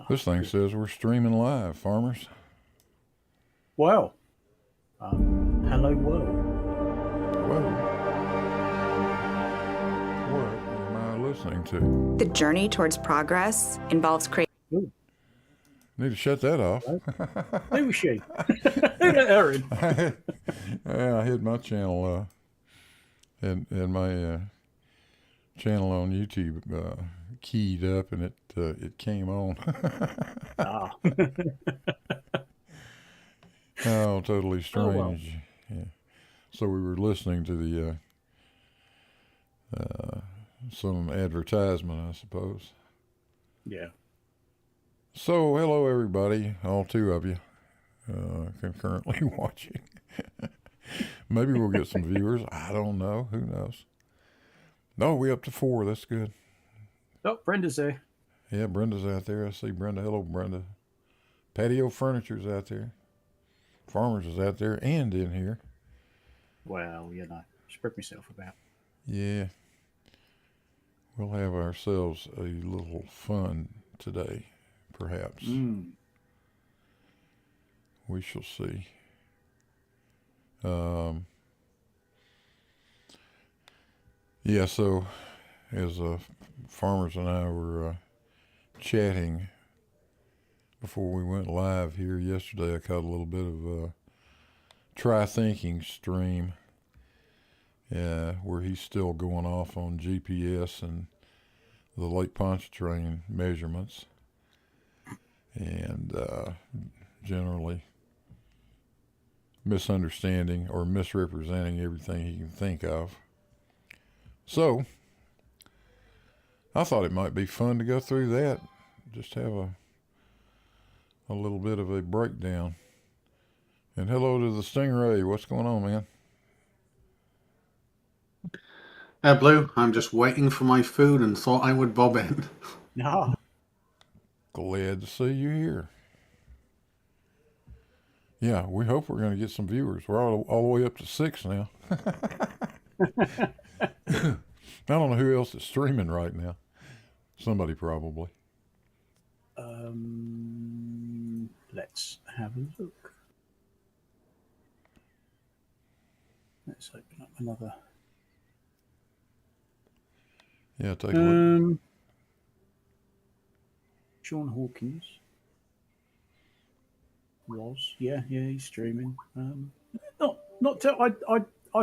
This thing says we're streaming live, farmers. Well, hello world. Well, what am I listening to? The journey towards progress involves creating. Need to shut that off. Who was she? Who let her in? Yeah, I had my channel and my channel on YouTube keyed up, and it came on. Ah. Oh, totally strange. well. Yeah. So we were listening to the some advertisement, I suppose. Yeah. So hello everybody, all two of you concurrently watching. Maybe we'll get some viewers. I don't know. Who knows? No, we up to 4. That's good. Oh, Brenda's there. Yeah, Brenda's out there. I see Brenda. Hello, Brenda. Patio Furniture's out there. Farmers is out there and in here. Well, spread myself about. Yeah. We'll have ourselves a little fun today, perhaps. We shall see. Yeah, so as Farmers and I were chatting before we went live here yesterday, I caught a little bit of Try Thinking stream where he's still going off on GPS and the Lake Pontchartrain measurements and generally misunderstanding or misrepresenting everything he can think of. So I thought it might be fun to go through that, just have a little bit of a breakdown. And hello to the Stingray. What's going on, man? Blue, I'm just waiting for my food and thought I would bob in. No. Glad to see you here. Yeah, we hope we're going to get some viewers. We're all the way up to 6 now. I don't know who else is streaming right now. Somebody probably. Let's have a look. Let's open up another. Yeah, take a look. Sean Hawkins was, yeah, he's streaming. I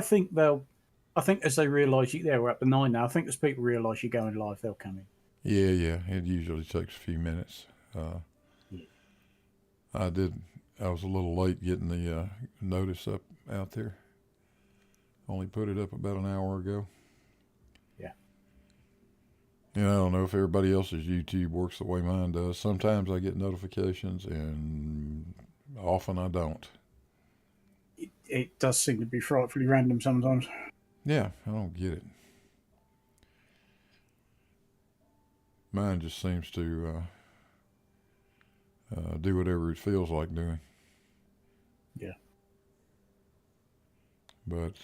think I think as they realise we're up to 9 now. I think as people realise you're going live, they'll come in. Yeah, it usually takes a few minutes. I was a little late getting the notice out there. Only put it up about an hour ago. Yeah. I don't know if everybody else's YouTube works the way mine does. Sometimes I get notifications and often I don't. It does seem to be frightfully random sometimes. Yeah, I don't get it. Mine just seems to do whatever it feels like doing. Yeah. But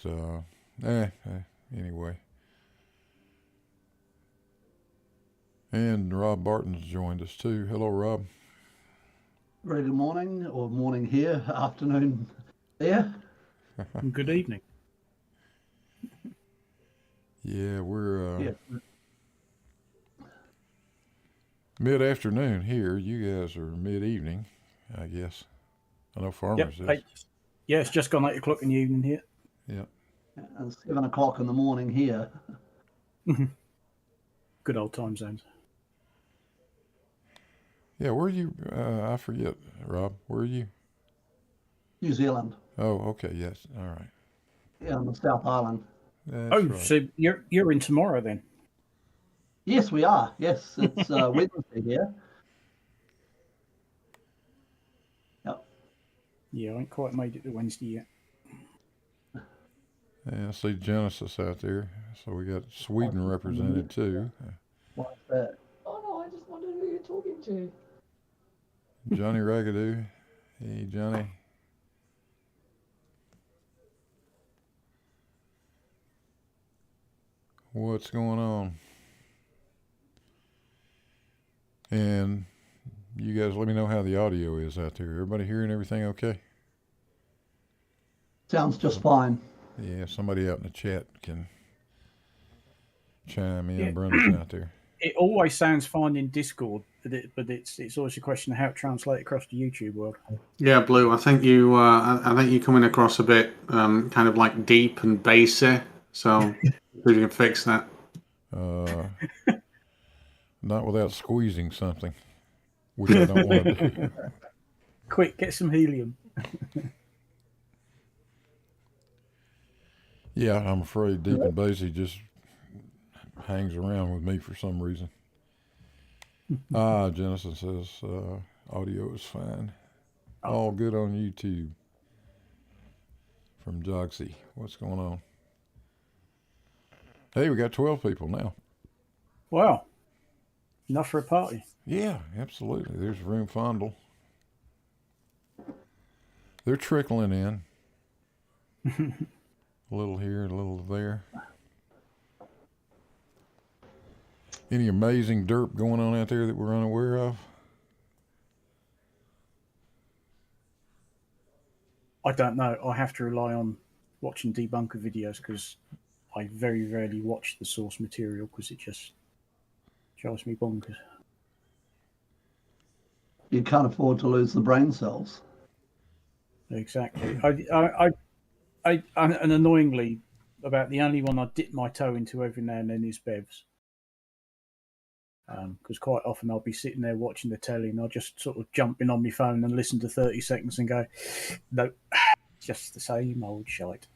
anyway. And Rob Barton's joined us too. Hello, Rob. Very good morning, or morning here, afternoon there. Good evening. Yeah, we're mid-afternoon here. You guys are mid-evening, I guess. I know Farmers is. Yeah, it's just gone 8 o'clock in the evening here. Yeah. And 7 o'clock in the morning here. Good old time zones. Yeah, where are you? I forget, Rob. Where are you? New Zealand. Oh, okay, yes. All right. Yeah, on the South Island. That's right. So you're in tomorrow then? Yes, we are. Yes, it's Wednesday here. Yep. Yeah, I ain't quite made it to Wednesday yet. Yeah, I see Genesis out there. So we got Sweden represented too. What's that? Oh no, I just wondered who you're talking to. Johnny Ragadoo. Hey, Johnny. What's going on? And you guys let me know how the audio is out there. Everybody hearing everything okay? Sounds just fine. Yeah, somebody out in the chat can chime in. Yeah. Brenda's out there. It always sounds fine in Discord, but it's always a question of how it translates across the YouTube world. Yeah, Blue. I think I think you're coming across a bit kind of like deep and bassy. So if you can fix that. Not without squeezing something, which I don't want to do. Quick, get some helium. Yeah, I'm afraid Deep and Basie just hangs around with me for some reason. Jennison says audio is fine. All good on YouTube. From Jogsy. What's going on? Hey, we got 12 people now. Wow. Enough for a party. Yeah, absolutely. There's Room Fondle. They're trickling in. A little here, a little there. Any amazing derp going on out there that we're unaware of? I don't know. I have to rely on watching debunker videos because I very rarely watch the source material because it just drives me bonkers. You can't afford to lose the brain cells. Exactly. And annoyingly, about the only one I dip my toe into every now and then is Bev's. Because quite often I'll be sitting there watching the telly and I'll just sort of jump in on my phone and listen to 30 seconds and go, no, just the same old shite.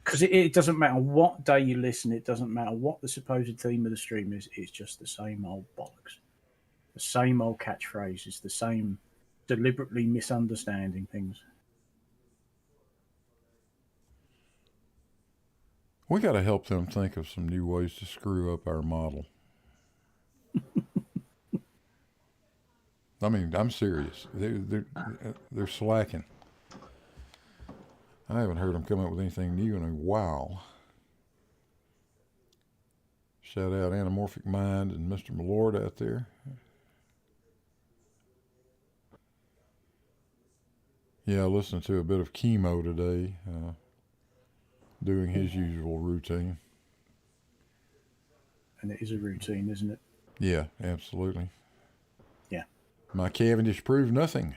Because it doesn't matter what day you listen, it doesn't matter what the supposed theme of the stream is, it's just the same old bollocks. The same old catchphrases, the same deliberately misunderstanding things. We got to help them think of some new ways to screw up our model. I mean, I'm serious. They're slacking. I haven't heard them come up with anything new in a while. Shout out Anamorphic Mind and Mr. Malord out there. Yeah, I listened to a bit of Chemo today, doing his usual routine. And it is a routine, isn't it? Yeah, absolutely. Yeah. My Cavendish proved nothing.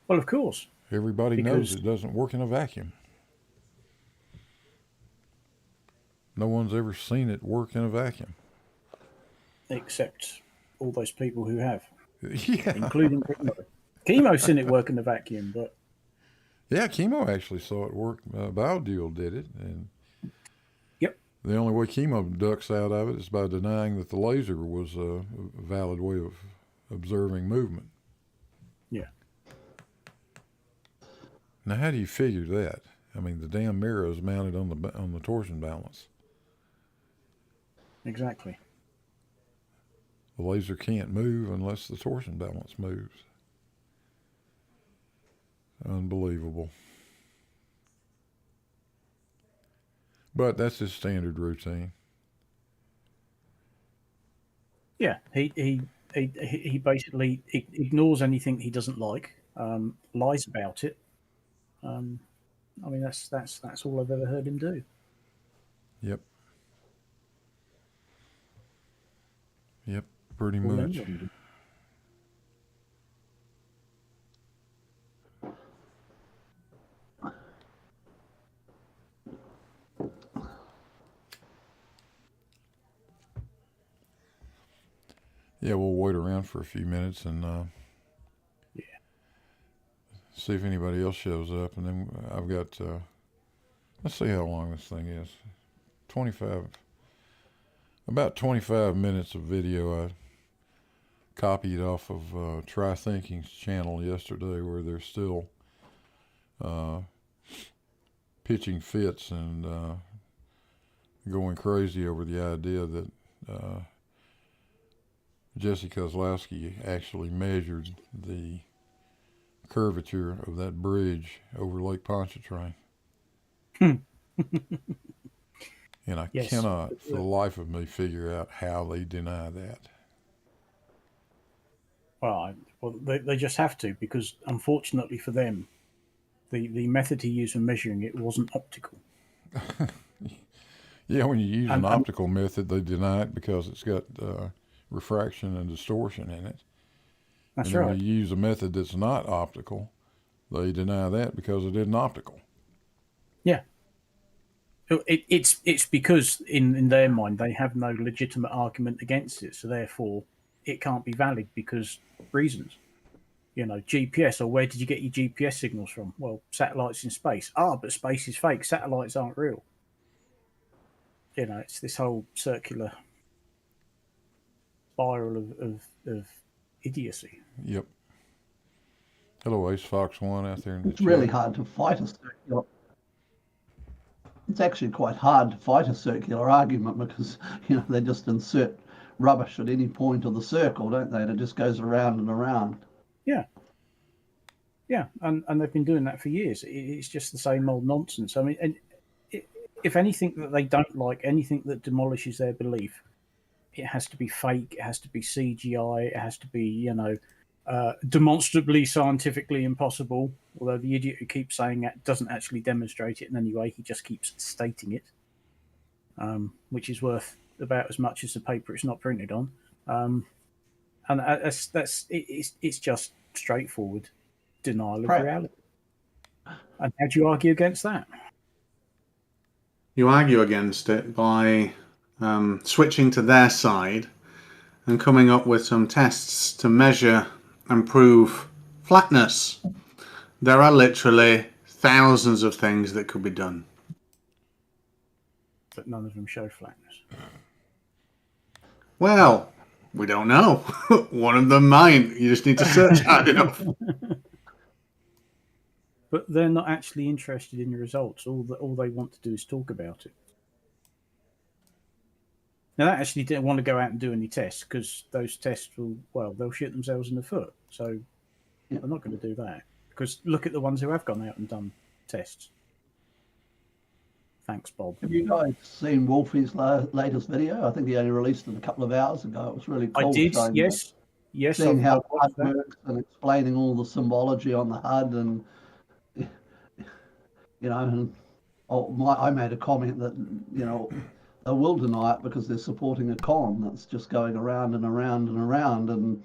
Well, of course. Everybody knows it doesn't work in a vacuum. No one's ever seen it work in a vacuum. Except all those people who have. Yeah. Including Chemo. Chemo's seen it work in a vacuum, but... Yeah, Chemo actually saw it work. BioDuel did it. And yep. The only way Chemo ducks out of it is by denying that the laser was a valid way of observing movement. Yeah. Now, how do you figure that? I mean, the damn mirror is mounted on the torsion balance. Exactly. The laser can't move unless the torsion balance moves. Unbelievable. But that's his standard routine. Yeah, he basically ignores anything he doesn't like, lies about it. I mean, that's all I've ever heard him do. Yep. Yep, pretty much. Yeah, we'll wait around for a few minutes and see if anybody else shows up. And then I've got, let's see how long this thing is. About 25 minutes of video I copied off of Try Thinking's channel yesterday, where they're still pitching fits and going crazy over the idea that Jesse Kozlowski actually measured the curvature of that bridge over Lake Pontchartrain. And I Yes. cannot, for the life of me, figure out how they deny that. Well, they just have to, because unfortunately for them, the method he used for measuring it wasn't optical. Yeah, when you use an And- optical method, they deny it because it's got refraction and distortion in it. That's and then right. when you use a method that's not optical, they deny that because it isn't optical. Yeah. It's because in their mind they have no legitimate argument against it, so therefore it can't be valid because reasons. GPS, or where did you get your GPS signals from? Well, satellites in space. But space is fake. Satellites aren't real. It's this whole circular spiral of idiocy. Yep. Hello, Ace Fox One out there in the It's really chat. hard to fight a circular. It's actually quite hard to fight a circular argument because they just insert rubbish at any point of the circle, don't they? And it just goes around and around. Yeah, and they've been doing that for years. It's just the same old nonsense. I mean, and if anything that they don't like, anything that demolishes their belief, it has to be fake. It has to be CGI. It has to be, demonstrably scientifically impossible. Although the idiot who keeps saying that doesn't actually demonstrate it in any way. He just keeps stating it, which is worth about as much as the paper it's not printed on. And it's just straightforward denial of Right. reality. And how do you argue against that? You argue against it by switching to their side and coming up with some tests to measure and prove flatness. There are literally thousands of things that could be done. But none of them show flatness. Well, we don't know. One of them might. You just need to search hard enough. But they're not actually interested in the results. All they want to do is talk about it. Now, they actually didn't want to go out and do any tests because those tests they'll shoot themselves in the foot. So they're not going to do that. Because look at the ones who have gone out and done tests. Thanks, Bob. Have you guys seen Wolfie's latest video? I think he only released it a couple of hours ago. It was really cool. I did, showing yes. Yes, seeing how I've the HUD watched that. works and explaining all the symbology on the HUD, and I made a comment that they will deny it because they're supporting a con that's just going around and around and around, and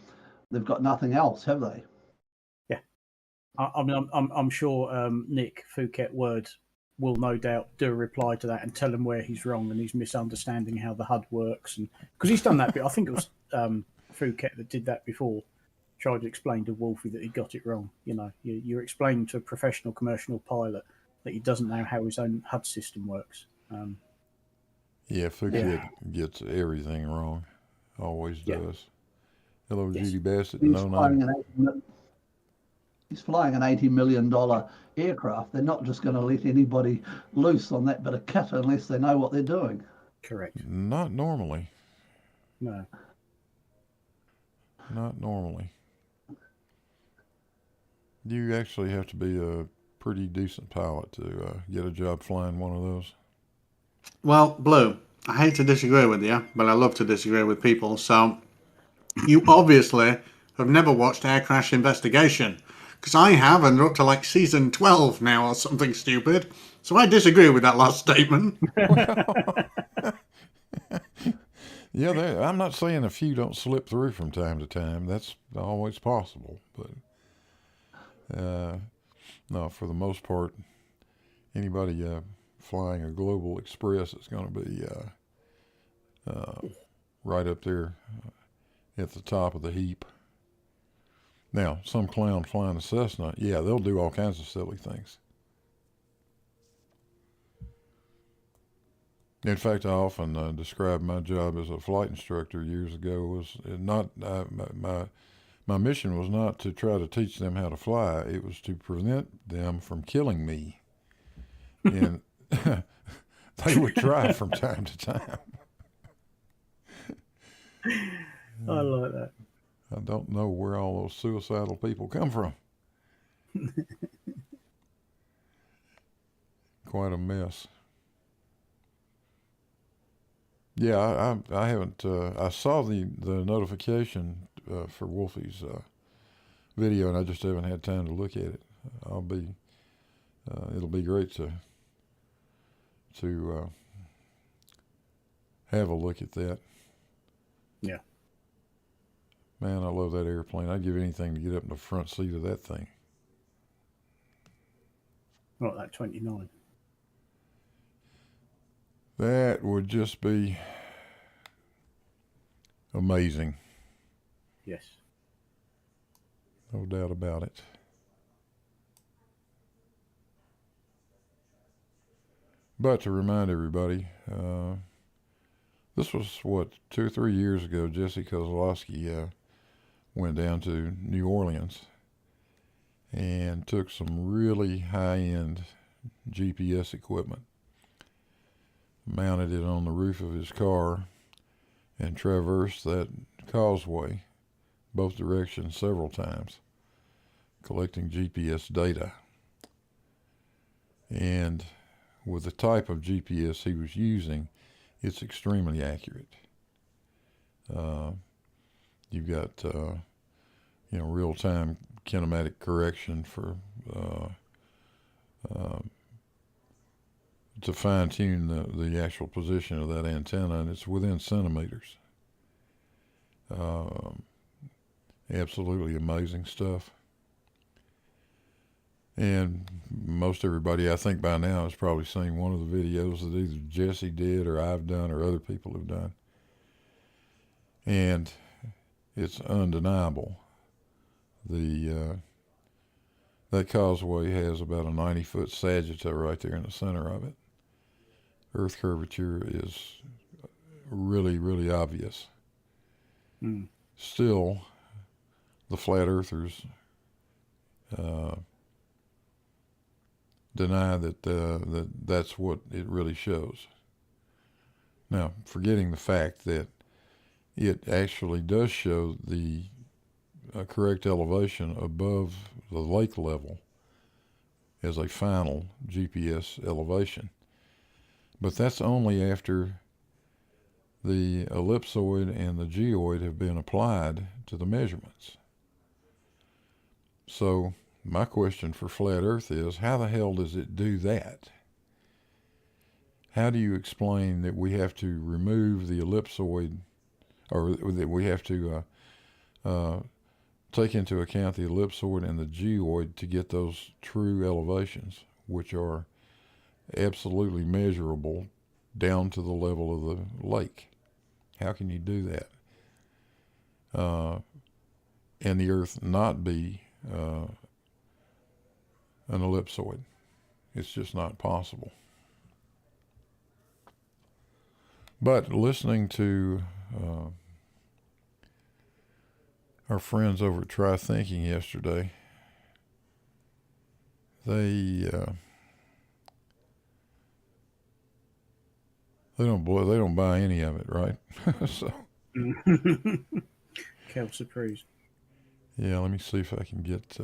they've got nothing else, have they? Yeah, I'm sure Nick Phuket Word will no doubt do a reply to that and tell him where he's wrong and he's misunderstanding how the HUD works, and because he's done that bit. I think it was Phuket that did that before, tried to explain to Wolfie that he got it wrong. You're explaining to a professional commercial pilot that he doesn't know how his own HUD system works. Yeah, Phuket gets everything wrong. Always does. Hello, Yes. Judy Bassett. He's No, flying an $80 million aircraft. They're not just going to let anybody loose on that bit of kit unless they know what they're doing. Correct. not normally. No. Not normally. You actually have to be a pretty decent pilot to get a job flying one of those. Well, Blue, I hate to disagree with you, but I love to disagree with people. So you obviously have never watched Air Crash Investigation, because I have, and they're up to like season 12 now or something stupid. So I disagree with that last statement. Yeah, I'm not saying a few don't slip through from time to time. That's always possible. But no, for the most part, anybody flying a Global Express is going to be right up there at the top of the heap. Now, some clown flying a Cessna, yeah, they'll do all kinds of silly things. In fact, I often described my job as a flight instructor years ago was not my mission was not to try to teach them how to fly. It was to prevent them from killing me. And they would try from time to time. I like that. I don't know where all those suicidal people come from. Quite a mess. Yeah, I haven't. I saw the notification for Wolfie's video, and I just haven't had time to look at it. I'll be. It'll be great to have a look at that. Yeah. Man, I love that airplane. I'd give anything to get up in the front seat of that thing. Not that 29. That would just be amazing. Yes. No doubt about it. But to remind everybody, this was, 2 or 3 years ago, Jesse Kozlowski went down to New Orleans and took some really high-end GPS equipment, mounted it on the roof of his car, and traversed that causeway both directions several times, collecting GPS data. And with the type of GPS he was using, it's extremely accurate. You've got real-time kinematic correction for to fine-tune the actual position of that antenna, and it's within centimeters. Absolutely amazing stuff. And most everybody, I think by now, has probably seen one of the videos that either Jesse did or I've done or other people have done. And it's undeniable. That causeway has about a 90-foot sagitta right there in the center of it. Earth curvature is really, really obvious. Mm. Still, the flat earthers deny that that's what it really shows. Now, forgetting the fact that it actually does show the correct elevation above the lake level as a final GPS elevation. But that's only after the ellipsoid and the geoid have been applied to the measurements. So my question for Flat Earth is, how the hell does it do that? How do you explain that we have to remove the ellipsoid, or that we have to take into account the ellipsoid and the geoid to get those true elevations, which are absolutely measurable down to the level of the lake? How can you do that? And the Earth not be an ellipsoid? It's just not possible. But listening to our friends over at Try Thinking yesterday, they don't buy any of it, right? So Kel surprise. yeah, let me see if I can get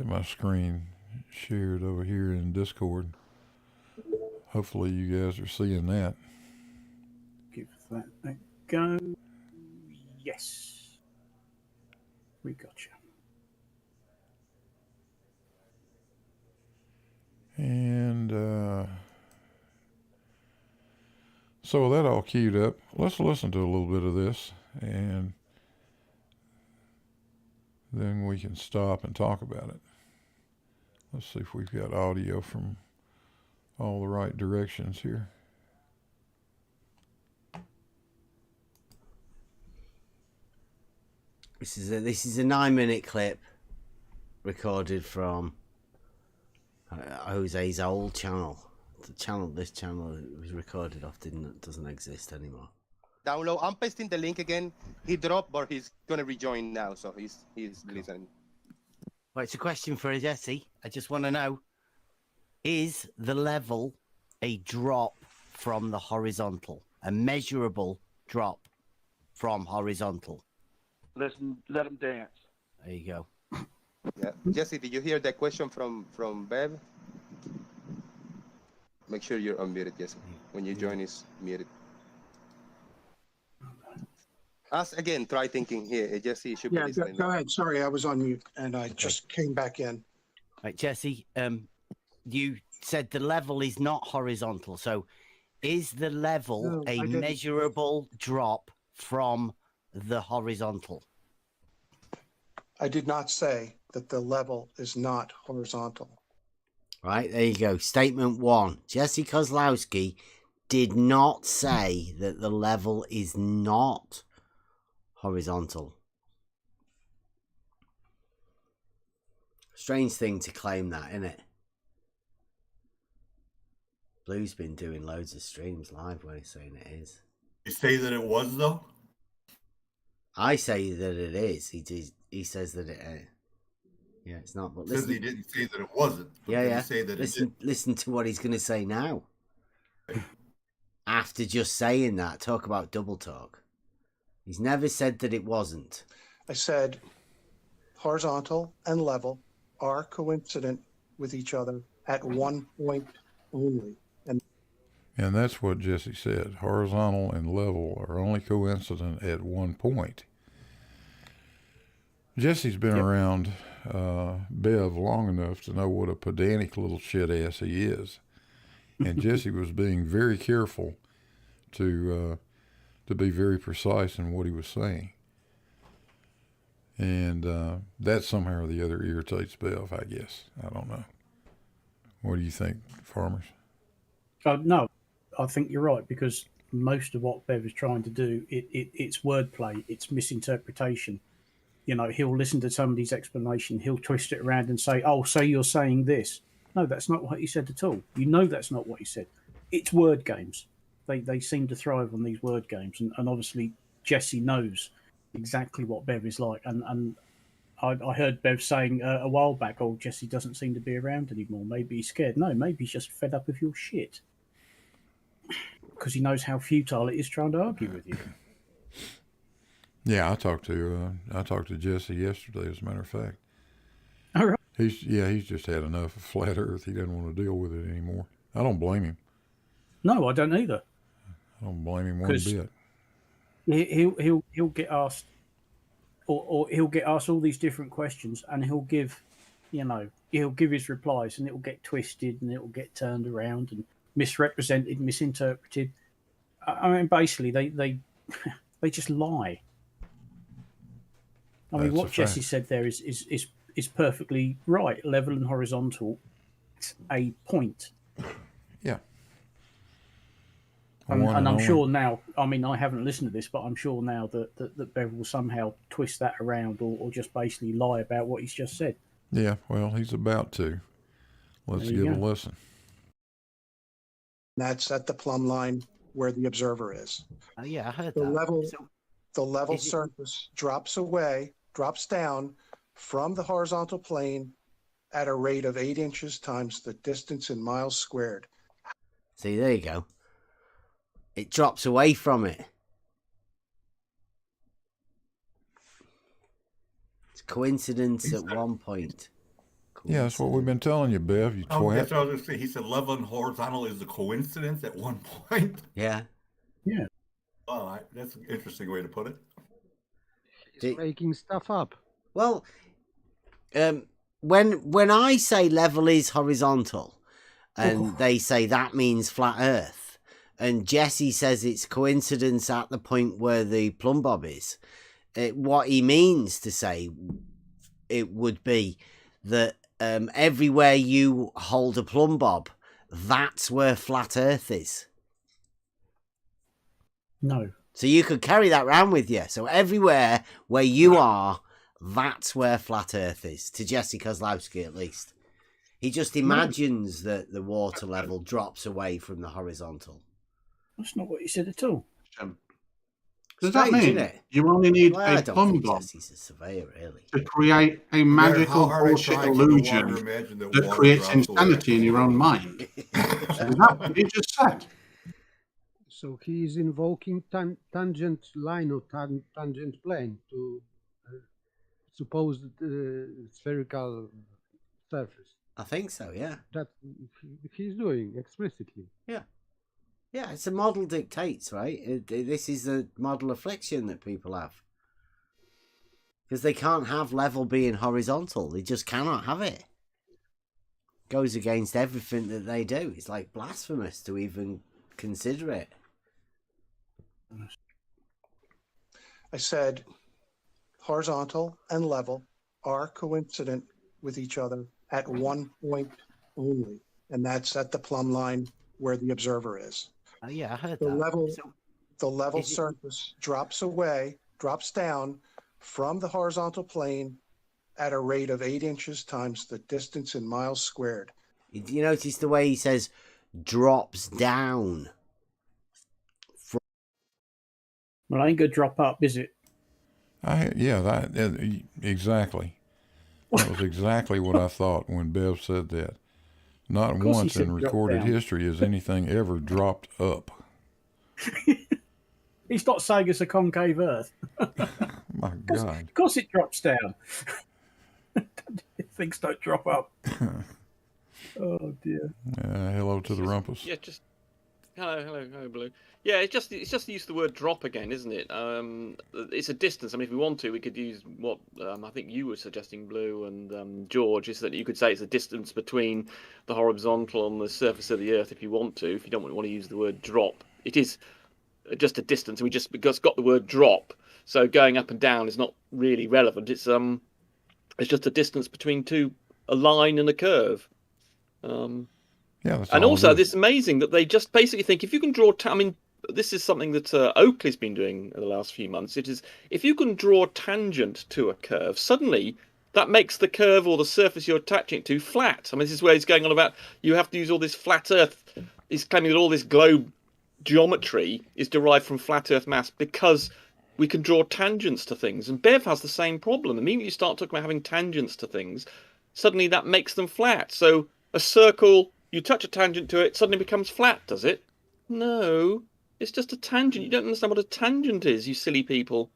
my screen shared over here in Discord. Hopefully you guys are seeing that. Give that a go. Yes. We got you. And so with that all queued up, let's listen to a little bit of this, and then we can stop and talk about it. Let's see if we've got audio from all the right directions here. This is a 9-minute clip recorded from Jose's old channel. This channel was recorded off doesn't exist anymore. Download. I'm pasting the link again. He dropped, but he's gonna rejoin now, so he's listening. Well, it's a question for Jesse. I just want to know: is the level a drop from the horizontal, a measurable drop from horizontal? Let him dance. There you go. Yeah, Jesse, did you hear that question from Bev? Make sure you're unmuted, Jesse. When you join, is muted. Ask again. Try thinking here. Jesse should be Yeah, listening. go ahead. Sorry, I was on mute and I just came back in. Right, Jesse. You said the level is not horizontal. So, is the level No, a I didn't. measurable drop from the horizontal? I did not say that the level is not horizontal. Right, there you go. Statement one. Jesse Kozlowski did not say that the level is not horizontal. Strange thing to claim that, isn't it? Blue's been doing loads of streams live where he's saying it is. You say that it was, though? I say that it is. He says that it is. Yeah, it's not. But Says listen, he didn't say that it wasn't. But yeah, did yeah. He say that Listen to what he's going to say now. After just saying that, talk about double talk. He's never said that it wasn't. I said horizontal and level are coincident with each other at one point only. And that's what Jesse said. Horizontal and level are only coincident at one point. Jesse's been around Bev long enough to know what a pedantic little shit ass he is. And Jesse was being very careful to be very precise in what he was saying. And that somehow or the other irritates Bev, I guess. I don't know. What do you think, Farmers? No, I think you're right, because most of what Bev is trying to do, it's wordplay, it's misinterpretation. You know, he'll listen to somebody's explanation, he'll twist it around and say, oh, so you're saying this. No, that's not what he said at all. You know that's not what he said. It's word games. They seem to thrive on these word games. And obviously, Jesse knows exactly what Bev is like. And I heard Bev saying a while back, oh, Jesse doesn't seem to be around anymore. Maybe he's scared. No, maybe he's just fed up with your shit. Because he knows how futile it is trying to argue with you. Yeah, I talked to Jesse yesterday, as a matter of fact. All right. He's just had enough of flat Earth. He doesn't want to deal with it anymore. I don't blame him. No, I don't either. I don't blame him one bit. He'll get asked, or he'll get asked all these different questions, and he'll give his replies, and it will get twisted, and it will get turned around and misrepresented, misinterpreted. I mean, basically, they just lie. I mean, what Jesse said there is perfectly right. Level and horizontal, it's a point. Yeah. And I'm sure now, I mean, I haven't listened to this, but I'm sure now that Bev will somehow twist that around or just basically lie about what he's just said. Yeah, well, he's about to. Let's give a listen. That's at the plumb line where the observer is. Yeah, I heard The that. level surface drops down from the horizontal plane at a rate of 8 inches times the distance in miles squared. See, there you go. It drops away from it. It's coincidence at one point. Yeah, that's what we've been telling you, Bev. You twat. That's what I was going to say. He said level and horizontal is a coincidence at one point. Yeah. Yeah. Oh, that's an interesting way to put it. He's making stuff up. Well, when I say level is horizontal, and they say that means flat Earth, and Jesse says it's coincidence at the point where the plumb bob is, what he means to say it would be that everywhere you hold a plumb bob, that's where flat Earth is. No. So you could carry that around with you. So everywhere where you are, that's where flat Earth is, to Jesse Kozlowski at least. He just imagines that the water level drops away from the horizontal. That's not what he said at all. Does that mean you only need a plumb bob Jesse's a surveyor, really, to create a magical bullshit illusion that creates insanity in your own mind? Is that what you just said? So he is invoking tangent line or tangent plane to supposed spherical surface. I think so, yeah. That he's doing explicitly. Yeah. Yeah, it's a model dictates, right? This is the model affliction that people have. Because they can't have level being horizontal. They just cannot have it. Goes against everything that they do. It's like blasphemous to even consider it. I said horizontal and level are coincident with each other at one point only, and that's at the plumb line where the observer is. Oh yeah, I heard The that. level surface drops down from the horizontal plane at a rate of 8 inches times the distance in miles squared. You notice the way he says drops down? Well, I ain't gonna drop up, is it? Exactly. That was exactly what I thought when Bev said that. Not Of course he once said in drop recorded down. history has anything ever dropped up. He's not saying it's a concave Earth. My God. Of course it drops down. Things don't drop up. Oh dear. Hello to the rumpus. Yeah, just hello, Blue. Yeah, it's just to use the word drop again, isn't it? It's a distance. I mean, if we want to, we could use what I think you were suggesting, Blue and George, is that you could say it's a distance between the horizontal and the surface of the Earth. If you want to, if you don't want to use the word drop, it is just a distance. We just because it's got the word drop, so going up and down is not really relevant. It's just a distance between a line and a curve. Yeah, that's and all also, it is. it's amazing that they just basically think if you can draw. I mean, this is something that Oakley's been doing in the last few months. It is if you can draw a tangent to a curve, suddenly that makes the curve or the surface you're attaching it to flat. I mean, this is where he's going on about you have to use all this flat Earth. He's claiming that all this globe geometry is derived from flat Earth mass because we can draw tangents to things. And Bev has the same problem. The minute you start talking about having tangents to things, suddenly that makes them flat. So a circle, you touch a tangent to it, suddenly becomes flat, does it? No, it's just a tangent. You don't understand what a tangent is, you silly people.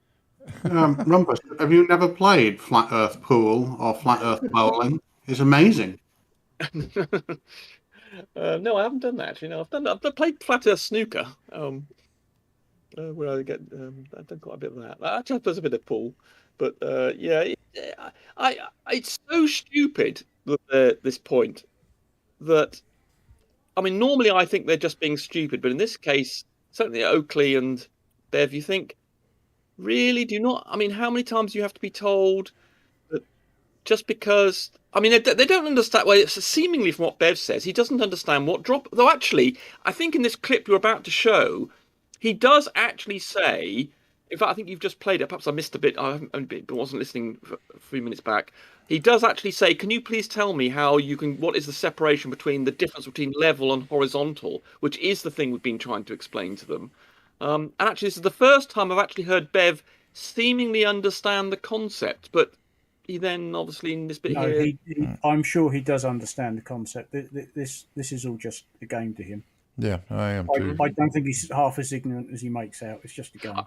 Rumpus, have you never played Flat Earth Pool or Flat Earth Bowling? It's amazing. No, I haven't done that. Actually, no, I've played Flat Earth Snooker. Where I get, I've done quite a bit of that. Actually, there's a bit of pool, but yeah, it's so stupid this point that, I mean, normally I think they're just being stupid, but in this case, certainly Oakley and Bev, you think, really, do you not? I mean, how many times do you have to be told that just because? I mean, they don't understand. Well, it's seemingly from what Bev says, he doesn't understand what drop. Though actually, I think in this clip you're about to show, he does actually say. In fact, I think you've just played it. Perhaps I missed a bit. I wasn't listening for a few minutes back. He does actually say, "Can you please tell me how you can? What is the separation between the difference between level and horizontal, which is the thing we've been trying to explain to them?" And actually, this is the first time I've actually heard Bev seemingly understand the concept, but he then obviously in this bit No, here. I'm sure he does understand the concept. This is all just a game to him. Yeah, I am too. I don't think he's half as ignorant as he makes out. It's just a game.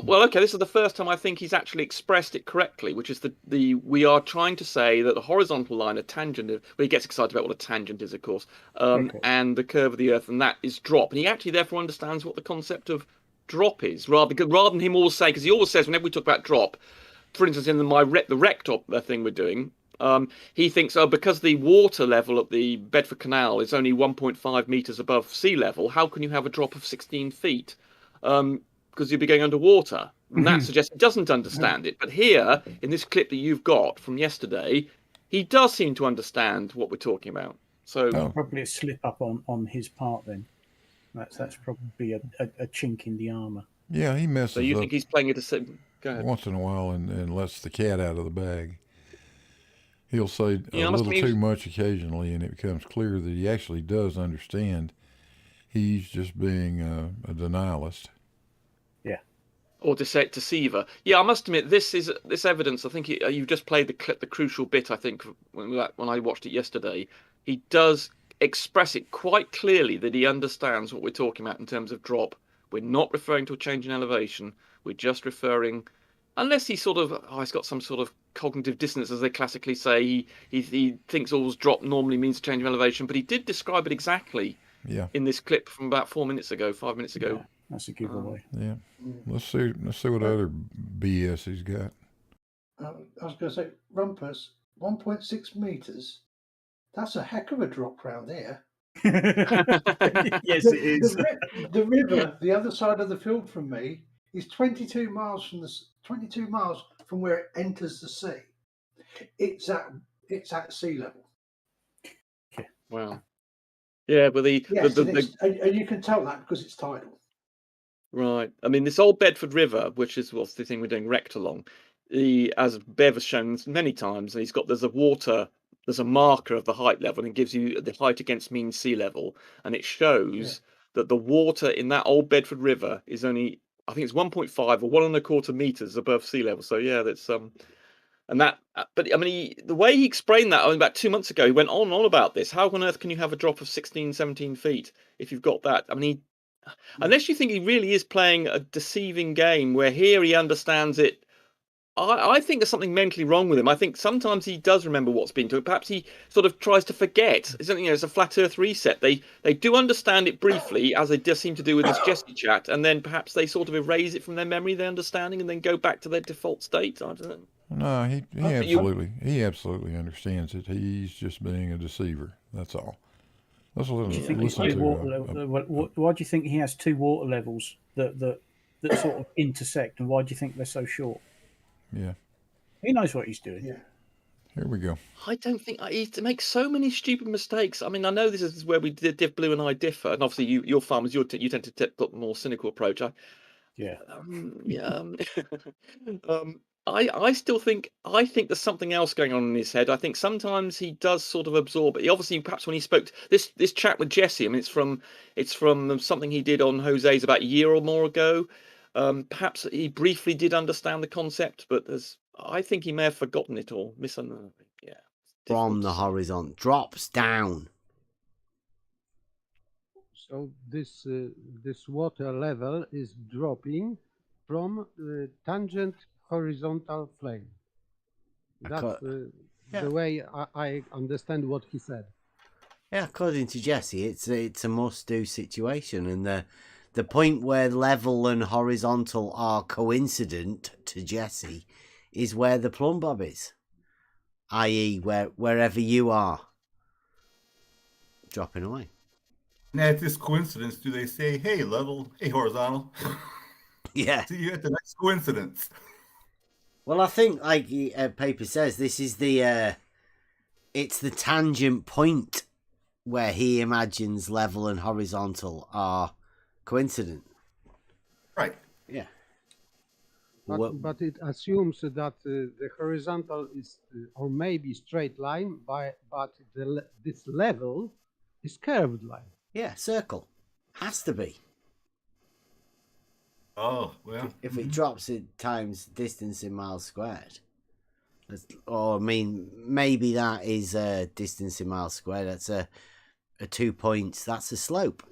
Well, okay, this is the first time I think he's actually expressed it correctly, which is the we are trying to say that the horizontal line, a tangent, well, he gets excited about what a tangent is, of course, and the curve of the Earth, and that is drop. And he actually therefore understands what the concept of drop is, rather than him always say, because he always says whenever we talk about drop, for instance, in the rec-top thing we're doing, he thinks, because the water level at the Bedford Canal is only 1.5 meters above sea level, how can you have a drop of 16 feet? Because you'd be going underwater. And that suggests he doesn't understand it. But here, in this clip that you've got from yesterday, he does seem to understand what we're talking about. So probably a slip up on his part then. That's probably a chink in the armour. Yeah, he messes up. So you think he's playing it Go ahead. Once in a while and lets the cat out of the bag. He'll say Yeah, a little too much occasionally, and it becomes clear that he actually does understand. He's just being a denialist. Yeah. Or deceiver. Yeah, I must admit, this evidence. I think you've just played the clip, the crucial bit. I think when I watched it yesterday, he does express it quite clearly that he understands what we're talking about in terms of drop. We're not referring to a change in elevation. We're just referring unless he sort of, he's got some sort of cognitive dissonance, as they classically say. He thinks all's drop normally means a change of elevation, but he did describe it exactly in this clip from about 5 minutes ago. Yeah, that's a giveaway. Yeah. Let's see what other BS he's got. I was going to say, Rumpus, 1.6 meters. That's a heck of a drop round there. Yes, it is. The river, the other side of the field from me, is 22 miles from where it enters the sea. It's at sea level. Wow. Yeah, but and you can tell that because it's tidal. Right. I mean, this old Bedford River, which is what's the thing we're doing wrecked along, as Bev has shown many times, there's a marker of the height level, and it gives you the height against mean sea level, and it shows that the water in that old Bedford River is only, I think it's 1.5 or 1.25 meters above sea level. So yeah, that's and that. But I mean, the way he explained that about 2 months ago, he went on and on about this. How on earth can you have a drop of 16, 17 feet if you've got that? I mean, unless you think he really is playing a deceiving game, where here he understands it. I think there's something mentally wrong with him. I think sometimes he does remember what's been to it. Perhaps he sort of tries to forget. It's something, it's a flat Earth reset. They do understand it briefly, as they just seem to do with this Jesse chat, and then perhaps they sort of erase it from their memory, their understanding, and then go back to their default state. I don't know. No, he absolutely understands it. He's just being a deceiver. That's all. Let's listen to. Why do you think he has two water levels that sort of intersect, and why do you think they're so short? Yeah. He knows what he's doing. Yeah. Here we go. I don't think he makes so many stupid mistakes. I mean, I know this is where Div Blue and I differ, and obviously your farmers, you tend to take a more cynical approach. I still think there's something else going on in his head. I think sometimes he does sort of absorb it. He obviously, perhaps when he spoke this chat with Jesse, I mean, it's from something he did on Jose's about a year or more ago. Perhaps he briefly did understand the concept, but I think he may have forgotten it or misunderstood. Yeah. From the horizon drops down. So this water level is dropping from tangent horizontal plane. That's the way I understand what he said. Yeah, according to Jesse, it's a must-do situation, and the point where level and horizontal are coincident to Jesse is where the plumb bob is, i.e. wherever you are dropping away. Now, at this coincidence, do they say, hey, level, hey, horizontal? Yeah. See you at the next coincidence. Well, I think, like paper says, this is it's the tangent point where he imagines level and horizontal are coincident. Right. Yeah. But it assumes that the horizontal is, or maybe straight line, but this level is curved line. Yeah, circle. Has to be. Oh, well. If it drops it times distance in miles squared. Or, I mean, maybe that is distance in miles squared. That's a 2 points. That's a slope.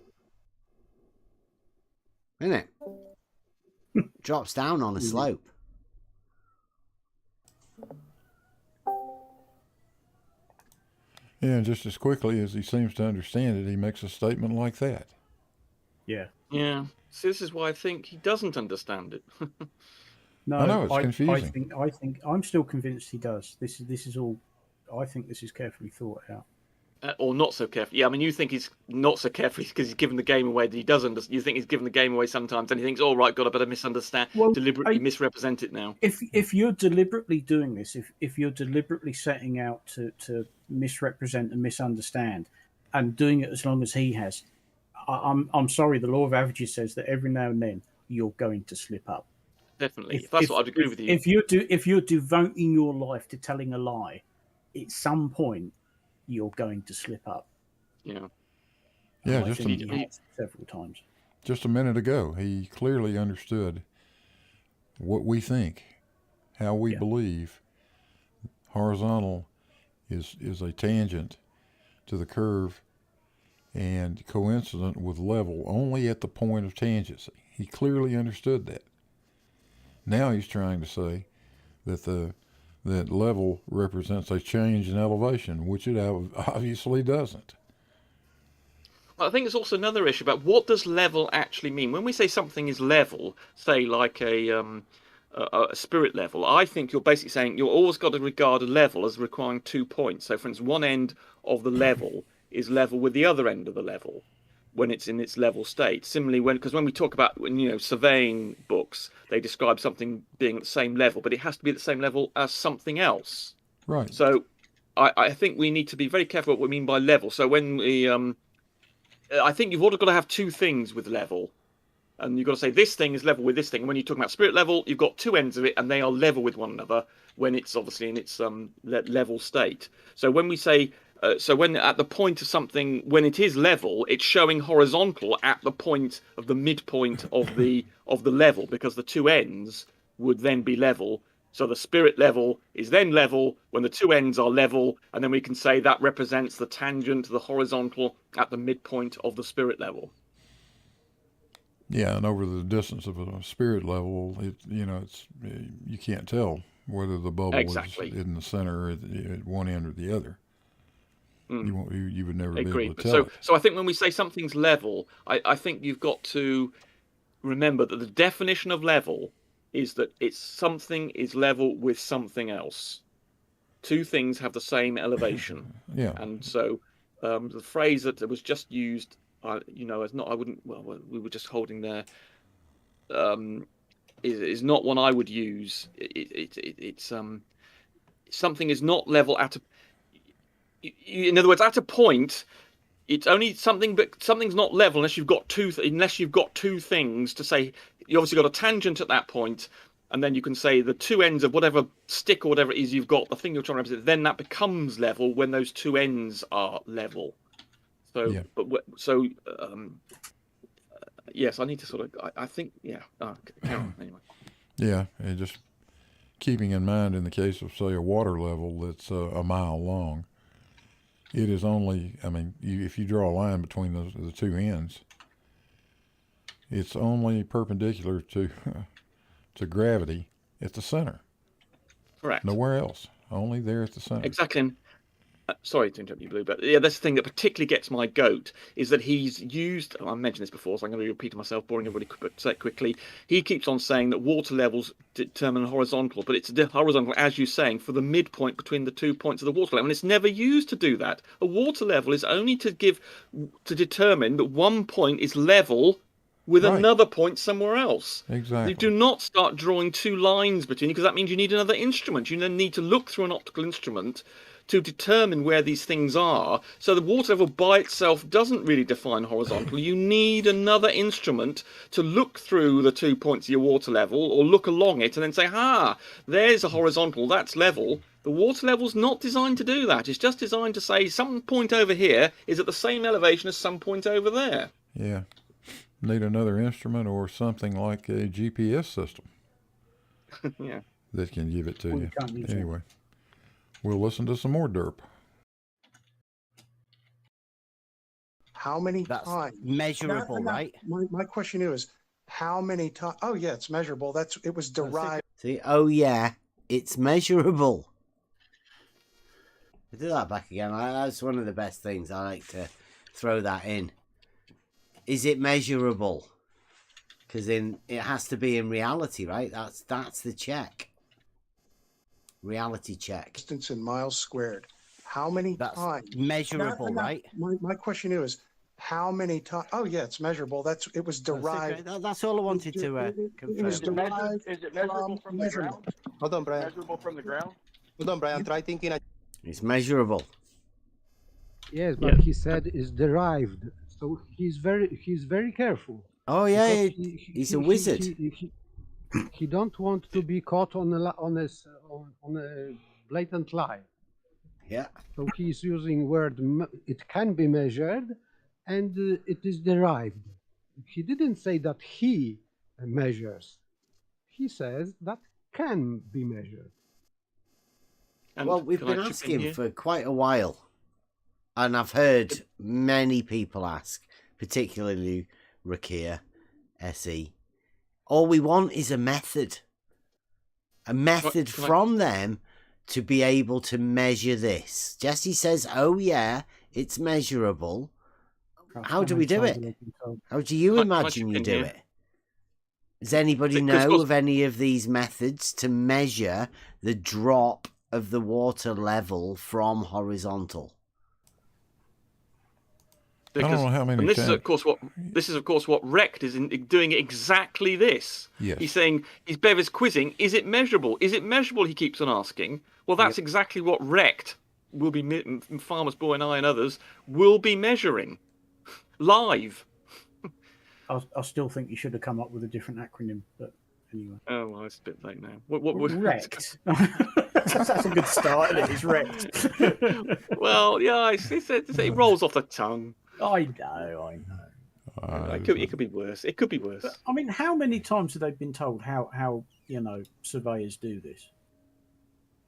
Isn't it? Drops down on a slope. Yeah, and just as quickly as he seems to understand it, he makes a statement like that. Yeah. Yeah. So this is why I think he doesn't understand it. No, I know, it's confusing. I think I'm still convinced he does. This is all. I think this is carefully thought out. Or not so carefully. Yeah, I mean, you think he's not so carefully because he's given the game away that he does understand. You think he's given the game away sometimes, and he thinks, "All right, God, I better misunderstand, deliberately misrepresent it now." If you're deliberately doing this, if you're deliberately setting out to misrepresent and misunderstand, and doing it as long as he has, I'm sorry. The law of averages says that every now and then you're going to slip up. Definitely, that's what I'd agree with you. If you're devoting your life to telling a lie, at some point you're going to slip up. Yeah. Yeah, several times. Just a minute ago, he clearly understood what we think, how we believe horizontal is a tangent to the curve and coincident with level only at the point of tangency. He clearly understood that. Now he's trying to say that that level represents a change in elevation, which it obviously doesn't. I think there's also another issue about what does level actually mean. When we say something is level, say like a spirit level, I think you're basically saying you've always got to regard a level as requiring 2 points. So, for instance, one end of the level is level with the other end of the level when it's in its level state. Similarly, because when we talk about surveying books, they describe something being at the same level, but it has to be at the same level as something else. Right. So, I think we need to be very careful what we mean by level. So when we I think you've always got to have two things with level. And you've got to say this thing is level with this thing. And when you're talking about spirit level, you've got two ends of it, and they are level with one another when it's obviously in its level state. So when we say, when at the point of something, when it is level, it's showing horizontal at the point of the midpoint of the level, because the two ends would then be level. So the spirit level is then level when the two ends are level, and then we can say that represents the tangent to the horizontal at the midpoint of the spirit level. Yeah, and over the distance of a spirit level, it's you can't tell whether the bubble is in the center or at one end or the other. You would never be able to tell. So I think when we say something's level, I think you've got to remember that the definition of level is that something is level with something else. Two things have the same elevation. Yeah. And so the phrase that was just used, as not, I wouldn't. Well, we were just holding there. Is not one I would use. It's something is not level at a. In other words, at a point, it's only something, but something's not level unless you've got two things to say. You obviously got a tangent at that point, and then you can say the two ends of whatever stick or whatever it is you've got, the thing you're trying to represent. Then that becomes level when those two ends are level. So, yeah. Yes, I need to sort of. I think, yeah. Anyway. Yeah, and just keeping in mind, in the case of say a water level that's a mile long, it is only. I mean, if you draw a line between the two ends, it's only perpendicular to gravity at the center. Correct. Nowhere else. Only there at the center. Exactly. Sorry to interrupt you, Blue, but yeah, that's the thing that particularly gets my goat is that he's used. I mentioned this before, so I'm going to repeat myself, boring everybody, but say it quickly. He keeps on saying that water levels determine horizontal, but it's horizontal, as you're saying, for the midpoint between the 2 points of the water level, and it's never used to do that. A water level is only to determine that one point is level with another point somewhere else. Exactly. You do not start drawing two lines between, because that means you need another instrument. You then need to look through an optical instrument to determine where these things are. So the water level by itself doesn't really define horizontal. You need another instrument to look through the 2 points of your water level, or look along it and then say, there's a horizontal, that's level. The water level's not designed to do that. It's just designed to say some point over here is at the same elevation as some point over there. Yeah. Need another instrument or something like a GPS system. Yeah. That can give it to you. Anyway. We'll listen to some more derp. How many times? Measurable, right? My question is, how many times? Oh, yeah, it's measurable. It was derived. See, oh, yeah, it's measurable. I do that back again. That's one of the best things. I like to throw that in. Is it measurable? Because it has to be in reality, right? That's the check. Reality check. Distance in miles squared. How many times? Measurable, right? My question is, how many times? Oh, yeah, it's measurable. It was derived. That's all I wanted to confirm. It was derived. Is it measurable from the ground? Hold on, Brian. Measurable from the ground? Hold on, Brian. Try thinking. It's measurable. Yes, but he said it's derived. So he's very careful. Oh yeah, he's a wizard. He don't want to be caught on a blatant lie. Yeah. So he's using word it can be measured, and it is derived. He didn't say that he measures. He says that can be measured. And well, we've been asking for quite a while, and I've heard many people ask, particularly Rakia, SE. All we want is a method. a method Can I- from them to be able to measure this. Jesse says, "Oh yeah, it's measurable." How do we do it? How do you Can I imagine chip you in do here? it? Does anybody Because- know of any of these methods to measure the drop of the water level from horizontal? I don't know how many and this is times- of course what Recht is doing exactly this. Yes. He's saying Bev is quizzing. Is it measurable? Is it measurable? He keeps on asking. Well, that's exactly what Recht will be. Farmer's Boy and I and others will be measuring live. I still think you should have come up with a different acronym, but anyway. Oh well, it's a bit late now. What Recht. That's a good start, isn't it? It's Recht. Well, yeah, it rolls off the tongue. I know. It could be worse. It could be worse. But, I mean, how many times have they been told how surveyors do this?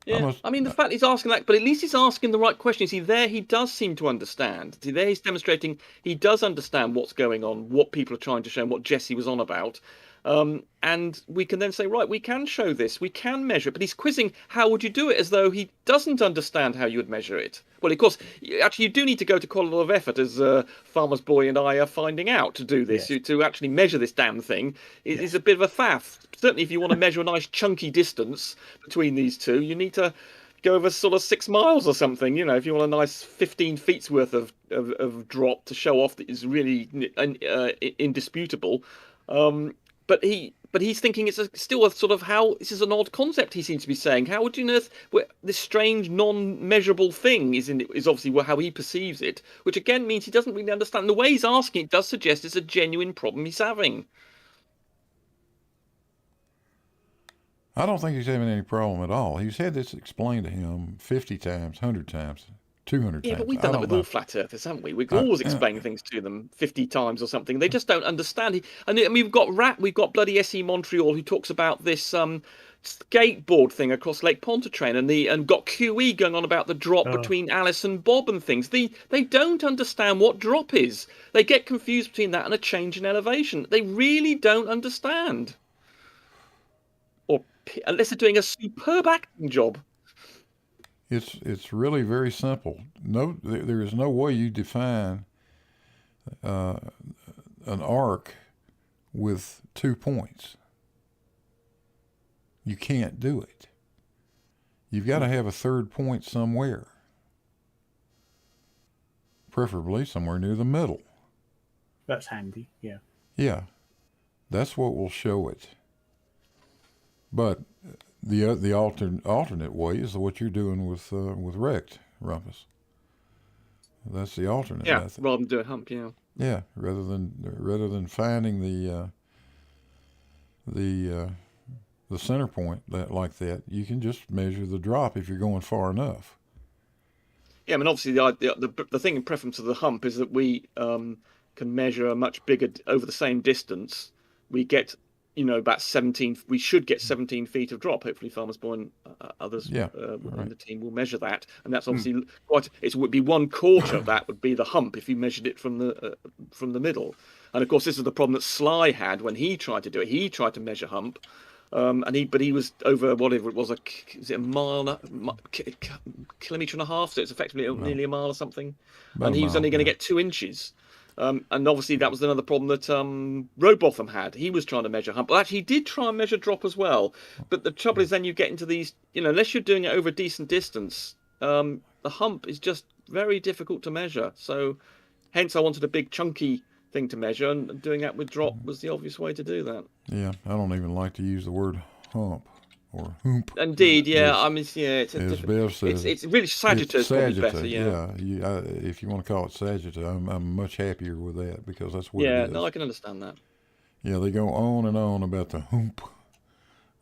Yeah, I mean, the fact he's asking that, but at least he's asking the right question. See, there he does seem to understand. See, there he's demonstrating he does understand what's going on, what people are trying to show, and what Jesse was on about. And we can then say, right, we can show this, we can measure it. But he's quizzing, how would you do it, as though he doesn't understand how you would measure it. Well, of course, actually, you do need to go to quite a lot of effort, as Farmer's Boy and I are finding out, to do this, to actually measure this damn thing. It is a bit of a faff. Certainly, if you want to measure a nice chunky distance between these two, you need to go over sort of 6 miles or something. You know, if you want a nice 15 feet's worth of drop to show off that is really indisputable. But he's thinking it's still a sort of how this is an odd concept. He seems to be saying, how would you know this strange non-measurable thing is obviously how he perceives it, which again means he doesn't really understand. The way he's asking it does suggest it's a genuine problem he's having. I don't think he's having any problem at all. He's had this explained to him 50 times, 100 times, 200 times. Yeah, but we've done that with all flat earthers, haven't we? We can always explain things to them 50 times or something. They just don't understand. And we've got bloody SE Montreal who talks about this skateboard thing across Lake Pontchartrain and got QE going on about the drop between Alice and Bob and things. They don't understand what drop is. They get confused between that and a change in elevation. They really don't understand. Unless they're doing a superb acting job. It's really very simple. No, there is no way you define an arc with 2 points. You can't do it. You've got to have a third point somewhere, preferably somewhere near the middle. That's handy, yeah. Yeah, that's what will show it. But the alternate way is what you're doing with Recht, Rumpus. That's the alternate method. Rather than do a hump, yeah. Yeah, rather than finding the center point like that, you can just measure the drop if you're going far enough. Yeah, I mean, obviously the thing in preference to the hump is that we can measure a much bigger over the same distance. We get about 17. We should get 17 feet of drop. Hopefully, Farmer's Boy and others in the team will measure that, and that's obviously quite. It would be 1/4 of that would be the hump if you measured it from the middle. And of course, this is the problem that Sly had when he tried to do it. He tried to measure hump, but he was over whatever it was. Is it a mile, kilometre and a half? So it's effectively nearly a mile or something. And he was only going to get 2 inches. And obviously that was another problem that Robotham had. He was trying to measure hump. Well, actually, he did try and measure drop as well. But the trouble is then you get into these, unless you're doing it over a decent distance, the hump is just very difficult to measure. So hence I wanted a big chunky thing to measure, and doing that with drop was the obvious way to do that. Yeah, I don't even like to use the word hump or hoomp. Indeed, yeah. I mean, yeah, it's as Bev says, it's really Sagitta is probably better. Yeah. If you want to call it Sagitta, I'm much happier with that because that's what it is. Yeah, no, I can understand that. Yeah, they go on and on about the hoomp.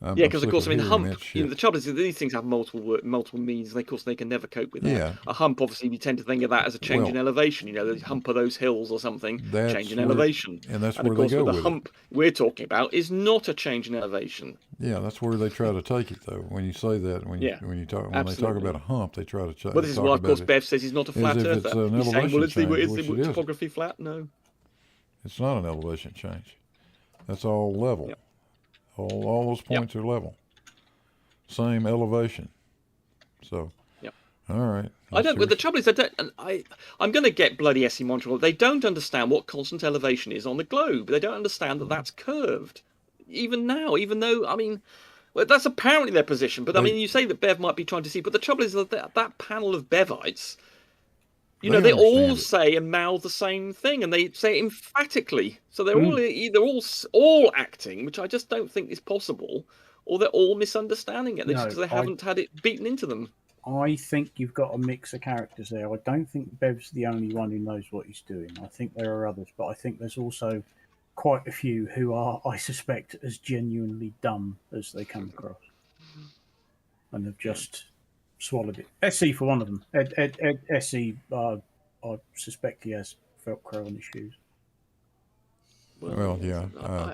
Yeah, because of course, I mean, hump. The trouble is that these things have multiple meanings. And of course, they can never cope with that. Yeah. A hump, obviously, we tend to think of that as a change in elevation. The hump of those hills or something. Change in elevation. And that's of where course, they go with the hump we're talking about is not a change in elevation. Yeah, that's where they try to take it, though. When you say that, when they talk about a hump, they try to. Well, this is why, of course, Bev says he's not a flat earther. It's an he's saying, well, is elevation the topography flat? No. It's not an elevation change. That's all level. Yep. All those points are level. same elevation. So, Yep. all right. I don't. But the trouble is, I'm going to get bloody SE Montreal. They don't understand what constant elevation is on the globe. They don't understand that that's curved. Even now, even though, I mean, well, that's apparently their position. But I mean, you say that Bev might be trying to see. But the trouble is that panel of Bevites, they all say and mouth the same thing, and they say it emphatically. So they're all either all acting, which I just don't think is possible, or they're all misunderstanding it. Because they haven't had it beaten into them. I think you've got a mix of characters there. I don't think Bev's the only one who knows what he's doing. I think there are others, but I think there's also quite a few who are, I suspect, as genuinely dumb as they come across, and have just swallowed it. SE for one of them. SE, I suspect he has Velcro on his shoes. Well, yeah.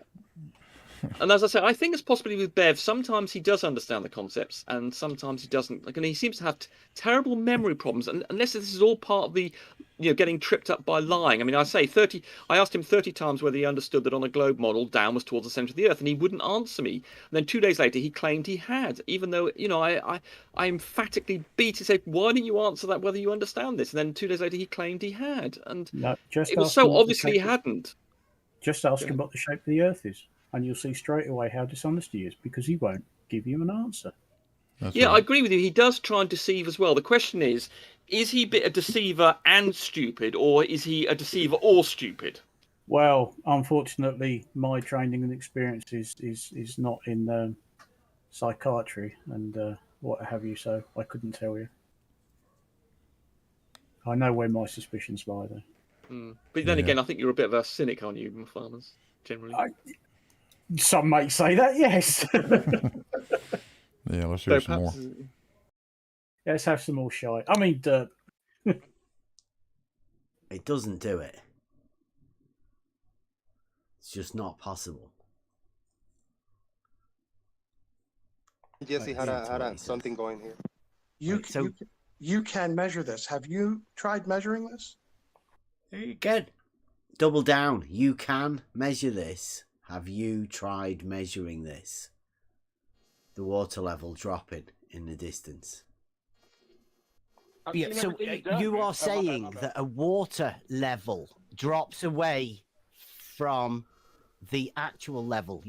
And as I say, I think it's possibly with Bev. Sometimes he does understand the concepts, and sometimes he doesn't. Like, and he seems to have terrible memory problems. And unless this is all part of the, getting tripped up by lying. I mean, I asked him 30 times whether he understood that on a globe model, down was towards the centre of the Earth, and he wouldn't answer me. And then 2 days later, he claimed he had, even though I emphatically beat. He said, "Why didn't you answer that? Whether you understand this?" And then 2 days later, he claimed he had, and it was so obviously he hadn't. Just ask him what the shape of the Earth is, and you'll see straight away how dishonest he is, because he won't give you an answer. I agree with you. He does try and deceive as well. The question is he a deceiver and stupid, or is he a deceiver or stupid? Well, unfortunately, my training and experience is not in psychiatry and what have you, so I couldn't tell you. I know where my suspicions lie, though. But then again, I think you're a bit of a cynic, aren't you, farmers, generally? Some might say that, yes. Yeah, let's hear some more. Let's have some more shite. I mean, dirt. It doesn't do it. It's just not possible. Jesse had something going here. You can measure this. Have you tried measuring this? There you go. Double down. You can measure this. Have you tried measuring this? The water level dropping in the distance. Yeah, so you are saying that a water level drops away from the actual level.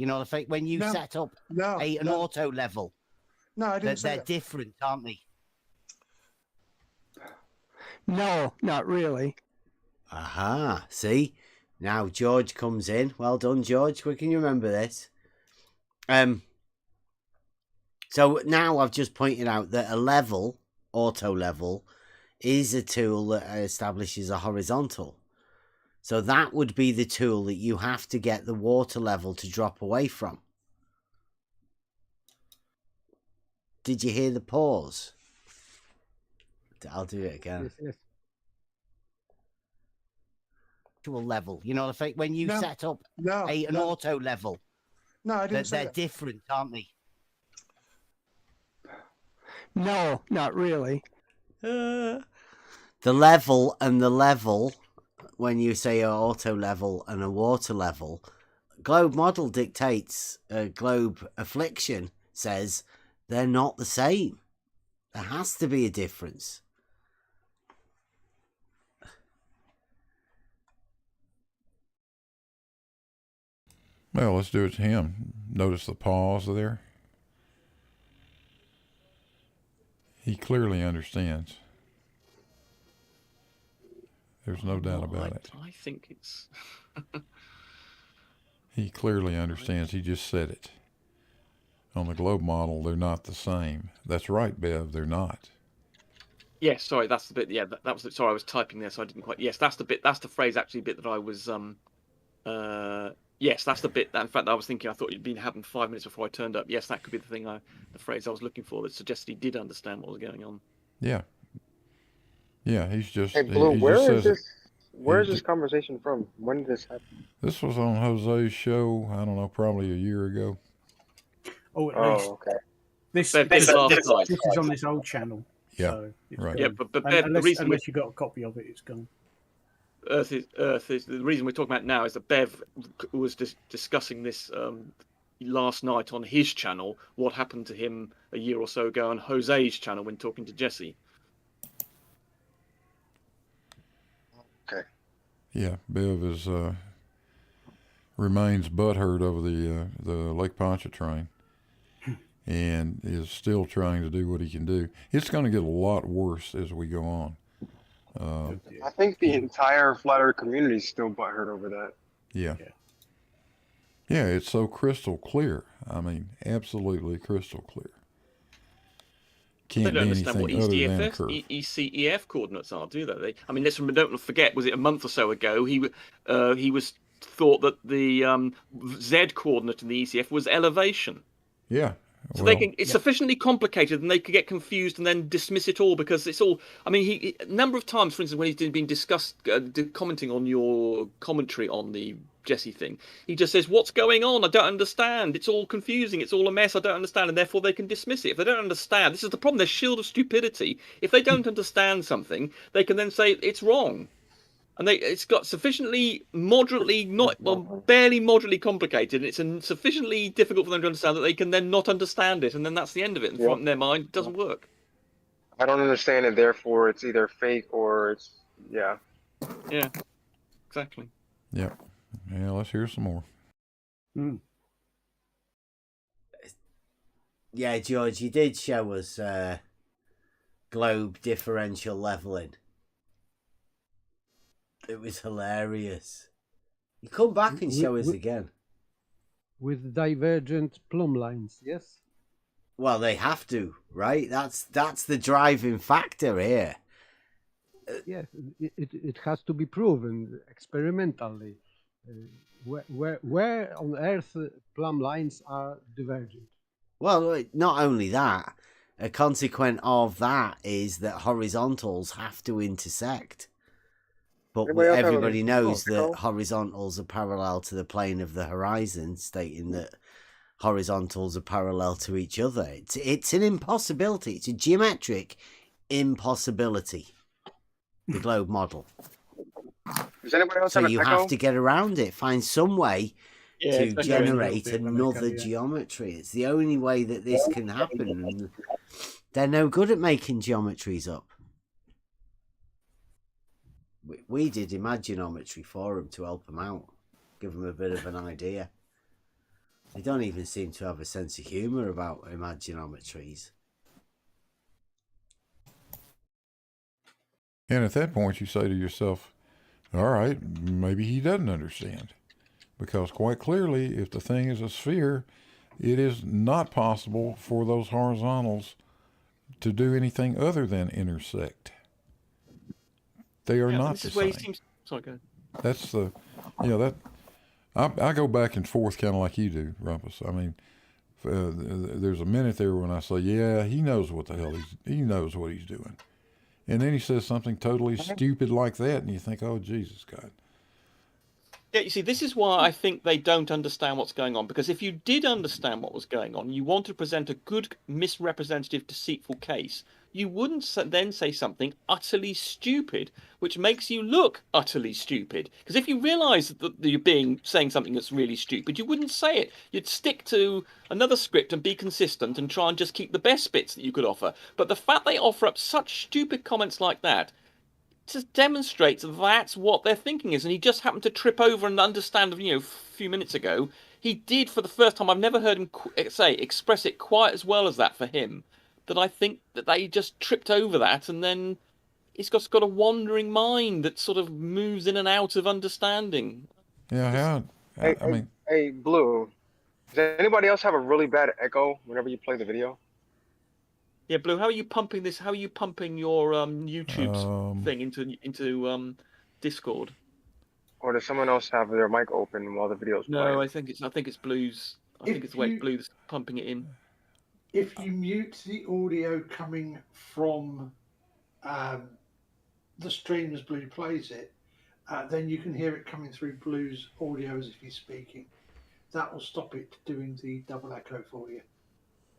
When you set up an auto level. No, I didn't say they're that. different, aren't they? No, not really. Aha, see? Now George comes in. Well done, George. We can remember this. So now I've just pointed out that a level, auto level, is a tool that establishes a horizontal. So that would be the tool that you have to get the water level to drop away from. Did you hear the pause? I'll do it again. Yes. Level, when you set up an auto level. No, I didn't say they're that. different, aren't they? No, not really. The level and the level, when you say an auto level and a water level, globe model dictates, globe affliction says they're not the same. There has to be a difference. Well, let's do it to him. Notice the pause there. He clearly understands. There's no doubt about it. I think it's... He clearly understands. He just said it. On the globe model, they're not the same. That's right, Bev, they're not. Yes, sorry, that's the bit. Yeah, that was. Sorry, I was typing there, so I didn't quite. Yes, that's the bit. That's the phrase, actually, bit that I was. Yes, that's the bit that, in fact, I was thinking. I thought you'd been happened 5 minutes before I turned up. Yes, that could be the phrase I was looking for that suggested he did understand what was going on. Yeah. Yeah, he's just. Hey, Blue, he where just is says this? Where is this conversation from? When did this happen? This was on Jose's show. I don't know, probably a year ago. Oh, at least. okay. This is on this old channel. Yeah, so right. Yeah, but unless you got a copy of it, it's gone. Earth is the reason we're talking about now is that Bev was discussing this last night on his channel what happened to him a year or so ago on Jose's channel when talking to Jesse. Okay. Yeah, Bev is remains butthurt over the Lake Pontchartrain, and is still trying to do what he can do. It's going to get a lot worse as we go on. I think the entire flat earth community is still butthurt over that. Yeah. Yeah, it's so crystal clear. I mean, absolutely crystal clear. They Can't don't be understand what anything other than a ECF, curve. ECEF coordinates are, do they? I mean, don't forget, was it a month or so ago? He was thought that the Z coordinate in the ECF was elevation. Yeah. So it's sufficiently complicated, and they could get confused and then dismiss it all because it's all. I mean, he a number of times, for instance, when he's been commenting on your commentary on the Jesse thing, he just says, "What's going on? I don't understand. It's all confusing. It's all a mess. I don't understand," and therefore they can dismiss it. If they don't understand, this is the problem. They're shield of stupidity. If they don't understand something, they can then say it's wrong. And it's got sufficiently barely moderately complicated. It's sufficiently difficult for them to understand that they can then not understand it, and then that's the end of it. And from their mind, it doesn't work. I don't understand it, therefore it's either fake or it's Yeah, exactly. Yeah. Yeah, let's hear some more. Yeah, George, you did show us globe differential leveling. It was hilarious. You come back and show us again. With divergent plumb lines, yes? Well, they have to, right? That's the driving factor here. Yes, it has to be proven experimentally. Where on Earth plumb lines are divergent? Well, not only that, a consequence of that is that horizontals have to intersect. But everybody knows that horizontals are parallel to the plane of the horizon, stating that horizontals are parallel to each other. It's an impossibility. It's a geometric impossibility, the globe model. Does anybody else So have an you echo? have to get around it, find some way to it's generate echoing a little bit, another yeah. geometry. It's the only way that this can happen. And they're no good at making geometries up. We did Imaginometry for them to help them out, give them a bit of an idea. They don't even seem to have a sense of humour about Imaginometries. And at that point, you say to yourself, all right, maybe he doesn't understand. Because quite clearly, if the thing is a sphere, it is not possible for those horizontals to do anything other than intersect. They are not This the is where he same. seems. Sorry, go ahead. That's the, that. I go back and forth kind of like you do, Rumpus. I mean, there's a minute there when I say, yeah, he knows what the hell he knows what he's doing. And then he says something totally stupid like that, and you think, oh, Jesus, God. Yeah, you see, this is why I think they don't understand what's going on. Because if you did understand what was going on, you want to present a good, misrepresentative, deceitful case, you wouldn't then say something utterly stupid, which makes you look utterly stupid. Because if you realise that you're saying something that's really stupid, you wouldn't say it. You'd stick to another script and be consistent and try and just keep the best bits that you could offer. But the fact they offer up such stupid comments like that just demonstrates that's what their thinking is. And he just happened to trip over and understand, a few minutes ago. He did for the first time. I've never heard him express it quite as well as that for him. That I think that they just tripped over that, and then he's got a wandering mind that sort of moves in and out of understanding. Yeah, I mean... Hey, Blue, does anybody else have a really bad echo whenever you play the video? Yeah, Blue, how are you pumping this? How are you pumping your YouTube thing into Discord? Or does someone else have their mic open while the video's playing? No, I think it's Blue's. I think it's the way Blue's pumping it in. If you mute the audio coming from the stream as Blue plays it, then you can hear it coming through Blue's audio as if he's speaking. That will stop it doing the double echo for you.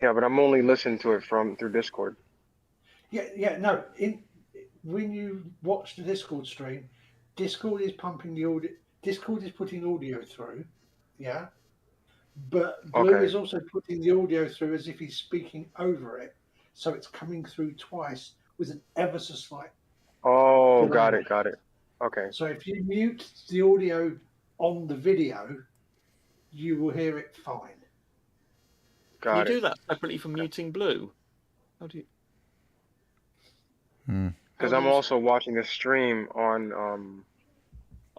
Yeah, but I'm only listening to it through Discord. No. When you watch the Discord stream, Discord is pumping the audio. Discord is putting audio through, yeah. But Blue Okay. is also putting the audio through as if he's speaking over it, so it's coming through twice with an ever so slight Oh, delay. got it. Okay. So if you mute the audio on the video, you will hear it fine. Can you Got do it. that separately from muting Blue? How do you? Because I'm also watching a stream on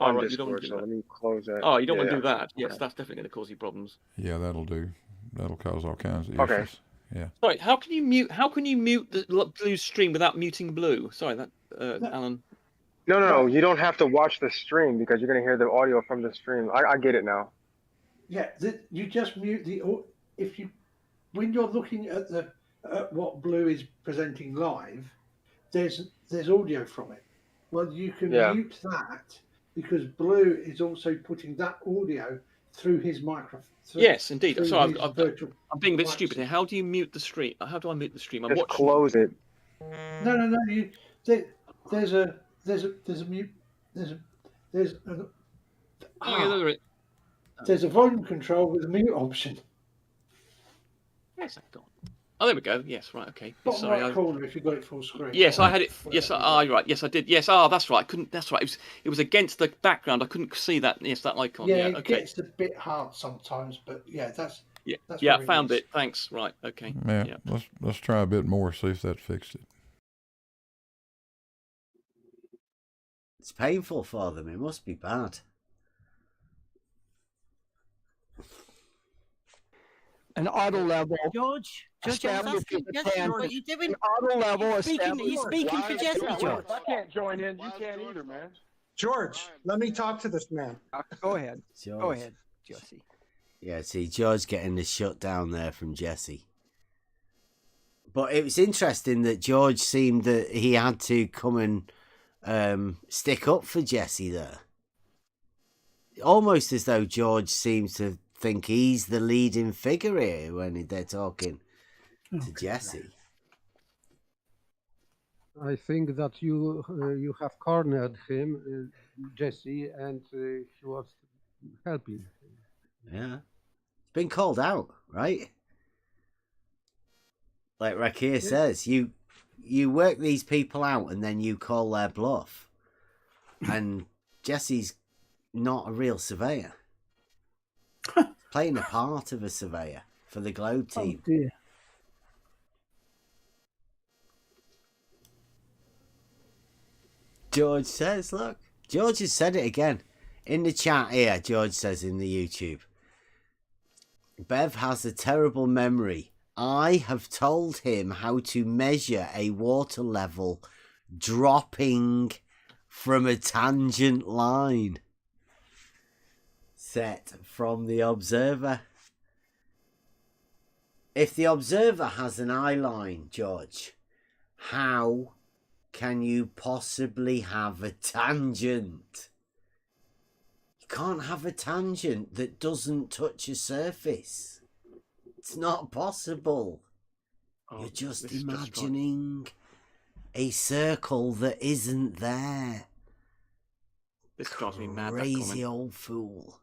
Oh, right, you don't Discord, want to do so that. let me close that. Oh, you don't want Yeah, to do that. Yes, okay. that's definitely going to cause you problems. Yeah, that'll do. That'll cause all kinds of Okay. issues. Yeah. Sorry, how can you mute the Blue's stream without muting Blue? Sorry, that Alan. No. You don't have to watch the stream because you're gonna hear the audio from the stream. I get it now. Yeah, you just mute the when you're looking at what Blue is presenting live. There's audio from it. Well, you can mute that because Blue is also putting that audio through his microphone. Yes, indeed. Sorry, I'm being a bit stupid here. How do you mute the stream? How do I mute the stream? I'm Just watching. close it. No. There's a mute. There's a volume control with a mute option. Where's that gone? Oh, there we go. Yes, right. Okay. Bottom Sorry. right corner if you got it full screen. Yes, I had it. Yes, you're right. Yes, I did. Yes, that's right. I couldn't. That's right. It was against the background. I couldn't see that. Yes, that icon. Yeah, Yeah. it Okay. gets a bit hard sometimes, but yeah, that's Yeah. where Found is. it. Thanks. Right. Okay. Yeah. Let's try a bit more. See if that fixed it. It's painful for them. It must be bad. An auto level. George, I was established asking at Jesse, 10. what are you doing? An auto level Are you speaking established. for Jesse, George? I can't join in. You can't either, man. George, let me talk to this man. Go ahead. George. Go ahead, Jesse. Yeah, see, George getting the shutdown there from Jesse. But it was interesting that George seemed that he had to come and stick up for Jesse there. Almost as though George seems to think he's the leading figure here when they're talking to Jesse. I think that you have cornered him, Jesse, and he was helping. Yeah. It's been called out, right? Like Rakir says, you work these people out and then you call their bluff. And Jesse's not a real surveyor. Playing a part of a surveyor for the Globe team. Oh dear. George says, look, George has said it again. In the chat here, George says in the YouTube, Bev has a terrible memory. I have told him how to measure a water level dropping from a tangent line. Set from the observer. If the observer has an eye line, George, how can you possibly have a tangent? You can't have a tangent that doesn't touch a surface. It's not possible. You're just imagining a circle that isn't there. This drives me mad. That Crazy comment. old fool.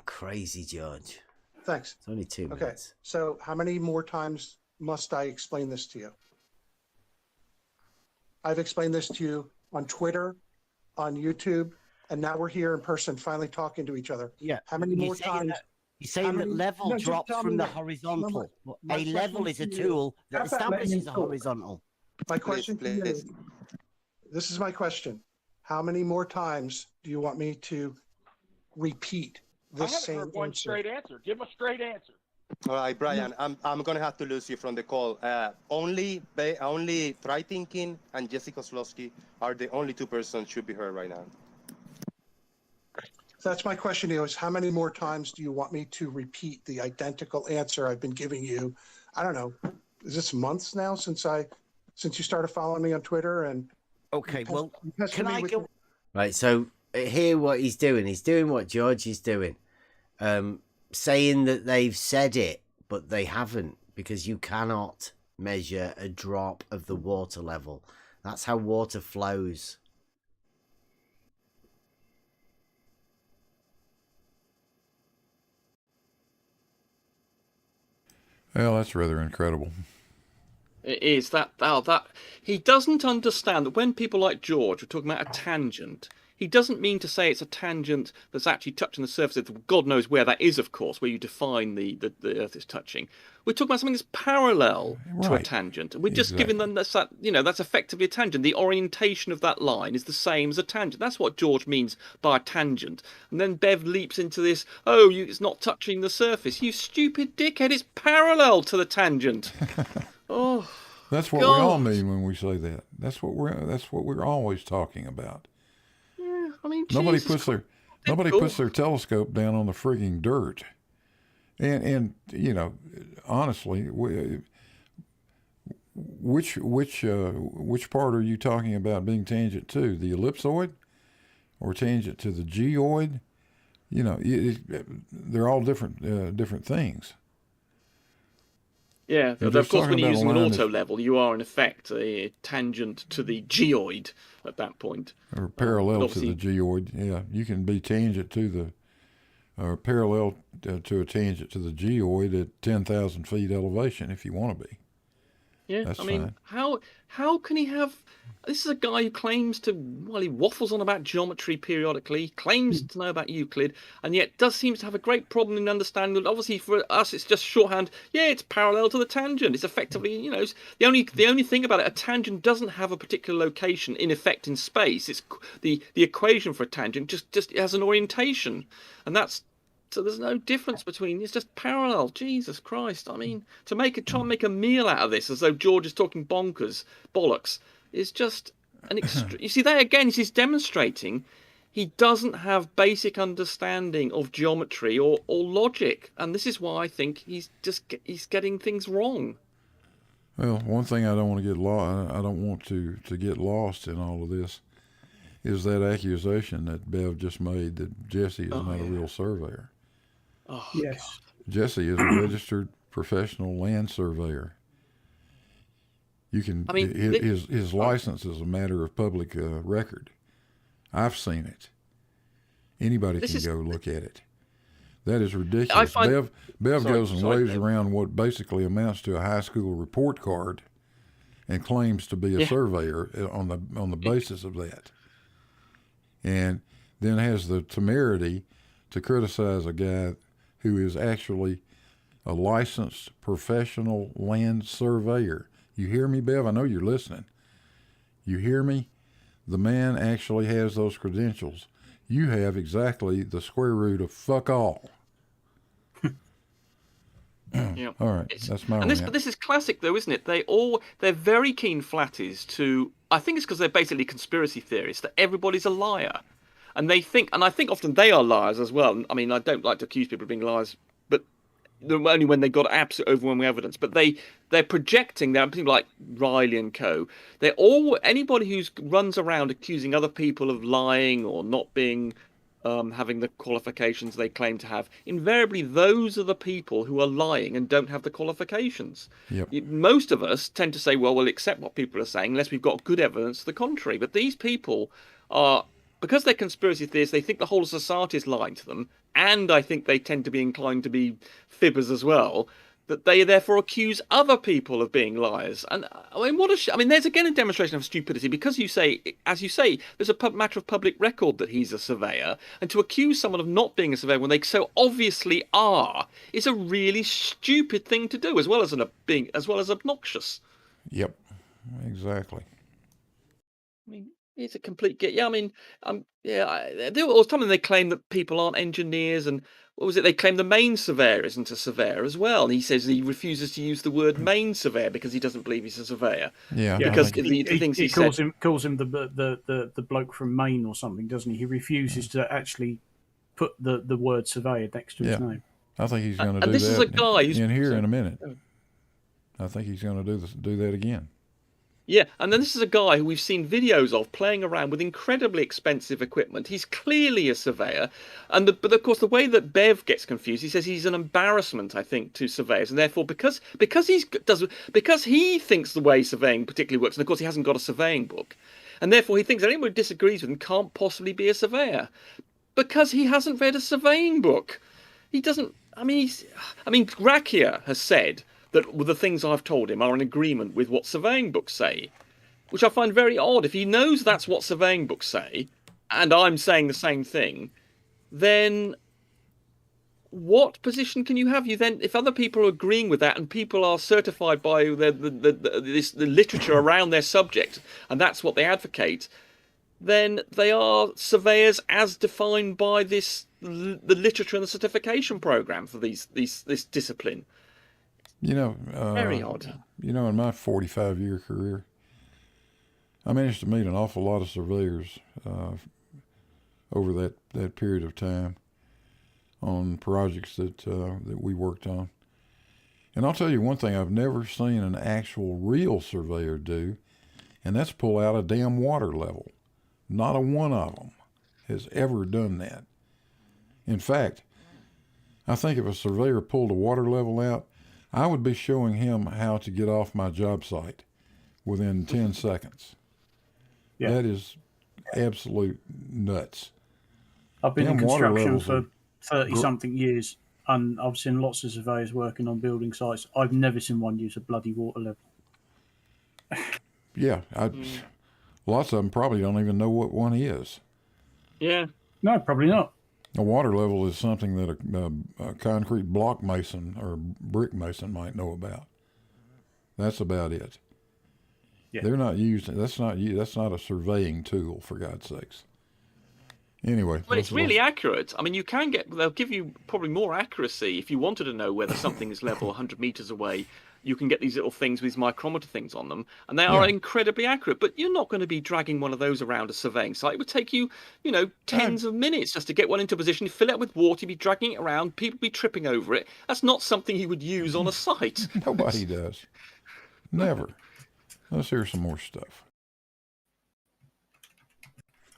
Crazy George. Thanks. It's only 2 Okay, minutes. so how many more times must I explain this to you? I've explained this to you on Twitter, on YouTube, and now we're here in person finally talking to each other. Yeah. How many more times? You're saying that level no, just drops tell from me the that. horizontal. My A level question is a to you- tool that How about letting establishes him a talk? horizontal. My question to you, this is my question. How many more times do you want me to repeat this same answer? answer. Give a straight answer. All right, Brian, I'm gonna have to lose you from the call. Only Try Thinking and Jesse Kozlowski are the only two persons should be heard right now. That's my question to you, is how many more times do you want me to repeat the identical answer I've been giving you? I don't know. Is this months now since you started following me on Twitter? And Okay, well, you pestered can me I with- go? Right, so hear what he's doing. He's doing what George is doing. Saying that they've said it, but they haven't, because you cannot measure a drop of the water level. That's how water flows. Well, that's rather incredible. It is that he doesn't understand that when people like George are talking about a tangent, he doesn't mean to say it's a tangent that's actually touching the surface of God knows where that is, of course, where you define the Earth is touching. We're talking about something that's parallel to a Right. tangent, and we're just giving them that's effectively a tangent. The orientation of that line is the same as a tangent. That's what George means by a tangent. And then Bev leaps into this. it's not touching the surface. You stupid dickhead! It's parallel to the tangent. Oh, That's what we all mean when we say that. That's what we're always talking about. yeah. I mean, Nobody Jesus puts their telescope down on the frigging dirt. And honestly, which part are you talking about being tangent to? The ellipsoid or tangent to the geoid? They're all different things. Yeah, You're of just course, when talking you're about a using an line auto level, you are in effect a tangent to the geoid at that point. Or parallel to the obviously- geoid. Yeah, you can be tangent to the, or parallel to a tangent to the geoid at 10,000 feet elevation if you want to be. Yeah, That's I mean, fine. how can he have? This is a guy who claims to, well, he waffles on about geometry periodically, claims to know about Euclid, and yet does seems to have a great problem in understanding that. Obviously, for us, it's just shorthand. Yeah, it's parallel to the tangent. It's effectively, it's the only thing about it. A tangent doesn't have a particular location in effect in space. It's the equation for a tangent just has an orientation, and that's. So there's no difference between. It's just parallel. Jesus Christ! I mean, try and make a meal out of this, as though George is talking bollocks, is just an extreme. You see, there again, he's demonstrating he doesn't have basic understanding of geometry or logic, and this is why I think he's getting things wrong. Well, one thing I don't want to get lost. I don't want to get lost in all of this. Is that accusation that Bev just made that Jesse is not a real surveyor? Oh, Yes. Jesse is a registered professional land surveyor. You can. I mean, his license is a matter of public record. I've seen it. Anybody can go look at it. That is ridiculous. Bev goes and waves around what basically amounts to a high school report card, and claims to be a surveyor on the basis of that. And then has the temerity to criticize a guy who is actually a licensed professional land surveyor. You hear me, Bev? I know you're listening. You hear me? The man actually has those credentials. You have exactly the square root of fuck all. Yeah. All right, that's my But this is classic, though, isn't it? They're very keen flatties to. I think it's because they're basically conspiracy theorists that everybody's a liar, and they think, and I think often they are liars as well. I mean, I don't like to accuse people of being liars, but only when they've got absolute overwhelming evidence. But they're projecting. There are people like Riley and co. Anybody who runs around accusing other people of lying or not being. Having the qualifications they claim to have. Invariably, those are the people who are lying and don't have the qualifications. Yep. Most of us tend to say, well, we'll accept what people are saying unless we've got good evidence to the contrary. But these people are, because they're conspiracy theorists, they think the whole of society is lying to them. And I think they tend to be inclined to be fibbers as well, that they therefore accuse other people of being liars. And I mean, there's again a demonstration of stupidity, because as you say, there's a matter of public record that he's a surveyor, and to accuse someone of not being a surveyor when they so obviously are is a really stupid thing to do, as well as obnoxious. Yep, exactly. I mean, it's a complete get. Yeah, I mean, there was something they claim that people aren't engineers, and what was it? They claim the main surveyor isn't a surveyor as well. And he says he refuses to use the word main surveyor because he doesn't believe he's a surveyor. Yeah, because he things he calls said. calls him the bloke from Maine or something, doesn't he? He refuses to actually put the word surveyor next to his name. I think he's going to do this that is a guy who's in here in a minute. I think he's going to do that again. Yeah, and then this is a guy who we've seen videos of playing around with incredibly expensive equipment. He's clearly a surveyor, but of course the way that Bev gets confused, he says he's an embarrassment, I think, to surveyors, and therefore because he thinks the way surveying particularly works, and of course he hasn't got a surveying book, and therefore he thinks that anyone who disagrees with him can't possibly be a surveyor because he hasn't read a surveying book. He doesn't. I mean, Rakia has said that the things I've told him are in agreement with what surveying books say, which I find very odd. If he knows that's what surveying books say, and I'm saying the same thing, then what position can you have? You then, if other people are agreeing with that, and people are certified by the literature around their subject, and that's what they advocate, then they are surveyors as defined by the literature and the certification program for this discipline. You know, Very odd. You know, in my 45-year career, I managed to meet an awful lot of surveyors over that period of time on projects that we worked on. And I'll tell you one thing I've never seen an actual real surveyor do, and that's pull out a damn water level. Not a one of them has ever done that. In fact, I think if a surveyor pulled a water level out, I would be showing him how to get off my job site within 10 seconds. Yeah. That is absolute nuts. I've been in Damn water construction levels for are 30-something years, and I've seen lots of surveyors working on building sites. I've never seen one use a bloody water level. Yeah, lots of them probably don't even know what one is. Yeah. No, probably not. A water level is something that a concrete block mason or brick mason might know about. That's about it. Yeah. They're not used. That's not a surveying tool, for God's sakes. Anyway, Well, it's really accurate. I mean, they'll give you probably more accuracy if you wanted to know whether something is level 100 meters away. You can get these little things with these micrometer things on them, and they are incredibly accurate. But you're not going to be dragging one of those around a surveying site. It would take you, tens of minutes just to get one into position. You fill it with water, you'd be dragging it around, people be tripping over it. That's not something you would use on a site. Nobody does. Never. Let's hear some more stuff.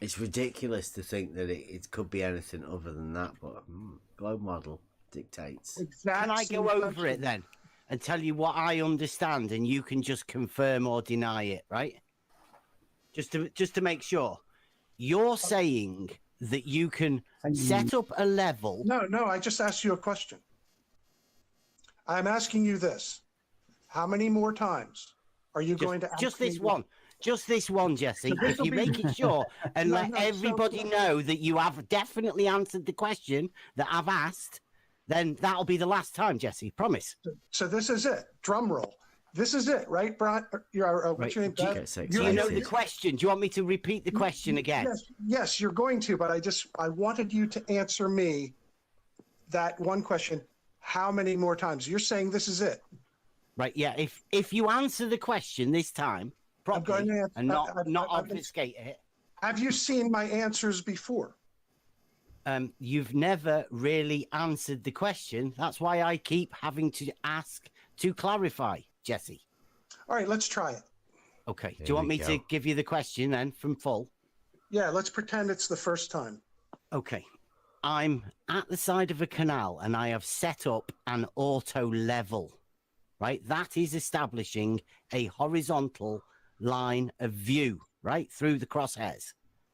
It's ridiculous to think that it could be anything other than that, but globe model dictates. Can I go over it then and tell you what I understand, and you can just confirm or deny it, right? Just to make sure. You're saying that you can set up a level. No, I just asked you a question. I'm asking you this. How many more times are you going to ask Just me this one. Just this one, Jesse. If you make it sure and let everybody know that you have definitely answered the question that I've asked, then that'll be the last time, Jesse. Promise. So this is it. Drum roll. This is it, right, Brian? What's your name? Do you know the question? Do you want me to repeat the question again? Yes, you're going to, but I wanted you to answer me that one question. How many more times? You're saying this is it. Right, yeah. If you answer the question this time properly and not obfuscate it. Have you seen my answers before? You've never really answered the question. That's why I keep having to ask to clarify, Jesse. All right, let's try it. Okay. Do you want me to give you the question then from full? Yeah, let's pretend it's the first time. Okay. I'm at the side of a canal and I have set up an auto level, right? That is establishing a horizontal line of view, right? Through the crosshairs.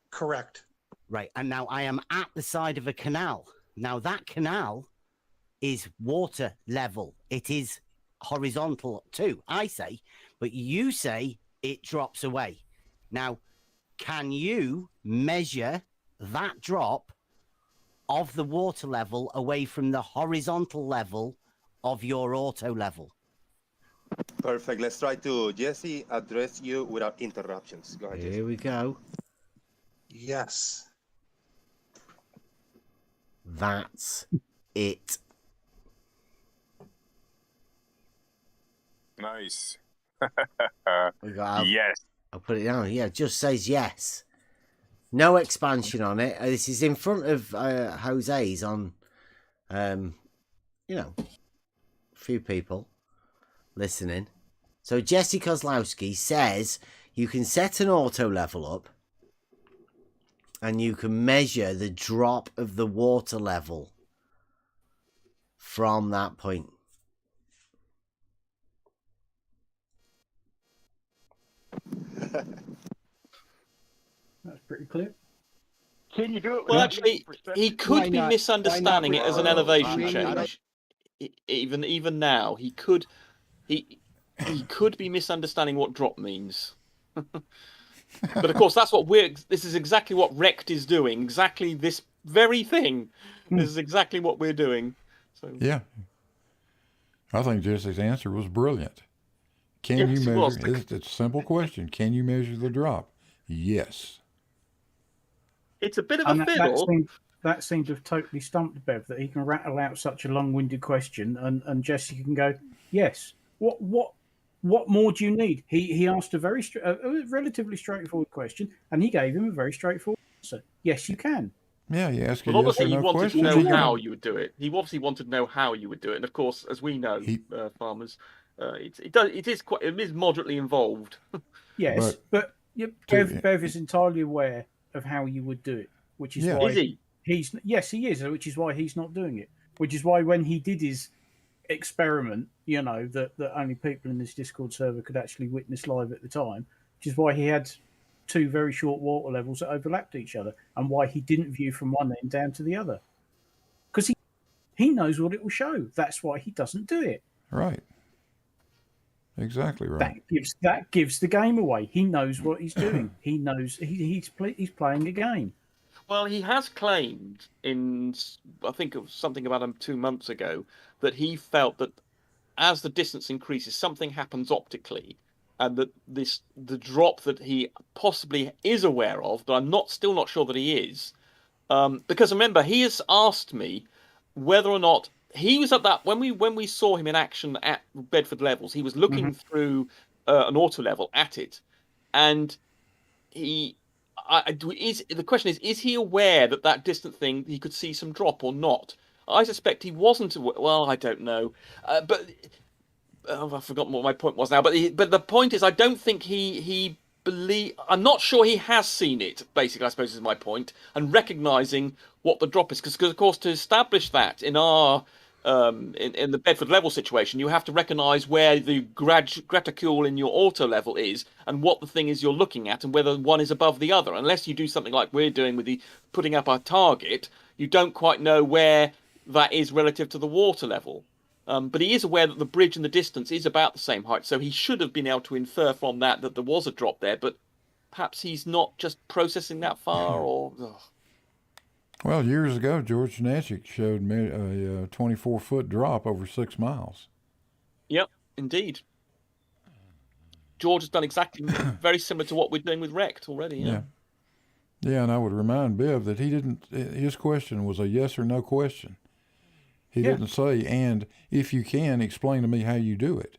Correct. Right. And now I am at the side of a canal. Now that canal is water level. It is horizontal too, I say, but you say it drops away. Now, can you measure that drop of the water level away from the horizontal level of your auto level? Perfect. Let's try to, Jesse, address you without interruptions. Go ahead, Jesse. Here we go. Yes. That's it. Nice. Yes. I'll put it down. Yeah, it just says yes. No expansion on it. This is in front of Jose's on, a few people listening. So Jesse Kozlowski says you can set an auto level up and you can measure the drop of the water level from that point. That's pretty clear. Can you do it? Well, actually, he could be misunderstanding it as an elevation change. Even now, he could. he could be misunderstanding what drop means. But of course, that's what this is exactly what Rect is doing. Exactly this very thing. This is exactly what we're doing. So yeah, I think Jesse's answer was brilliant. Can you measure? It's a simple question. Can you measure the drop? Yes. It's a bit of a fiddle. That seemed to have totally stumped Bev, that he can rattle out such a long-winded question, and Jesse can go, yes. What more do you need? He asked a relatively straightforward question, and he gave him a very straightforward answer. Yes, you can. Yeah, you ask a Well, yes or obviously, he no wanted question. to know how you would do it. He obviously wanted to know how you would do it, and of course, as we know, farmers, it is moderately involved. Yes, but Bev is entirely aware of how you would do it, which is why Is he? Yes, he is, which is why he's not doing it. Which is why when he did his experiment, that only people in this Discord server could actually witness live at the time, which is why he had two very short water levels that overlapped each other, and why he didn't view from one end down to the other, because he knows what it will show. That's why he doesn't do it. Right. Exactly right. That gives the game away. He knows what he's doing. He knows he's playing a game. Well, he has claimed I think it was something about 2 months ago, that he felt that as the distance increases, something happens optically, and that the drop that he possibly is aware of, but I'm still not sure that he is, because remember, he has asked me whether or not he was at that when we saw him in action at Bedford Levels. He was looking through an auto level at it, and the question is he aware that distant thing he could see some drop or not? I suspect he wasn't. Well, I don't know, but I've forgotten what my point was now. But the point is, I don't think he believe. I'm not sure he has seen it. Basically, I suppose is my point, and recognizing what the drop is, because of course to establish that in our in the Bedford level situation, you have to recognize where the graticule in your auto level is and what the thing is you're looking at and whether one is above the other. Unless you do something like we're doing with the putting up our target, you don't quite know where that is relative to the water level. But he is aware that the bridge and the distance is about the same height, so he should have been able to infer from that there was a drop there, but perhaps he's not just processing that far, or... Well, years ago, George Natchik showed me a 24-foot drop over 6 miles. Yep, indeed. George has done exactly very similar to what we're doing with Rect already. Yeah. Yeah, and I would remind Bev that his question was a yes or no question. He didn't say, and if you can, explain to me how you do it.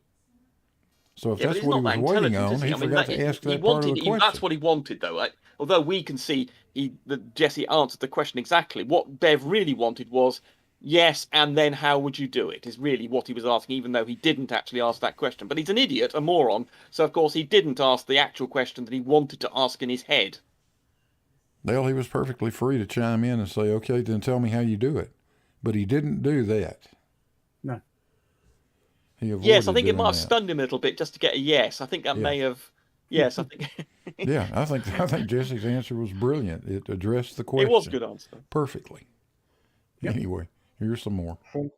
So if that's what he was waiting on, he forgot to ask that part of the question. That's what he wanted, though. Although we can see that Jesse answered the question exactly. What Bev really wanted was, yes, and then how would you do it, is really what he was asking, even though he didn't actually ask that question. But he's an idiot, a moron, so of course he didn't ask the actual question that he wanted to ask in his head. Well, he was perfectly free to chime in and say, okay, then tell me how you do it. But he didn't do that. No. Yes, I think it might have stunned him a little bit just to get a yes. I think that may have... Yes, I think... Yeah, I think Jesse's answer was brilliant. It addressed the question. It was a good answer. Perfectly. Yep. Anyway, here's some more. From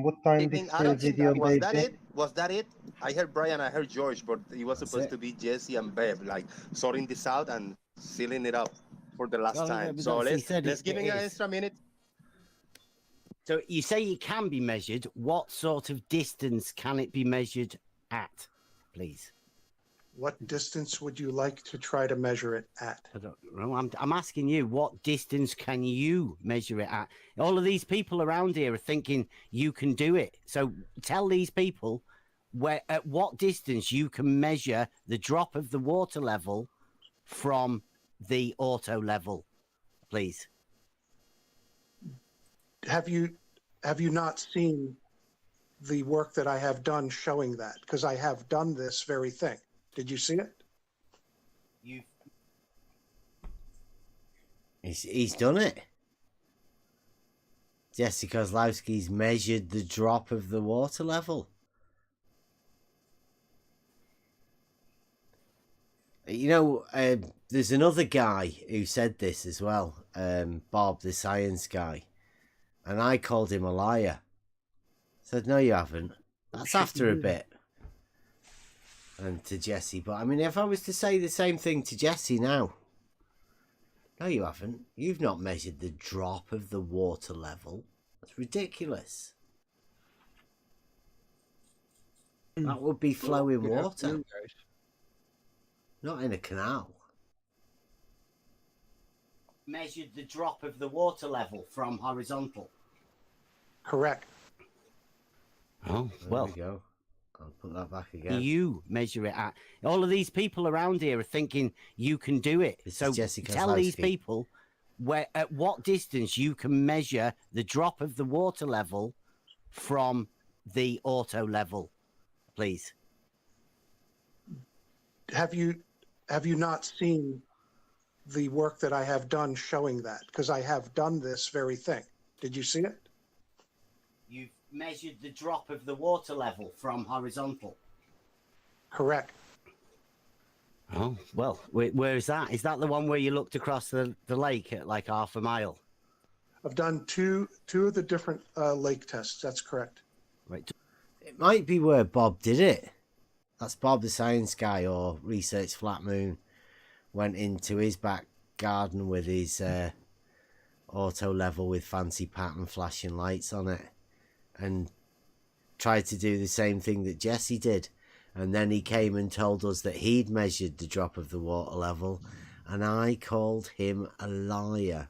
what time this video was that it? Was that it? I heard Brian, I heard George, but it was supposed to be Jesse and Bev, like sorting this out and sealing it up for the last time. So let's give him an extra minute. So you say it can be measured. What sort of distance can it be measured at, please? What distance would you like to try to measure it at? I don't know. I'm asking you, what distance can you measure it at? All of these people around here are thinking you can do it. So tell these people at what distance you can measure the drop of the water level from the auto level, please. Have you not seen the work that I have done showing that? Because I have done this very thing. Did you see it? He's done it. Jesse Kozlowski's measured the drop of the water level. You know, there's another guy who said this as well, Bob, the science guy, and I called him a liar. said, no, you haven't. That's after a bit. And to Jesse, but I mean, if I was to say the same thing to Jesse now, no, you haven't. You've not measured the drop of the water level. That's ridiculous. That would be flowing water, not in a canal. Measured the drop of the water level from horizontal. Correct. Oh, well, there we go. I'll put that back again. You measure it at. All of these people around here are thinking you can do it. So tell these people at what distance you can measure the drop of the water level from the auto level, please. Have you not seen the work that I have done showing that? Because I have done this very thing. Did you see it? You've measured the drop of the water level from horizontal. Correct. Oh, well, where is that? Is that the one where you looked across the lake at like half a mile? I've done two of the different lake tests. That's correct. Right. It might be where Bob did it. That's Bob the science guy, or Research Flat Moon went into his back garden with his auto level with fancy pattern flashing lights on it and tried to do the same thing that Jesse did. And then he came and told us that he'd measured the drop of the water level, and I called him a liar.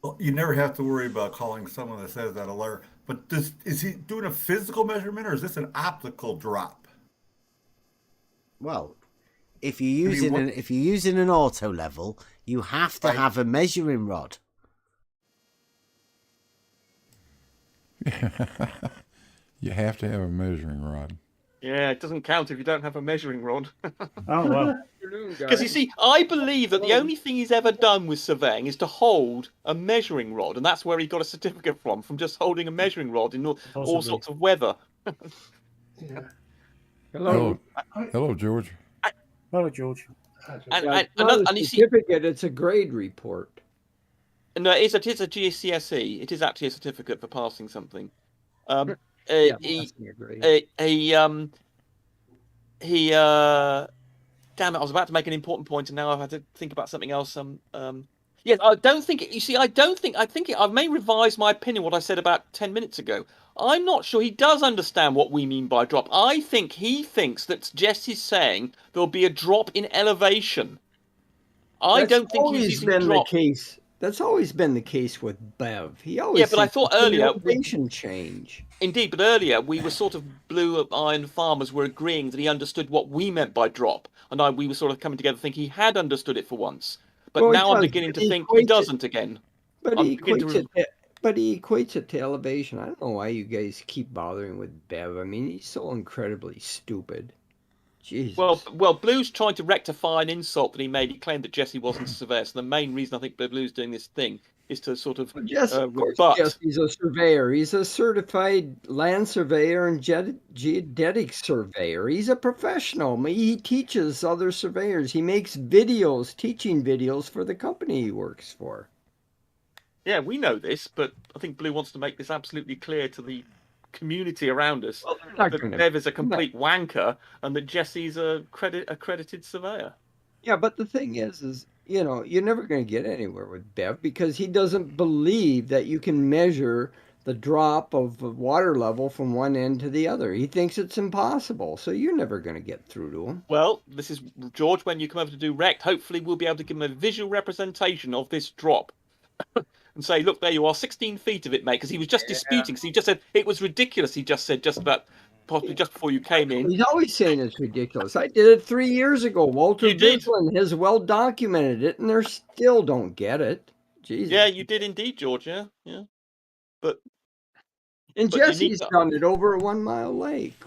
Well, you never have to worry about calling someone that says that a liar. But is he doing a physical measurement, or is this an optical drop? Well, if you're using an auto level, you have to have a measuring rod. You have to have a measuring rod. Yeah, it doesn't count if you don't have a measuring rod. Oh, well. Because you see, I believe that the only thing he's ever done with surveying is to hold a measuring rod, and that's where he got a certificate from just holding a measuring rod in all sorts of weather. Yeah. Hello, hello, George. Hello, George. And you see, certificate, it's a grade report. No, it is a GCSE. It is actually a certificate for passing something. Damn it, I was about to make an important point, and now I've had to think about something else. Yes, I don't think. You see, I may revise my opinion what I said about 10 minutes ago. I'm not sure he does understand what we mean by drop. I think he thinks that Jess is saying there'll be a drop in elevation. I don't think he's using drop. The case. That's always been the case with Bev. He always but I thought earlier elevation change. Indeed, but earlier we were sort of Blue Iron Farmers were agreeing that he understood what we meant by drop, and we were sort of coming together thinking he had understood it for once. But now I'm beginning to think he doesn't again. But he equates it to elevation. I don't know why you guys keep bothering with Bev. I mean, he's so incredibly stupid. Jesus. Well, Blue's trying to rectify an insult that he made. He claimed that Jesse wasn't a surveyor. So the main reason I think Blue's doing this thing is to sort of rebut. Yes, he's a surveyor. He's a certified land surveyor and geodetic surveyor. He's a professional. He teaches other surveyors. He makes videos, teaching videos for the company he works for. Yeah, we know this, but I think Blue wants to make this absolutely clear to the community around us that Bev is a complete wanker and that Jesse's a accredited surveyor. Yeah, but the thing is you're never going to get anywhere with Bev because he doesn't believe that you can measure the drop of water level from one end to the other. He thinks it's impossible, so you're never going to get through to him. Well, this is George. When you come over to do Rect, hopefully we'll be able to give him a visual representation of this drop. And say, look, there you are, 16 feet of it, mate, because he was just disputing. Because he just said it was ridiculous. He just said possibly just before you came in. He's always saying it's ridiculous. I did it 3 years ago. Walter Gislin has well documented it, and they still don't get it. Jesus. Yeah, you did indeed, George. Yeah. But Jesse's done it over a 1 mile lake.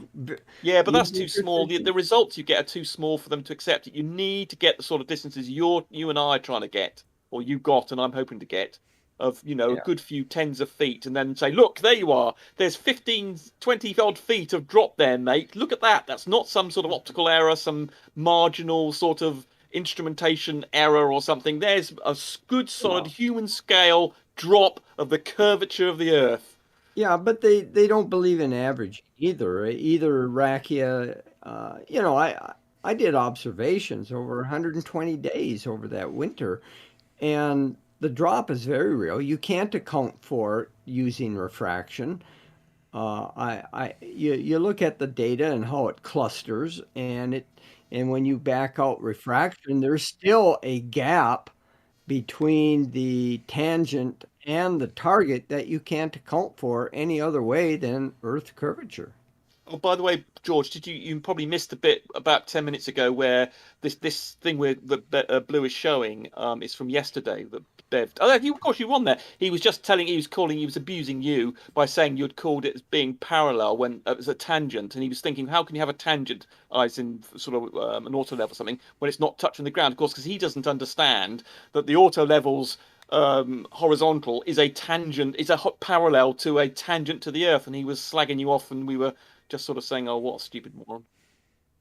Yeah, but that's too small. The results you get are too small for them to accept it. You need to get the sort of distances you and I are trying to get, or you got, and I'm hoping to get. Of a good few tens of feet, and then say, look, there you are, there's 15, 20 odd feet of drop there, mate, look at that. That's not some sort of optical error, some marginal sort of instrumentation error or something. There's a good solid human scale drop of the curvature of the earth. Yeah, but they don't believe in average either. Either Rakia, you know, I did observations over 120 days over that winter, and the drop is very real. You can't account for it using refraction. You look at the data and how it clusters, and when you back out refraction, there's still a gap between the tangent and the target that you can't account for any other way than Earth curvature. Oh, by the way, George, you probably missed the bit about 10 minutes ago where this thing that Blue is showing is from yesterday. That Bev, of course you were on there. He was abusing you by saying you'd called it as being parallel when it was a tangent, and he was thinking, how can you have a tangent as in sort of an auto level or something when it's not touching the ground? Of course, because he doesn't understand that the auto levels horizontal is a tangent, is a parallel to a tangent to the Earth, and he was slagging you off, and we were just sort of saying, "Oh, what a stupid moron."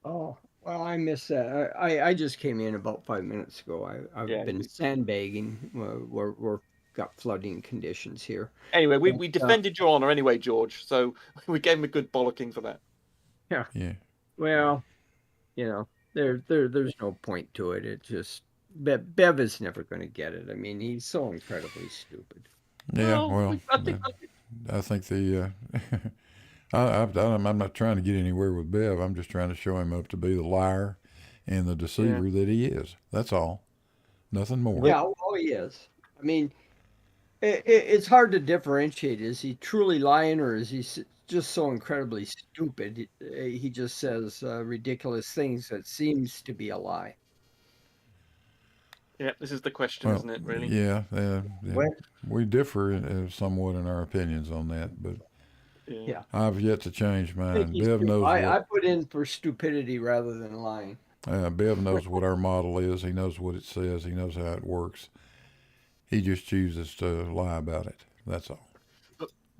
Oh, well, I missed that. I just came in about 5 minutes ago. I've been sandbagging. We're got flooding conditions here. Anyway, we defended your honor anyway, George. So we gave him a good bollocking for that. Yeah. Yeah. Well, you know, there's no point to it. It just Bev is never going to get it. I mean, he's so incredibly stupid. Yeah. Well, I think the. I'm not trying to get anywhere with Bev. I'm just trying to show him up to be the liar and the deceiver that he is. That's all. Nothing more. Yeah, well, he is. I mean, it's hard to differentiate. Is he truly lying, or is he just so incredibly stupid? He just says ridiculous things that seems to be a lie. Yeah, this is the question, isn't it, really? Yeah. We differ somewhat in our opinions on that, but yeah, I've yet to change mine. Bev knows. I put in for stupidity rather than lying. Bev knows what our model is. He knows what it says. He knows how it works. He just chooses to lie about it. That's all.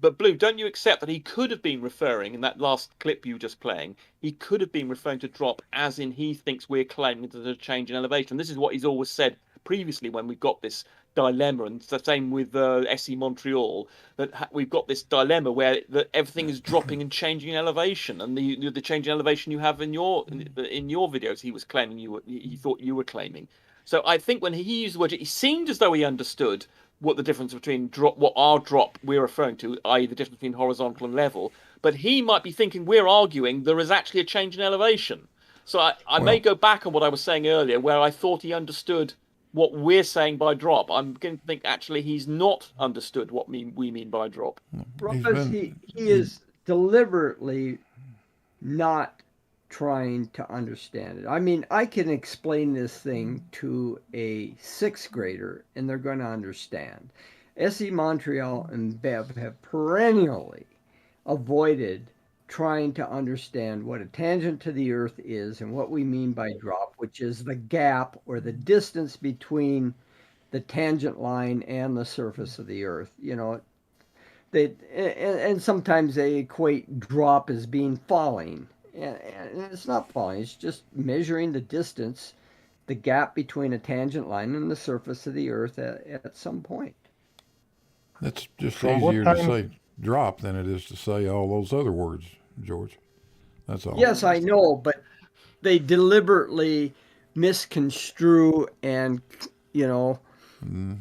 But Blue, don't you accept that he could have been referring, in that last clip you were just playing, he could have been referring to drop as in he thinks we're claiming that there's a change in elevation. This is what he's always said previously when we've got this dilemma, and it's the same with SE Montreal, that we've got this dilemma where everything is dropping and changing in elevation, and the change in elevation you have in your videos, he was claiming he thought you were claiming. So I think when he used the word, it seemed as though he understood what the difference between what our drop we're referring to, i.e. the difference between horizontal and level, but he might be thinking we're arguing there is actually a change in elevation. So I may go back on what I was saying earlier, where I thought he understood what we're saying by drop. I'm going to think actually he's not understood what we mean by drop. Because he is deliberately not trying to understand it. I mean, I can explain this thing to a 6th grader and they're going to understand. SE Montreal and Bev have perennially avoided trying to understand what a tangent to the Earth is and what we mean by drop, which is the gap or the distance between the tangent line and the surface of the Earth. You know, and sometimes they equate drop as being falling. And it's not falling, it's just measuring the distance, the gap between a tangent line and the surface of the Earth at some point. It's just easier to say drop than it is to say all those other words, George. That's all. Yes, I know, but they deliberately misconstrue and,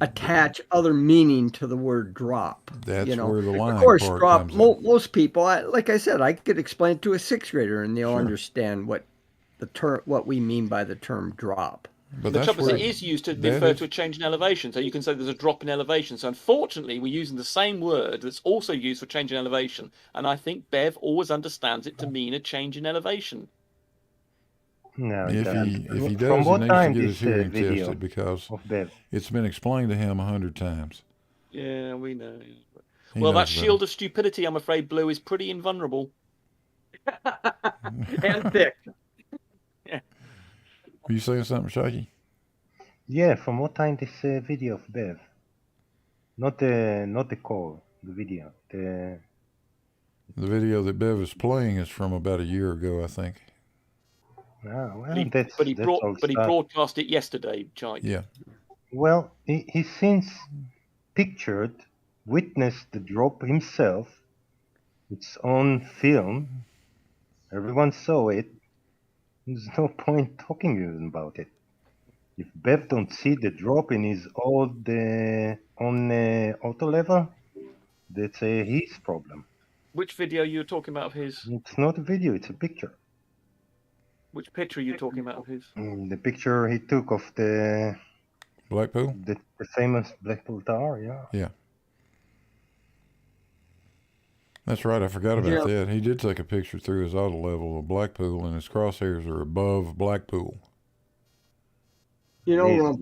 attach other meaning to the word drop. That's where the line. Of course, part drop. comes Most people, like I said, I could explain it to a 6th grader, and they'll understand what we mean by the term drop. But the trouble is, it is used to refer to a change in elevation, so you can say there's a drop in elevation. So unfortunately, we're using the same word that's also used for change in elevation, and I think Bev always understands it to mean a change in elevation. No, if he does, from what he time needs to get his hearing video tested because of Bev? It's been explained to him 100 times. Yeah, we know. Well, that shield of stupidity, I'm afraid, Blue, is pretty invulnerable. And thick. Yeah. Are you saying something, Shaky? Yeah, from what time this video of Bev? Not the call, the video. The video that Bev is playing is from about a year ago, I think. Well, but he broadcast it yesterday, Chai. Yeah. Well, he since pictured, witnessed the drop himself It's on film. Everyone saw it. There's no point talking even about it. If Bev don't see the drop in his old on auto level, that's his problem. Which video you were talking about of his? It's not a video, it's a picture. Which picture are you talking about of his? The picture he took of the Blackpool? The famous Blackpool Tower, yeah. Yeah. That's right, I forgot about that. He did take a picture through his auto level of Blackpool, and his crosshairs are above Blackpool. You know,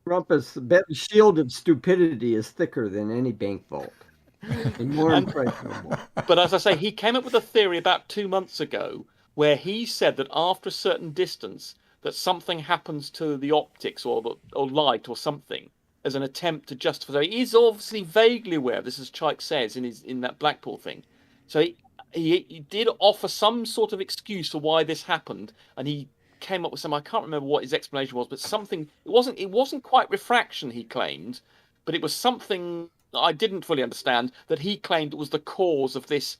Rumpus, Bev's shield of stupidity is thicker than any bank vault. And more impressionable. But as I say, he came up with a theory about 2 months ago where he said that after a certain distance, that something happens to the optics or light or something as an attempt to justify. So he is obviously vaguely aware of this, as Chike says in that Blackpool thing. So he did offer some sort of excuse for why this happened, and he came up with some. I can't remember what his explanation was, but something. It wasn't quite refraction, he claimed, but it was something I didn't fully understand that he claimed was the cause of this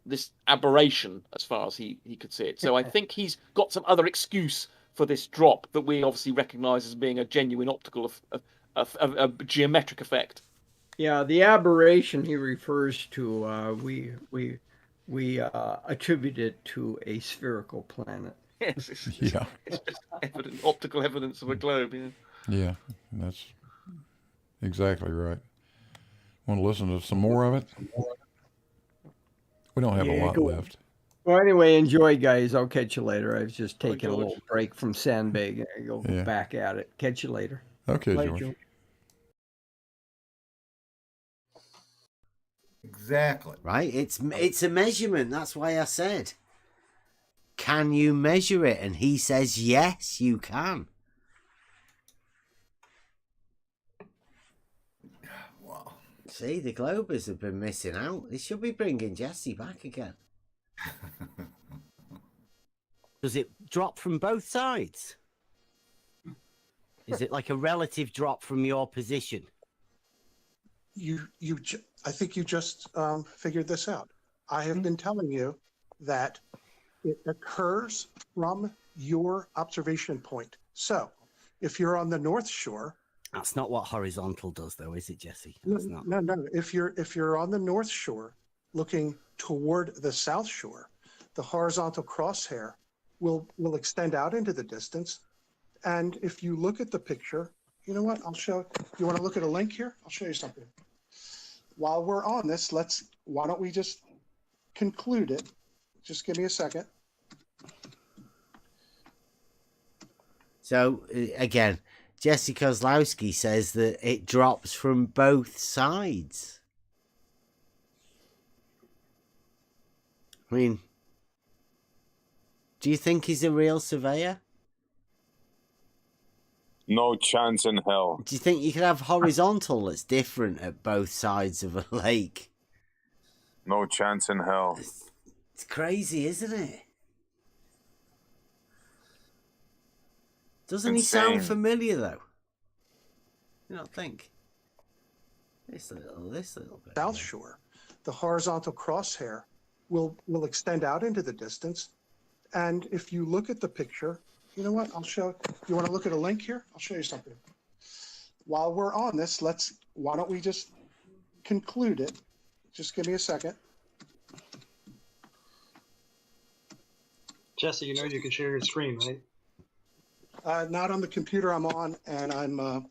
this aberration, as far as he could see it. So I think he's got some other excuse for this drop that we obviously recognise as being a genuine optical, a geometric effect. Yeah, the aberration he refers to, we attribute it to a spherical planet. Yes, it's just optical evidence of a globe. Yeah. Yeah, that's exactly right. Want to listen to some more of it? We don't have a lot left. Well, anyway, enjoy, guys. I'll catch you later. I was just taking a little break from Sandbag. I go back at it. Catch you later. Okay, Bye, George. Exactly. Right? It's a measurement. That's why I said, can you measure it? And he says, yes, you can. Wow. See, the Globers have been missing out. They should be bringing Jesse back again. Does it drop from both sides? Is it like a relative drop from your position? I think you just figured this out. I have been telling you that it occurs from your observation point. So if you're on the North Shore, that's not what horizontal does, though, is it, Jesse? That's not. No. If you're on the North Shore looking toward the South Shore, the horizontal crosshair will extend out into the distance. And if you look at the picture, you know what? I'll show. You want to look at a link here? I'll show you something. While we're on this, why don't we just conclude it? Just give me a second. So, again, Jesse Kozlowski says that it drops from both sides. I mean, do you think he's a real surveyor? No chance in hell. Do you think you could have horizontal that's different at both sides of a lake? No chance in hell. It's crazy, isn't it? Doesn't he sound familiar, though? You don't think? This little bit. South Shore, the horizontal crosshair will extend out into the distance. And if you look at the picture, you know what? I'll show. You want to look at a link here? I'll show you something. While we're on this, why don't we just conclude it? Just give me a second. Jesse, you know you can share your screen, right? Not on the computer I'm on, and I'm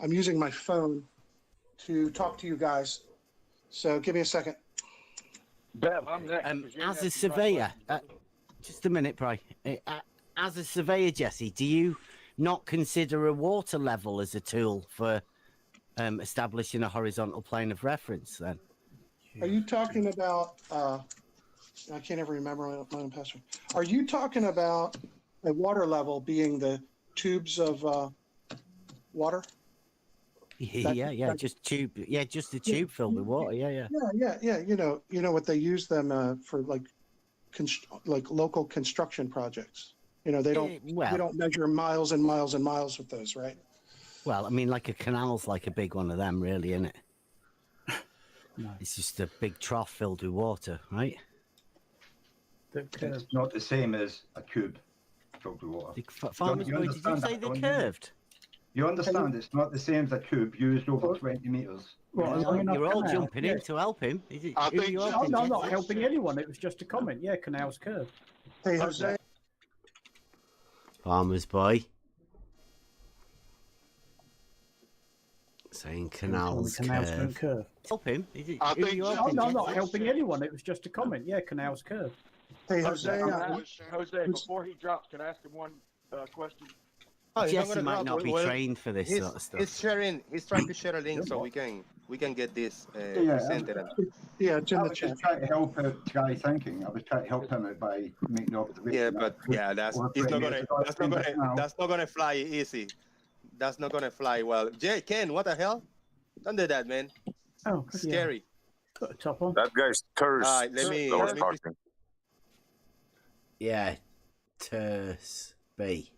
using my phone to talk to you guys. So give me a second. Bev, I'm next. As a surveyor, just a minute, Bri. As a surveyor, Jesse, do you not consider a water level as a tool for establishing a horizontal plane of reference? Then, are you talking about? I can't ever remember my own password. Are you talking about a water level being the tubes of water? Just tube. Yeah, just a tube filled with water. Yeah. You know what they use them for, like local construction projects. You know, they don't measure miles and miles and miles with those, right? Well, I mean, like a canal's like a big one of them, really, isn't it? No. It's just a big trough filled with water, right? It's not the same as a cube filled with water. Farmers Boy, did you say they're curved? You understand it's not the same as a cube used over 20 meters. You're all jumping in to help him. Is it? No, I'm not helping anyone. It was just a comment. Yeah, canal's curved. Hey, Jose. Farmers Boy. Saying canals curved. Help him. Is it? No, I'm not helping anyone. It was just a comment. Yeah, canal's curved. Hey, Jose, before he drops, can I ask him one question? Jesse might not be trained for this sort of stuff. He's trying to share a link so we can get this presented. Yeah, I was just trying to help out Guy thinking. I was trying to help him out by making the observation. Yeah, but that's not gonna fly easy. That's not gonna fly well. Ken, what the hell? Don't do that, man. Oh, scary. Put a top on. That guy's cursed. All right, let me Yeah, Terse B.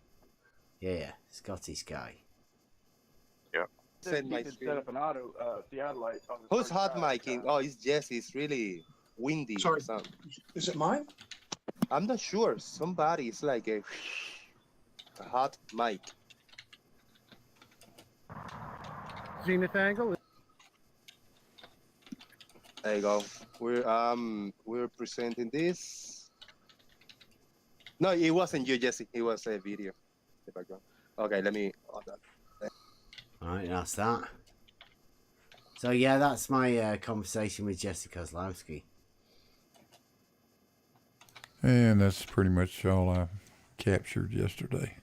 Yeah, Scottish guy. Yeah. Send my set up an auto theodolite on the Who's hot micing? Oh, it's Jesse. It's really windy. Sorry, is it mine? I'm not sure. Somebody is like a hot mic. Zenith angle. There you go. We're presenting this. No, it wasn't you, Jesse. It was a video. The background. Okay, let me. All right, that's that. So yeah, that's my conversation with Jesse Kozlowski. And that's pretty much all I captured yesterday.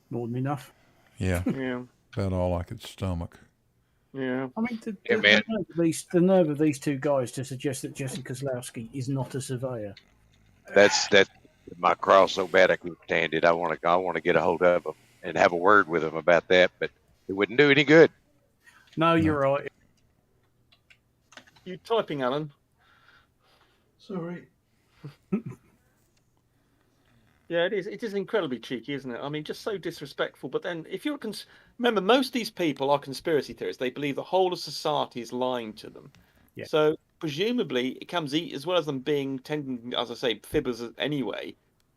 More than enough. Yeah. Yeah. About all I could stomach. Yeah. I mean, the nerve of these two guys to suggest that Jesse Kozlowski is not a surveyor. That's my cross so bad I couldn't stand it. I want to get a hold of him and have a word with him about that, but it wouldn't do any good. No, you're right. You typing, Alan? Sorry. Yeah, it is. It is incredibly cheeky, isn't it? I mean, just so disrespectful. But then, if you're remember, most of these people are conspiracy theorists. They believe the whole of society is lying to them. Yeah. So presumably, it comes as well as them being tending, as I say, fibbers anyway.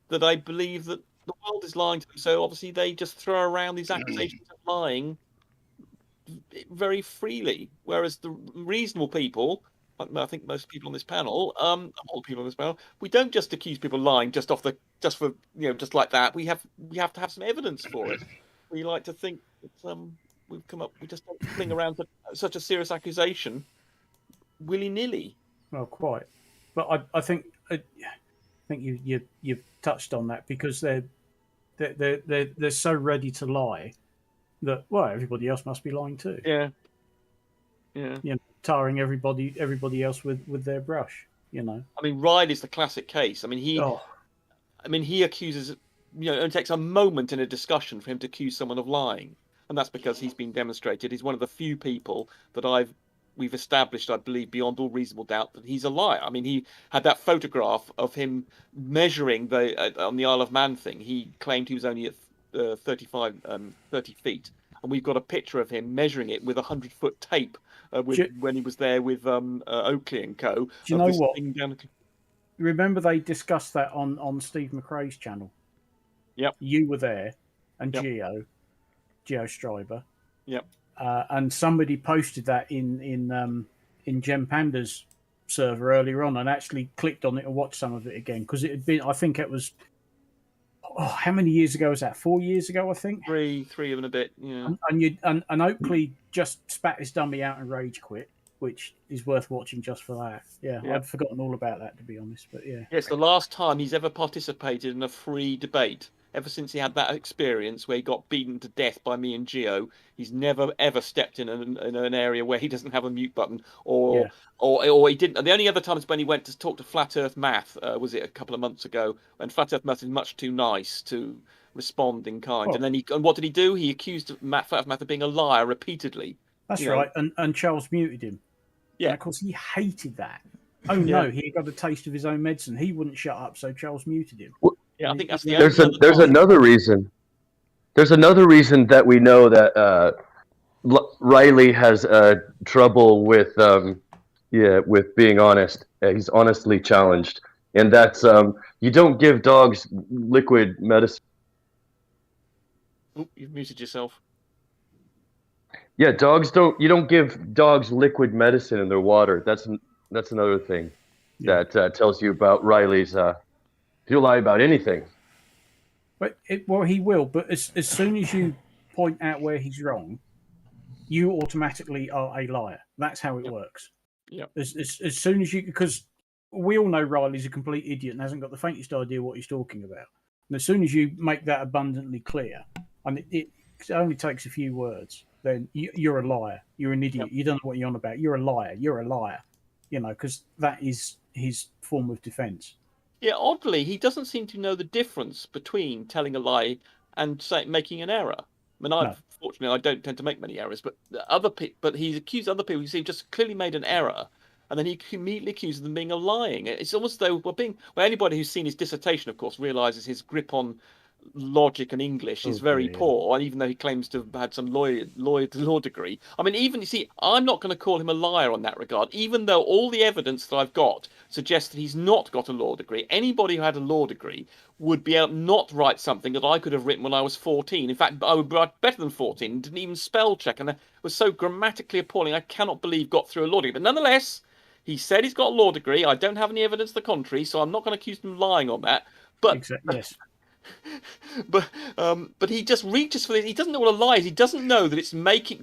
That I believe that the world is lying to them. So obviously, they just throw around these accusations of lying very freely. Whereas the reasonable people, I think most people on this panel, all the people on this panel, we don't just accuse people lying just for like that. We have to have some evidence for it. We like to think that we just don't fling around such a serious accusation willy nilly. Well, quite. But I think you've touched on that because they're so ready to lie that everybody else must be lying too. Yeah. Yeah. You know, tarring everybody else with their brush. You know. I mean, Riley's the classic case. I mean, he accuses. You know, it takes a moment in a discussion for him to accuse someone of lying, and that's because he's been demonstrated. He's one of the few people that we've established, I believe, beyond all reasonable doubt, that he's a liar. I mean, he had that photograph of him measuring on the Isle of Man thing. He claimed he was only at 30 feet, and we've got a picture of him measuring it with 100-foot tape when he was there with Oakley and Co. Do you know what? Remember they discussed that on Steve McRae's channel. Yep. You were there, and Geo Stryber. Yep. And somebody posted that in Gem Panda's server earlier on, and actually clicked on it and watched some of it again because it had been. I think it was. How many years ago was that? 4 years ago, I think. Three and a bit. Yeah. And Oakley just spat his dummy out and rage quit, which is worth watching just for that. Yeah, Yep. I'd forgotten all about that, to be honest. But yeah. Yes, the last time he's ever participated in a free debate. Ever since he had that experience where he got beaten to death by me and Geo, he's never ever stepped in an area where he doesn't have a mute button, or he didn't. And the only other time is when he went to talk to Flat Earth Math. Was it a couple of months ago? And Flat Earth Math is much too nice to respond in kind. Oh. And what did he do? He accused Flat Earth Math of being a liar repeatedly. That's right. And Charles muted him. Yeah. And of course, he hated that. Oh no, he got a taste of his own medicine. He wouldn't shut up, so Charles muted him. Yeah, I think that's There's another reason. There's another reason that we know that Riley has trouble with with being honest. He's honestly challenged, and that's you don't give dogs liquid medicine. Oop, you've muted yourself. Yeah, you don't give dogs liquid medicine in their water. That's another thing that tells you about Riley's. He'll lie about anything. But he will. But as soon as you point out where he's wrong, you automatically are a liar. That's how it works. Yeah. As soon as you, because we all know Riley's a complete idiot and hasn't got the faintest idea what he's talking about. And as soon as you make that abundantly clear, and it only takes a few words, then you're a liar. You're an idiot. You don't know what you're on about. You're a liar. You're a liar. You know, because that is his form of defense. Yeah, oddly, he doesn't seem to know the difference between telling a lie and making an error. I mean, fortunately, I don't tend to make many errors, but he's accused other people who seem just clearly made an error, and then he immediately accuses them of being lying. It's almost as though anybody who's seen his dissertation, of course, realizes his grip on logic and English is very poor, and even though he claims to have had some law degree. I mean, even, you see, I'm not going to call him a liar on that regard, even though all the evidence that I've got suggests that he's not got a law degree. Anybody who had a law degree would be able to not write something that I could have written when I was 14. In fact, I would write better than 14 and didn't even spell check, and it was so grammatically appalling I cannot believe got through a law degree. But nonetheless, he said he's got a law degree. I don't have any evidence to the contrary, so I'm not going to accuse him of lying on that. But yes. But he just reaches for this. He doesn't know what a lie is. He doesn't know that it's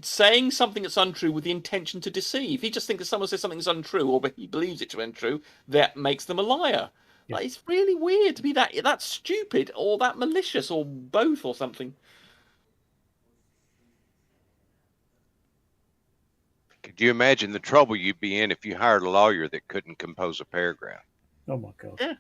saying something that's untrue with the intention to deceive. He just thinks that someone says something that's untrue, or he believes it to be untrue, that makes them a liar. Yeah. Like, it's really weird to be that stupid or that malicious or both or something. Could you imagine the trouble you'd be in if you hired a lawyer that couldn't compose a paragraph? Oh my God. Yeah.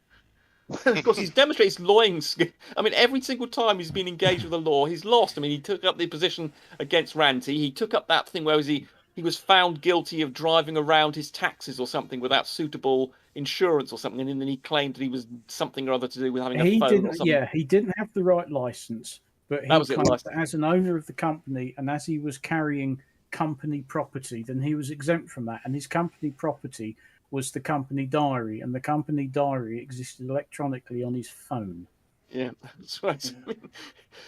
Of course, he's demonstrated his lawyering skill. I mean, every single time he's been engaged with the law, he's lost. I mean, he took up the position against Ranty. He took up that thing where he was found guilty of driving around his taxes or something without suitable insurance or something, and then he claimed that he was something or other to do with having a phone or something. Yeah, he didn't have the right license, but he claimed that as an owner of the company and as he was carrying company property, then he was exempt from that, and his company property was the company diary, and the company diary existed electronically on his phone. Yeah, that's right. I mean,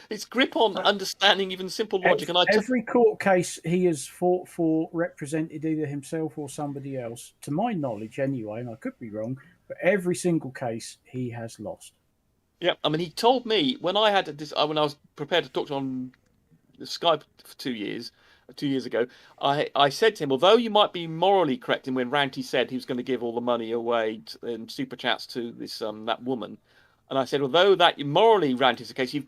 his grip on understanding even simple logic. And every court case he has fought for represented either himself or somebody else, to my knowledge anyway, and I could be wrong, but every single case he has lost. Yeah, I mean, he told me when I was prepared to talk to him on Skype for 2 years ago, I said to him, although you might be morally correct in when Ranty said he was going to give all the money away in super chats to this that woman, and I said, although that morally Ranty's the case, there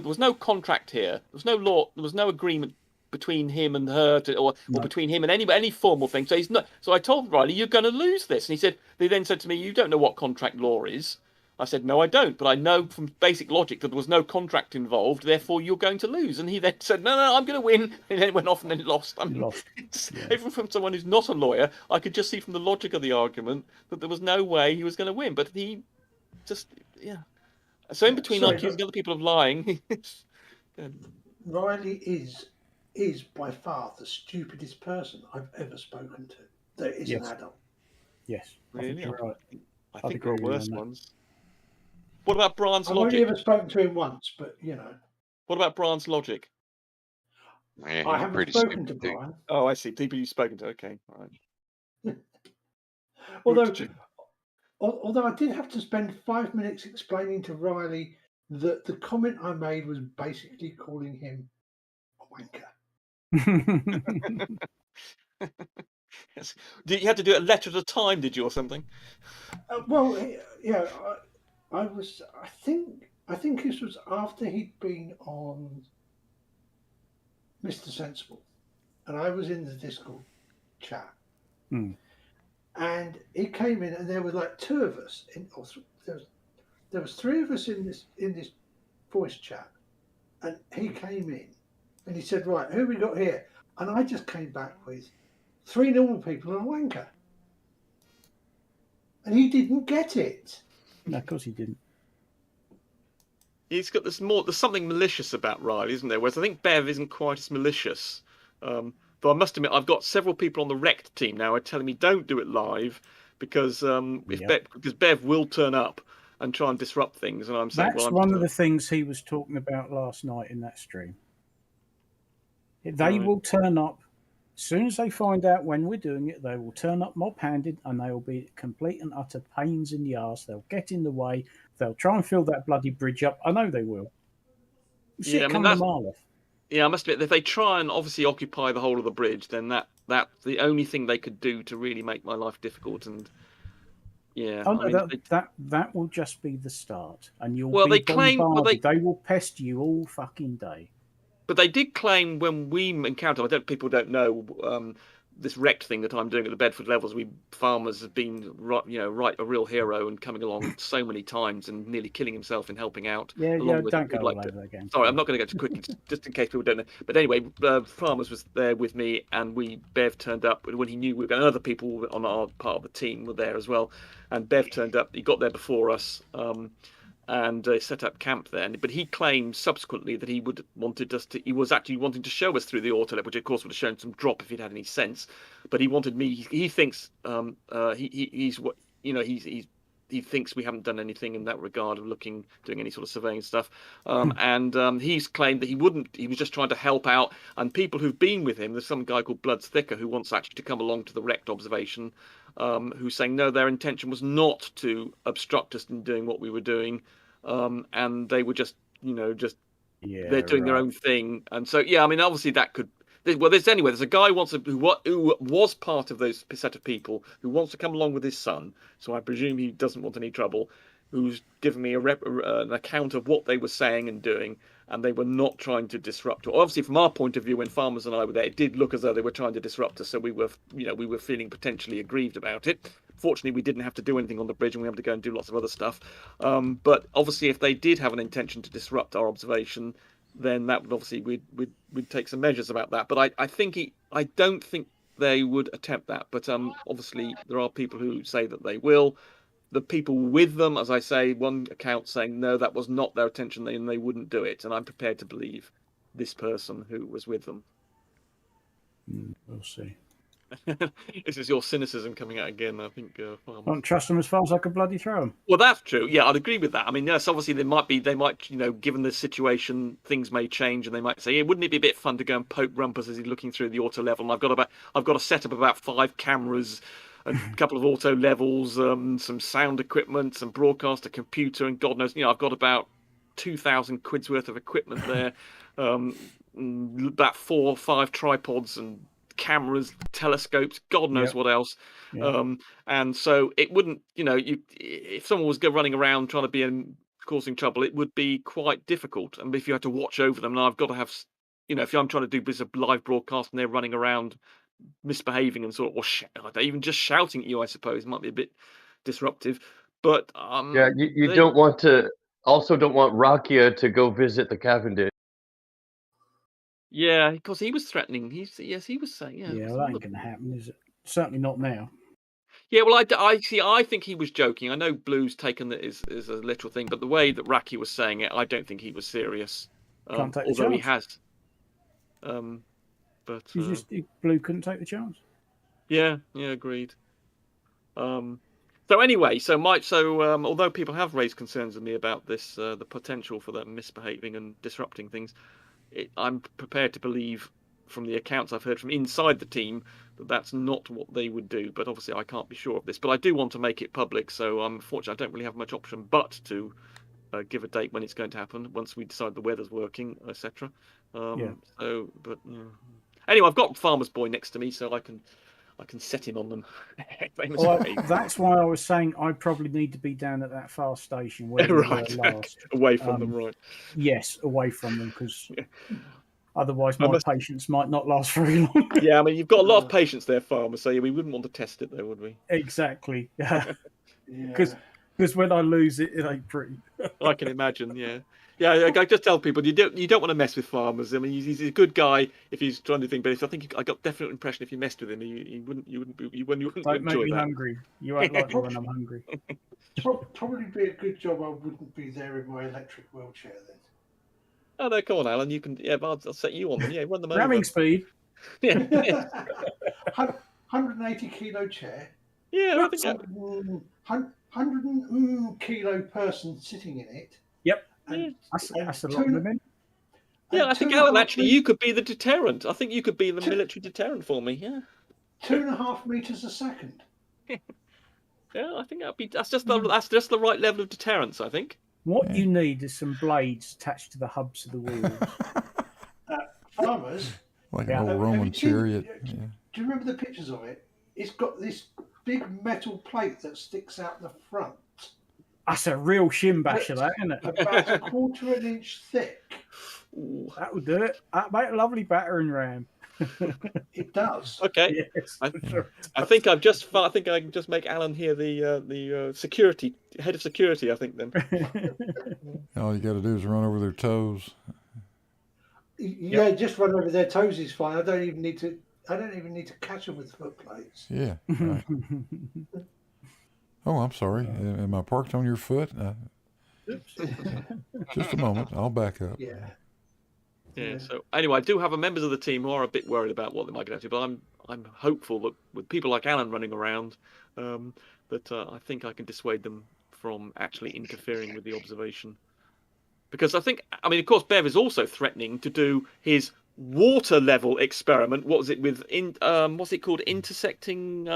was no contract here, there was no law, there was no agreement between him and her or between him and any formal thing. So he's not. So I told Riley, you're going to lose this, and they then said to me, you don't know what contract law is. I said, no, I don't, but I know from basic logic that there was no contract involved, therefore you're going to lose. And he then said, no, I'm going to win. And then went off and then lost. Even from someone who's not a lawyer, I could just see from the logic of the argument that there was no way he was going to win. But he just, So in between accusing other people of lying... Riley is by far the stupidest person I've ever spoken to that is an adult. Yes. Really? Right. I think there are worse ones. What about Bran's I've logic? only ever spoken to him once, but What about Bran's logic? Man, I haven't spoken to Brian. Oh, I see. People you've spoken to. Okay, all right. Although I did have to spend 5 minutes explaining to Riley that the comment I made was basically calling him a wanker. Yes. Did you have to do it a letter at a time? Did you, or something? I was. I think this was after he'd been on Mr. Sensible, and I was in the Discord chat, and he came in, and there were like two of us. There was three of us in this voice chat, and he came in, and he said, "Right, who we got here?" And I just came back with 3 normal people and a wanker. And he didn't get it. No, of course he didn't. He's got there's something malicious about Riley, isn't there? Whereas I think Bev isn't quite as malicious. Though I must admit, I've got several people on the Rect team now are telling me don't do it live because because Bev will turn up and try and disrupt things, and I'm saying, That's well, one of the things he was talking about last night in that stream. They will turn up as soon as they find out when we're doing it. They will turn up mob-handed, and they will be complete and utter pains in the arse. They'll get in the way. They'll try and fill that bloody bridge up. I know they will. See it coming a mile off. Yeah, I must admit, if they try and obviously occupy the whole of the bridge, then that's the only thing they could do to really make my life difficult. And yeah, oh, no, that will just be the start, and you'll well, be they claim bombarded. They will pest you all fucking day. But they did claim when we encountered, people don't know, this Rect thing that I'm doing at the Bedford levels. Farmers have been a real hero and coming along so many times and nearly killing himself in helping out. Yeah, don't go over that again. Sorry, I'm not going to go too quickly, just in case people don't know. But anyway, Farmers was there with me, and Bev turned up when he knew we were going. Other people on our part of the team were there as well, and Bev turned up. He got there before us. And set up camp there. But he claimed subsequently that he was actually wanting to show us through the auto level, which of course would have shown some drop if he'd had any sense. But he wanted me. He thinks he thinks we haven't done anything in that regard of doing any sort of surveying stuff. And he's claimed that he wouldn't. He was just trying to help out. And people who've been with him, there's some guy called Bloods Thicker who wants actually to come along to the Rect observation, who's saying no, their intention was not to obstruct us in doing what we were doing. And they were just they're doing their own thing. And so, yeah, I mean, obviously that could, there's a guy who was part of those set of people who wants to come along with his son. So I presume he doesn't want any trouble, who's given me an account of what they were saying and doing. And they were not trying to disrupt. Obviously, from our point of view, when Farmers and I were there, it did look as though they were trying to disrupt us. So we were feeling potentially aggrieved about it. Fortunately, we didn't have to do anything on the bridge, and we had to go and do lots of other stuff. But obviously, if they did have an intention to disrupt our observation, then that would obviously we'd take some measures about that. But I don't think they would attempt that. But obviously, there are people who say that they will. The people with them, as I say, one account saying no, that was not their intention, and they wouldn't do it. And I'm prepared to believe this person who was with them. We'll see. This is your cynicism coming out again, I think. I don't trust them as far as I could bloody throw them. Well, that's true. Yeah, I'd agree with that. I mean, yes, obviously they might, given the situation, things may change, and they might say, wouldn't it be a bit fun to go and poke Rumpus as he's looking through the auto level? And I've got a set up about 5 cameras, a couple of auto levels, some sound equipment, some broadcaster computer, and God knows, I've got about 2,000 quid's worth of equipment there, about 4 or 5 tripods and cameras, telescopes, God knows what else. Yeah. And so it wouldn't, if someone was running around trying to be causing trouble, it would be quite difficult. And if you had to watch over them, and I've got to have, if I'm trying to do this live broadcast and they're running around misbehaving and or even just shouting at you, I suppose might be a bit disruptive. But you don't want Rakia to go visit the Cavendish. Yeah, because he was threatening. He was saying, that ain't going to happen, is it? Certainly not now. Yeah, well, I think he was joking. I know Blue's taken it as a literal thing, but the way that Raki was saying it, I don't think he was serious. Can't take the although chance. He has. But Blue couldn't take the chance. Yeah, agreed. So anyway, although people have raised concerns with me about this, the potential for them misbehaving and disrupting things, I'm prepared to believe from the accounts I've heard from inside the team that that's not what they would do. But obviously I can't be sure of this. But I do want to make it public, so unfortunately I don't really have much option but to give a date when it's going to happen once we decide the weather's working, etc. Anyway, I've got Farmer's Boy next to me, so I can set him on them. That's why I was saying I probably need to be down at that fast station where we were last. Away from them, right? Yes, away from them, because otherwise my patience might not last very long. Yeah, I mean, you've got a lot of patience there, Farmer, so we wouldn't want to test it, though, would we? Exactly. Because when I lose it, it ain't pretty. I can imagine, yeah. Yeah, I just tell people you don't want to mess with Farmers. I mean, he's a good guy if he's trying to think, but I think I got definite impression if you messed with him, you wouldn't Don't make me that. hungry. You won't like me when I'm hungry. Probably be a good job I wouldn't be there in my electric wheelchair then. Oh no, come on, Alan. You can. Yeah, I'll set you on them. Yeah, run them over. Ramming speed. Yeah. 180 kilo chair. Yeah, I think that. 100 kilo person sitting in it. Yep. And, That's a lot of women. Yeah, I think, Alan, actually, you could be the deterrent. I think you could be the military deterrent for me. Yeah. 2.5 meters a second. Yeah, I think that's just the right level of deterrence, I think. What you need is some blades attached to the hubs of the wheels. Farmers. Like an old Roman chariot. Yeah. Do you remember the pictures of it? It's got this big metal plate that sticks out the front. That's a real shin basher, that, isn't it? About 1/4 of an inch thick. That would do it. That make a lovely battering ram. It does. Okay. Yes. I think I can just make Alan here the security head of security. I think then. All you got to do is run over their toes. Yeah, just run over their toes is fine. I don't even need to catch them with foot plates. Yeah. Right. Oh, I'm sorry. Am I parked on your foot? Just a moment. I'll back up. Yeah. Yeah. So anyway, I do have members of the team who are a bit worried about what they might get up to, but I'm hopeful that with people like Alan running around, that I think I can dissuade them from actually interfering with the observation. Because of course, Bev is also threatening to do his water level experiment. What was it with? What's it called? Intersecting.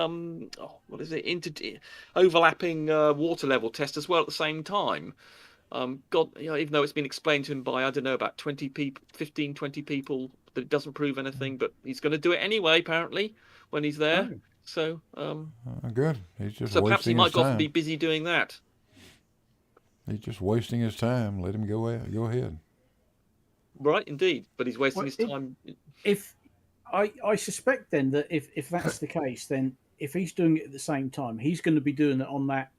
What is it? Overlapping water level test as well at the same time. God, even though it's been explained to him by, I don't know, about 20 people, 15, 20 people, that it doesn't prove anything, but he's going to do it anyway, apparently, when he's there. Oh. So, good. He's just so perhaps he wasting might his go off time. and be busy doing that. He's just wasting his time. Let him go ahead. Right, indeed. But he's wasting his time. If I suspect then that if that's the case, then if he's doing it at the same time, he's going to be doing it on that.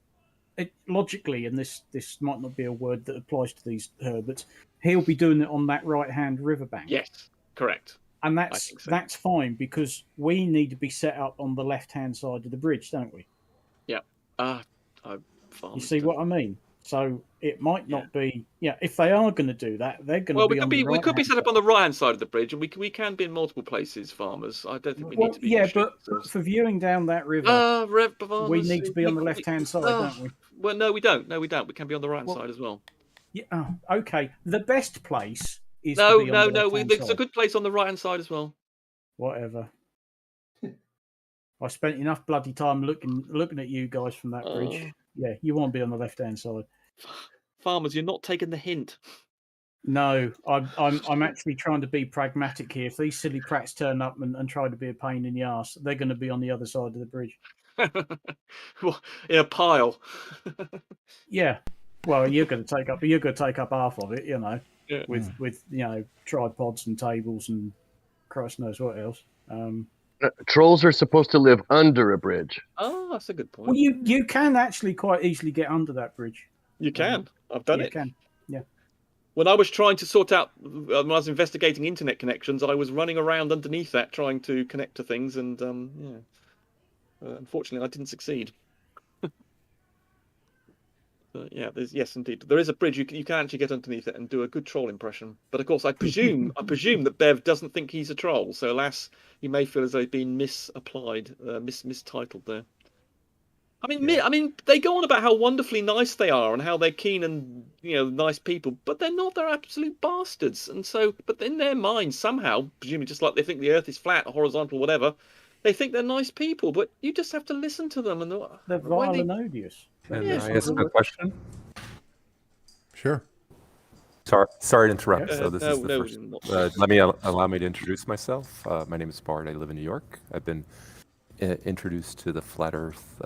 Logically, and this might not be a word that applies to these herberts, he'll be doing it on that right-hand riverbank. Yes, correct. And that's fine because we need to be set up on the left-hand side of the bridge, don't we? Yeah. You see what I mean? So it might not be. Yeah, if they are going to do that, they're going to be on the we could be right-hand set up on the right-hand side of the bridge, and we can be in multiple places, farmers. I don't think we need to be. Yeah, but for viewing down that river, we need to be on the left-hand side, don't we? Well, no, we don't. No, we don't. We can be on the right side as well. Yeah. Okay. The best place is No. to be on the left-hand There's a side. good place on the right-hand side as well. Whatever. I spent enough bloody time looking at you guys from that bridge. Yeah, you want to be on the left-hand side. Farmers, you're not taking the hint. No, I'm actually trying to be pragmatic here. If these silly prats turn up and try to be a pain in the arse, they're going to be on the other side of the bridge. In a pile. Yeah. Well, you're going to take up half of it, Yeah. with tripods and tables and Christ knows what else. Trolls are supposed to live under a bridge. Oh, that's a good point. Well, you can actually quite easily get under that bridge. You can. I've done it. You can. Yeah. When I was trying to sort out, when I was investigating internet connections, I was running around underneath that trying to connect to things, and unfortunately, I didn't succeed. Yes, indeed, there is a bridge. You can actually get underneath it and do a good troll impression. But of course, I presume that Bev doesn't think he's a troll. So, alas, you may feel as though he's been misapplied, mistitled there. I mean, they go on about how wonderfully nice they are and how they're keen and nice people, but they're not. They're absolute bastards. And so, but in their minds, somehow, presumably just like they think the Earth is flat or horizontal, whatever, they think they're nice people. But you just have to listen to them, and they're vile and odious. Can I ask a question? Sure. Sorry to interrupt. Yeah. So this is the first. Allow me to introduce myself. My name is Bart. I live in New York. I've been introduced to the flat Earth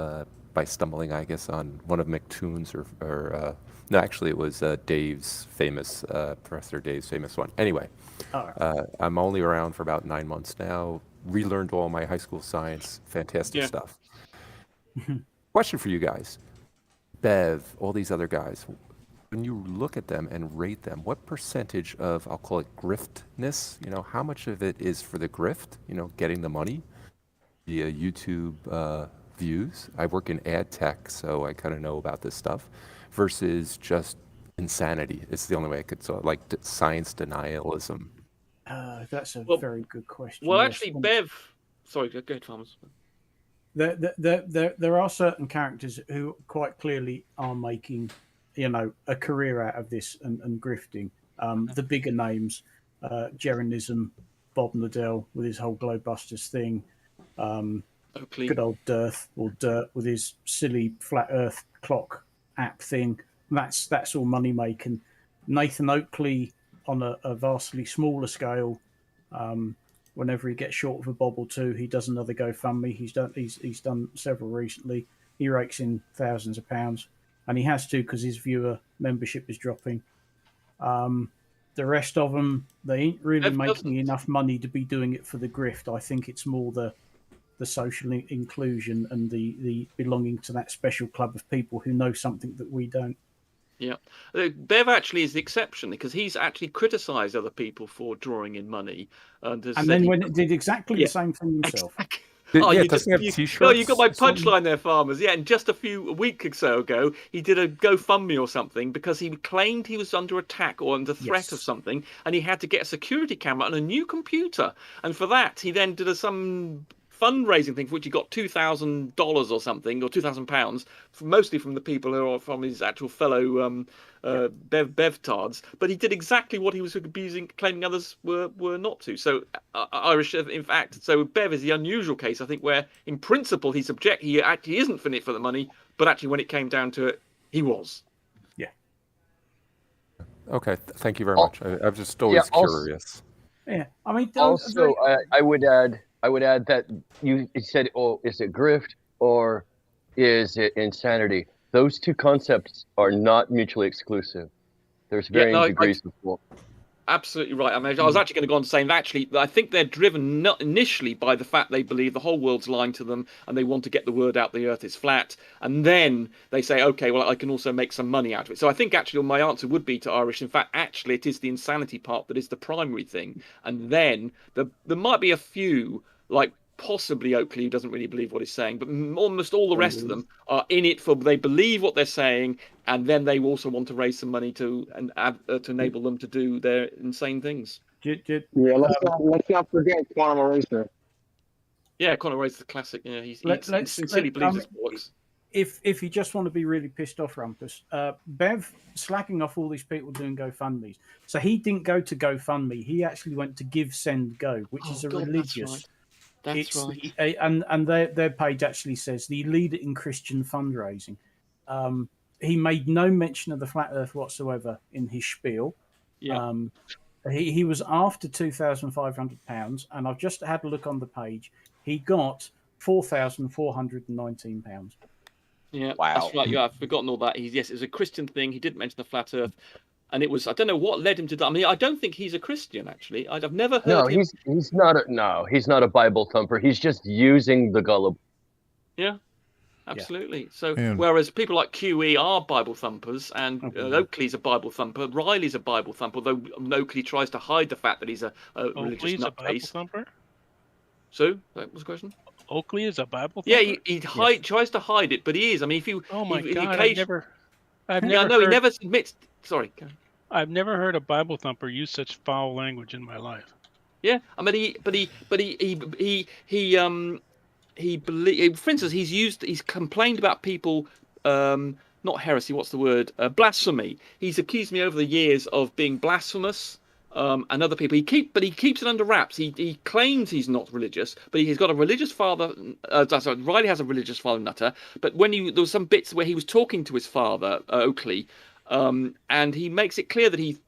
by stumbling, I guess, on one of McToon's or no, actually it was Dave's famous Professor Dave's famous one. Anyway, I'm only around for about 9 months now. Relearned all my high school science. Fantastic stuff. Question for you guys. Bev, all these other guys, when you look at them and rate them, what percentage of, I'll call it griftness, how much of it is for the grift, getting the money, via YouTube views? I work in ad tech, so I kind of know about this stuff, versus just insanity. It's the only way I could, like science denialism. That's a Well- very good question. Well, Yes. actually, Bev. Sorry, go ahead, Farmers. There are certain characters who quite clearly are making, a career out of this and grifting. The bigger names, Jeranism, Bob Nadell with his whole Globebusters thing, Oakley. good old Dirt with his silly flat Earth clock app thing. That's all money making. Nathan Oakley on a vastly smaller scale. Whenever he gets short of a bob or two, he does another GoFundMe. He's done several recently. He rakes in thousands of pounds, and he has to because his viewer membership is dropping. The rest of them, they ain't really Bev making doesn't. enough money to be doing it for the grift. I think it's more the social inclusion and the belonging to that special club of people who know something that we don't. Yeah, Bev actually is the exception because he's actually criticised other people for drawing in money, and then when it did exactly the same thing himself. Oh, Yeah, you doesn't he have you t-shirts got my or something? punchline there, Farmers. Yeah, and just a week or so ago, he did a GoFundMe or something because he claimed he was under attack or under threat of something, and he had to get a security camera and a new computer. And for that, he then did some fundraising thing for which he got $2,000 or something, or £2,000, mostly from the people who are from his actual fellow Bevtards. But he did exactly what he was claiming others were not to. So Irish, in fact, so Bev is the unusual case, I think, where in principle he actually isn't in it for the money, but actually when it came down to it, he was. Okay, thank you very much. I'm just always curious. Yeah, I mean, Also, I would add that you said, "Oh, is it grift or is it insanity?" Those two concepts are not mutually exclusive. There's varying degrees of both. Absolutely right. I mean, I was actually going to go on saying that actually, I think they're driven not initially by the fact they believe the whole world's lying to them and they want to get the word out the earth is flat. And then they say, okay, well, I can also make some money out of it. So I think actually my answer would be to Irish. In fact, actually, it is the insanity part that is the primary thing. And then there might be a few, like possibly Oakley, who doesn't really believe what he's saying, but almost all the rest of them are in it for they believe what they're saying, and then they also want to raise some money to enable them to do their insane things. Yeah, let's not forget Quantum Eraser. Yeah, Conor Ray's the classic. Yeah, he sincerely believes this works. If you just want to be really pissed off, Rumpus, Bev slacking off all these people doing GoFundMes. So he didn't go to GoFundMe. He actually went to Give, Send, Go, which is a religious. That's right. And their page actually says the leader in Christian fundraising. He made no mention of the flat Earth whatsoever in his spiel. Yeah. He was after £2,500, and I've just had a look on the page. He got £4,419. Yeah, Wow. that's right. Yeah, I've forgotten all that. Yes, it was a Christian thing. He didn't mention the flat Earth, and it was I don't know what led him to that. I mean, I don't think he's a Christian actually. I've never heard. No, him... he's not a Bible thumper. He's just using the gullible. Yeah, absolutely. So And- whereas people like QE are Bible thumpers, and Oakley's a Bible thumper, Riley's a Bible thumper, although Oakley tries to hide the fact that he's a religious Oakley's a Bible nutcase. thumper? So that was the question. Oakley is a Bible Yeah, thumper? he tries to hide it, but he is. I mean, if you Oh my he God! occasion- I've Yeah, never no, he heard, never admits. Sorry. go on. I've never heard a Bible thumper use such foul language in my life. Yeah, I mean, he believe. For instance, he's complained about people, not heresy. What's the word? Blasphemy. He's accused me over the years of being blasphemous. And other people, he keeps it under wraps. He claims he's not religious, but he's got a religious father. Sorry, Riley has a religious father, Nutter. But there was some bits where he was talking to his father, Oakley, and he makes it clear that he's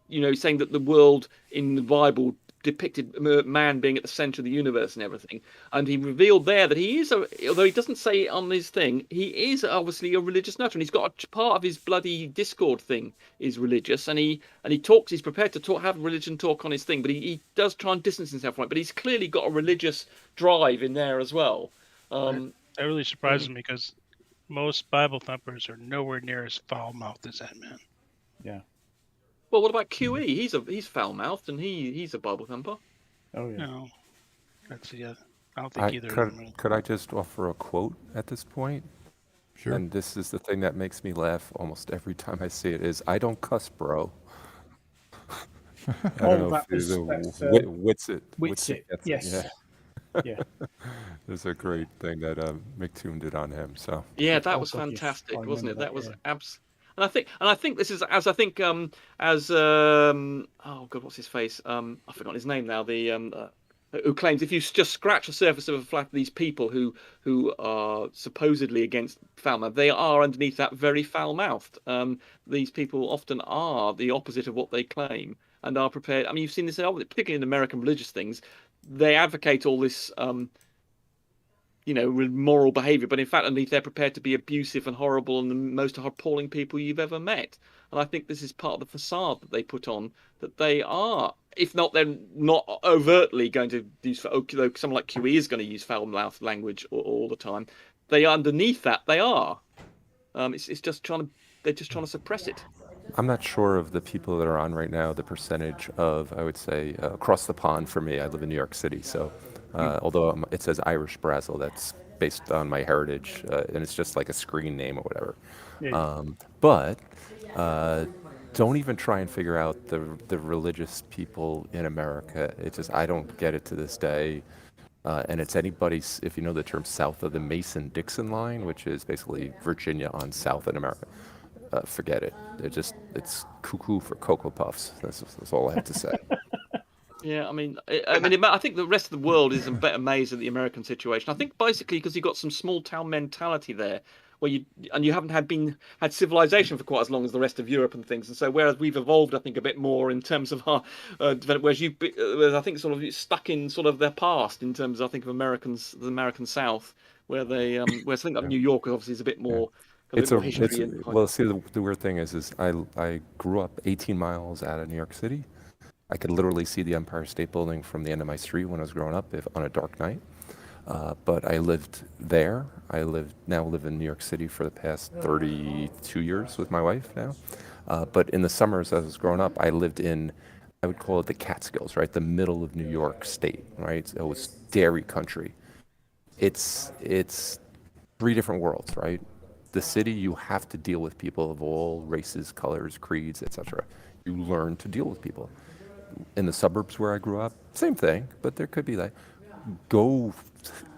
saying that the world in the Bible depicted man being at the center of the universe and everything. And he revealed there that he is, although he doesn't say it on his thing, he is obviously a religious nutter, and he's got a part of his bloody Discord thing is religious, and he talks. He's prepared to have religion talk on his thing, but he does try and distance himself from it. But he's clearly got a religious drive in there as well. That really surprises me because most Bible thumpers are nowhere near as foul mouthed as that man. Yeah. Well, what about QE? He's foul mouthed, and he's a Bible thumper. Oh yeah. No, that's I don't think either of them. Could I just offer a quote at this point? Sure. And this is the thing that makes me laugh almost every time I see it is, I don't cuss, bro. I don't know if that's Witsit. Witsit. Gets Yes. it. Yeah. There's a great thing that McToon did on him. So Yeah, that was God, yes, fantastic, I wasn't it? remember That was yeah. And I think this is oh god, what's his face? I've forgotten his name now. The who claims if you just scratch the surface of a flat, these people who are supposedly against foul mouth, they are underneath that very foul mouthed. These people often are the opposite of what they claim and are prepared. I mean, you've seen this particularly in American religious things. They advocate all this. Moral behavior, but in fact, underneath they're prepared to be abusive and horrible and the most appalling people you've ever met. And I think this is part of the facade that they put on, that they are, if not, they're not overtly going to use, though someone like QE is going to use foul mouth language all the time. They underneath that, they are. It's just they're just trying to suppress it. I'm not sure of the people that are on right now, the percentage of, I would say, across the pond for me. I live in New York City, so although it says Irish Brazil, that's based on my heritage, and it's just like a screen name or whatever. Yeah. But don't even try and figure out the religious people in America. It's just, I don't get it to this day. And it's anybody's, if you know the term south of the Mason-Dixon line, which is basically Virginia on South in America. Forget it. It's cuckoo for Cocoa Puffs. That's all I have to say. Yeah, I mean, I think the rest of the world is a bit amazed at the American situation. I think basically because you've got some small town mentality there, where you haven't had civilization for quite as long as the rest of Europe and things, and so whereas we've evolved, I think, a bit more in terms of our development, whereas I think sort of stuck in sort of their past in terms, I think, of the American South, where they where I think like New York obviously is a bit more. Well, see, the weird thing is I grew up 18 miles out of New York City. I could literally see the Empire State Building from the end of my street when I was growing up, on a dark night. But I lived there. Now live in New York City for the past 32 years with my wife now. But in the summers as I was growing up, I lived in, I would call it the Catskills, right? The middle of New York State, right? It was dairy country. It's 3 different worlds, right? The city, you have to deal with people of all races, colors, creeds, etc. You learn to deal with people. In the suburbs where I grew up, same thing, but there could be like, go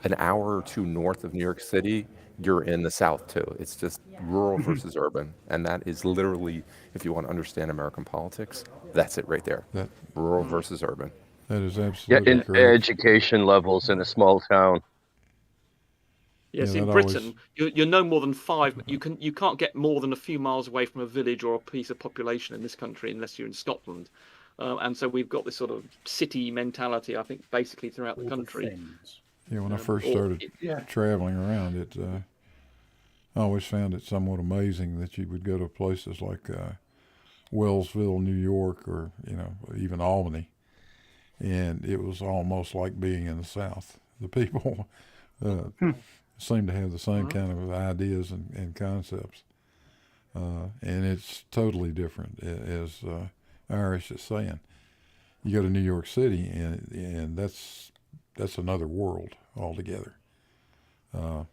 an hour or 2 north of New York City, you're in the South too. It's just rural versus urban. And that is literally, if you want to understand American politics, that's it right there. Rural versus urban. That is absolutely in correct. education levels in a small town. Yes, in Britain, you're no more than 5. You can't get more than a few miles away from a village or a piece of population in this country unless you're in Scotland. And so we've got this sort of city mentality, I think, basically throughout the country. Yeah, when I first started traveling around, I always found it somewhat amazing that you would go to places like Wellsville, New York, or even Albany, and it was almost like being in the South. The people seem to have the same kind of ideas and concepts, and it's totally different. As Irish is saying, you go to New York City, and that's another world altogether. But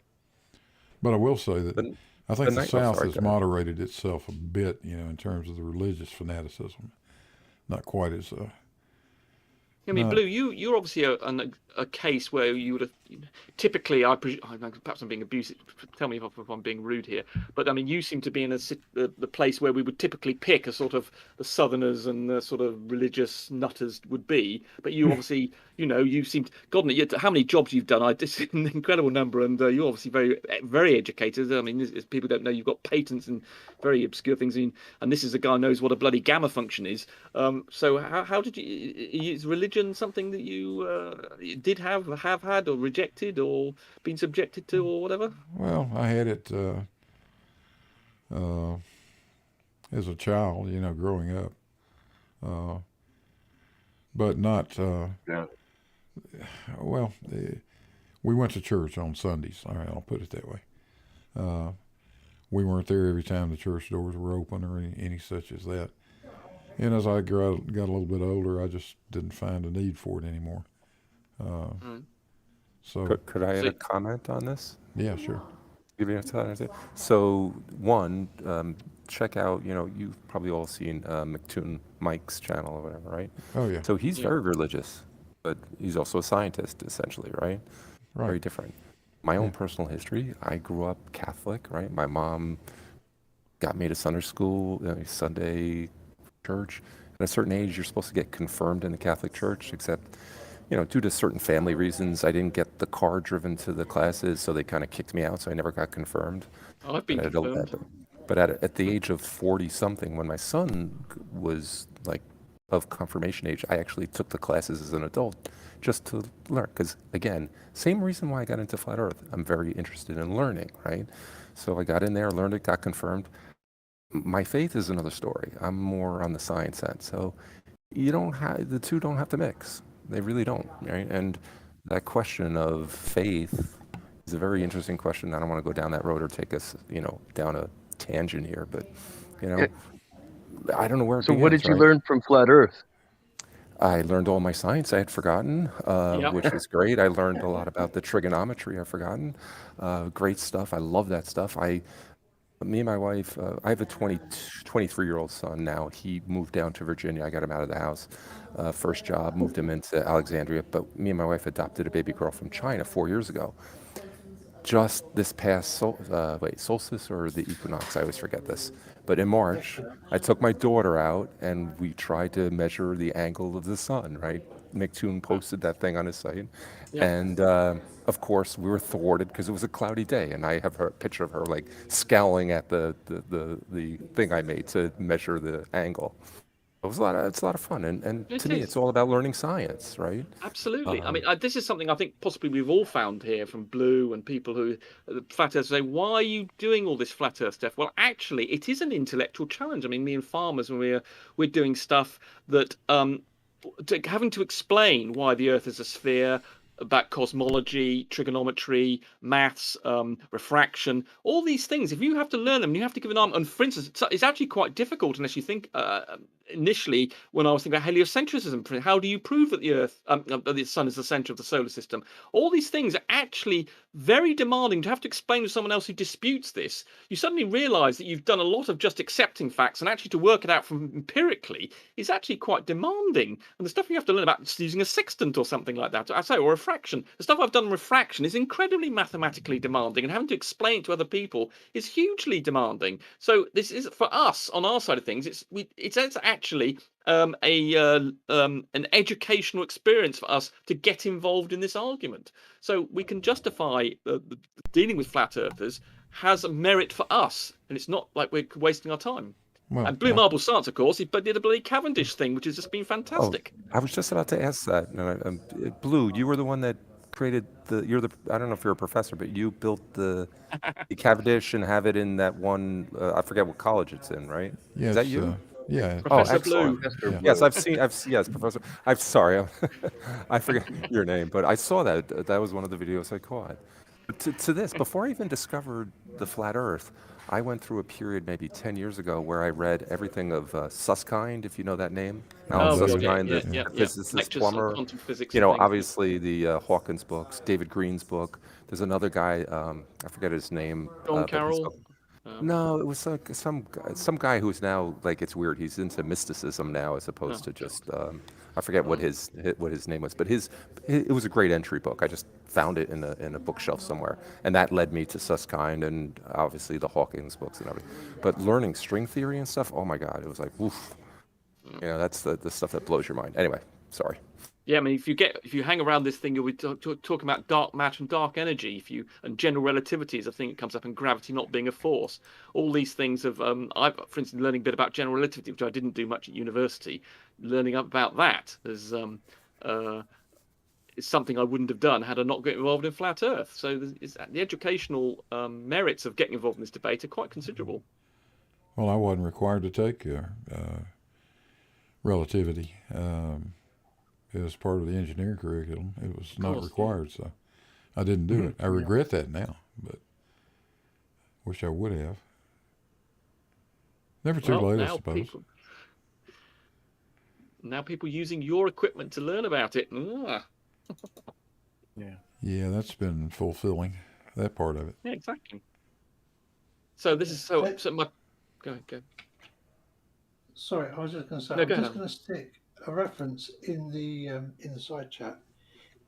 I will say that I think the South has moderated itself a bit, in terms of the religious fanaticism. Not quite as. I mean, Blue, you're obviously a case where you would have typically, perhaps I'm being abusive. Tell me if I'm being rude here, but I mean, you seem to be in the place where we would typically pick a sort of the Southerners and the sort of religious nutters would be. But you obviously, you seem to, God, how many jobs you've done? It's an incredible number, and you're obviously very, very educated. I mean, people don't know you've got patents and very obscure things, and this is a guy who knows what a bloody gamma function is. So how did you? Is religion something that you did have had or rejected or been subjected to or whatever? Well, I had it as a child, growing up, but not. Well, we went to church on Sundays. All right, I'll put it that way. We weren't there every time the church doors were open or any such as that. And as I got a little bit older, I just didn't find a need for it anymore. So could I add a comment on this? Yeah, sure. Give me a time. So one, check out. You've probably all seen McToon Mike's channel or whatever, right? Oh yeah. So he's very religious, but he's also a scientist, essentially, right? Right. Very different. My own personal history. I grew up Catholic, right? My mom got me to Sunday school, Sunday church. At a certain age, you're supposed to get confirmed in the Catholic Church, except, due to certain family reasons, I didn't get the car driven to the classes, so they kind of kicked me out, so I never got confirmed. Oh, I've been confirmed. But at the age of 40-something, when my son was like of confirmation age, I actually took the classes as an adult just to learn. Because again, same reason why I got into Flat Earth. I'm very interested in learning, right? So I got in there, learned it, got confirmed. My faith is another story. I'm more on the science end. So the two don't have to mix. They really don't, right? And that question of faith is a very interesting question. I don't want to go down that road or take us, down a tangent here, but I don't know where it So what begins, did you right? learn from Flat Earth? I learned all my science I had forgotten, which was great. I learned a lot about the trigonometry I've forgotten. Great stuff. I love that stuff. Me and my wife, I have a 23-year-old son now. He moved down to Virginia. I got him out of the house. First job, moved him into Alexandria. But me and my wife adopted a baby girl from China 4 years ago. Just this past solstice or the equinox, I always forget this. But in March, I took my daughter out and we tried to measure the angle of the sun, right? McToon posted that thing on his site. Yeah. And of course, we were thwarted because it was a cloudy day. And I have a picture of her like scowling at the thing I made to measure the angle. It's a lot of fun. And to me, it's all about learning science, right? Absolutely. I mean, this is something I think possibly we've all found here from Blue and people who flat earth say, why are you doing all this flat earth stuff? Well, actually, it is an intellectual challenge. I mean, me and farmers, when we're doing stuff that having to explain why the earth is a sphere, about cosmology, trigonometry, maths, refraction, all these things. If you have to learn them, you have to give an arm. And for instance, it's actually quite difficult unless you think initially when I was thinking about heliocentrism. How do you prove that the Earth, the Sun is the center of the solar system? All these things are actually very demanding to have to explain to someone else who disputes this. You suddenly realize that you've done a lot of just accepting facts, and actually to work it out from empirically is actually quite demanding. And the stuff you have to learn about using a sextant or something like that, I say, or refraction. The stuff I've done in refraction is incredibly mathematically demanding, and having to explain it to other people is hugely demanding. So this is, for us on our side of things, it's actually an educational experience for us to get involved in this argument. So we can justify dealing with flat earthers has a merit for us, and it's not like we're wasting our time. Well, and Blue Marble Science, of course, he did a bloody Cavendish thing, which has just been fantastic. I was just about to ask that. Blue, you were the one that created I don't know if you're a professor, but you built the Cavendish and have it in that one, I forget what college it's in, right? Yes, Is that you? Yeah. Professor excellent. Blue. Yeah. Yes, yes, Professor. I'm sorry, I forget your name, but I saw that. That was one of the videos I caught. To this, before I even discovered the flat Earth, I went through a period maybe 10 years ago where I read everything of Susskind, if you know that name. Alan Susskind, the physicist, Lectures plumber. on quantum physics. Obviously the Hawkins books, David Green's book. There's another guy, I forget his name. John Carroll. No, it was like some guy who's now like, it's weird. He's into mysticism now as opposed to just I forget what his name was, but it was a great entry book. I just found it in a bookshelf somewhere, and that led me to Susskind and obviously the Hawkins books and everything. But learning string theory and stuff, oh my God, it was like, woof. That's the stuff that blows your mind. Anyway, sorry. Yeah, I mean, if you hang around this thing, you'll be talking about dark matter and dark energy. And general relativity is a thing that comes up, and gravity not being a force. All these things of I've, for instance, learning a bit about general relativity, which I didn't do much at university. Learning about that is something I wouldn't have done had I not got involved in flat Earth. So the educational merits of getting involved in this debate are quite considerable. Well, I wasn't required to take relativity. It was part of the engineering curriculum. It was not required, so I didn't do it. I regret that now, but wish I would have. Never too late, I suppose. Now people using your equipment to learn about it. Yeah, that's been fulfilling, that part of it. Yeah, exactly. So this is so my. Go ahead. Sorry, I was just going to say. No, I'm go just ahead. going to stick a reference in the side chat.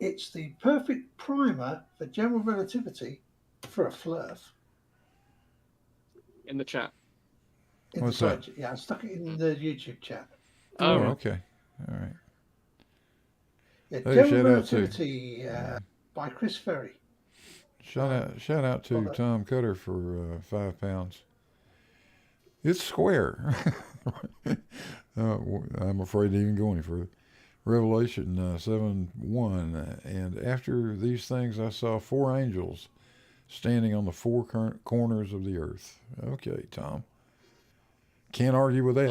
It's the perfect primer for general relativity for a flirf. In the chat. In What's the side that? chat. Yeah, I stuck it in the YouTube chat. Oh, okay. All right. Yeah, Hey, General shout out to Relativity by Chris Ferry. shout out to Tom Cutter for £5. It's square. I'm afraid to even go any further. Revelation 7:1, and after these things I saw 4 angels standing on the 4 corners of the earth. Okay, Tom. Can't argue with that.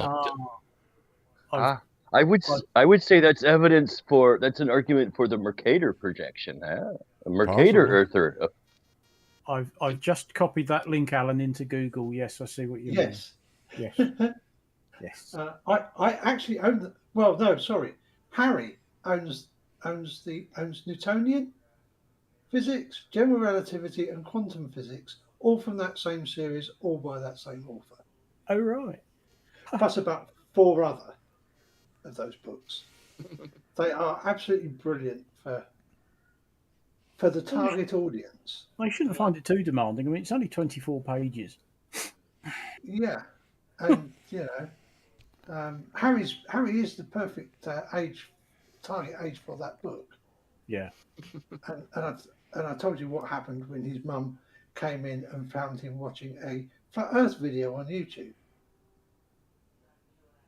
I would say that's evidence for that's an argument for the Mercator projection, huh? A Mercator Possible. earther. I've just copied that link, Alan, into Google. Yes, I see what you mean. Yes. Yes. I actually own. Well, no, sorry. Harry owns Newtonian physics, general relativity, and quantum physics, all from that same series, all by that same author. Oh, right. Plus about 4 other of those books. They are absolutely brilliant for the target audience. I shouldn't find it too demanding. I mean, it's only 24 pages. Yeah, and Harry is the perfect target age for that book. Yeah. And I told you what happened when his mum came in and found him watching a Flat Earth video on YouTube.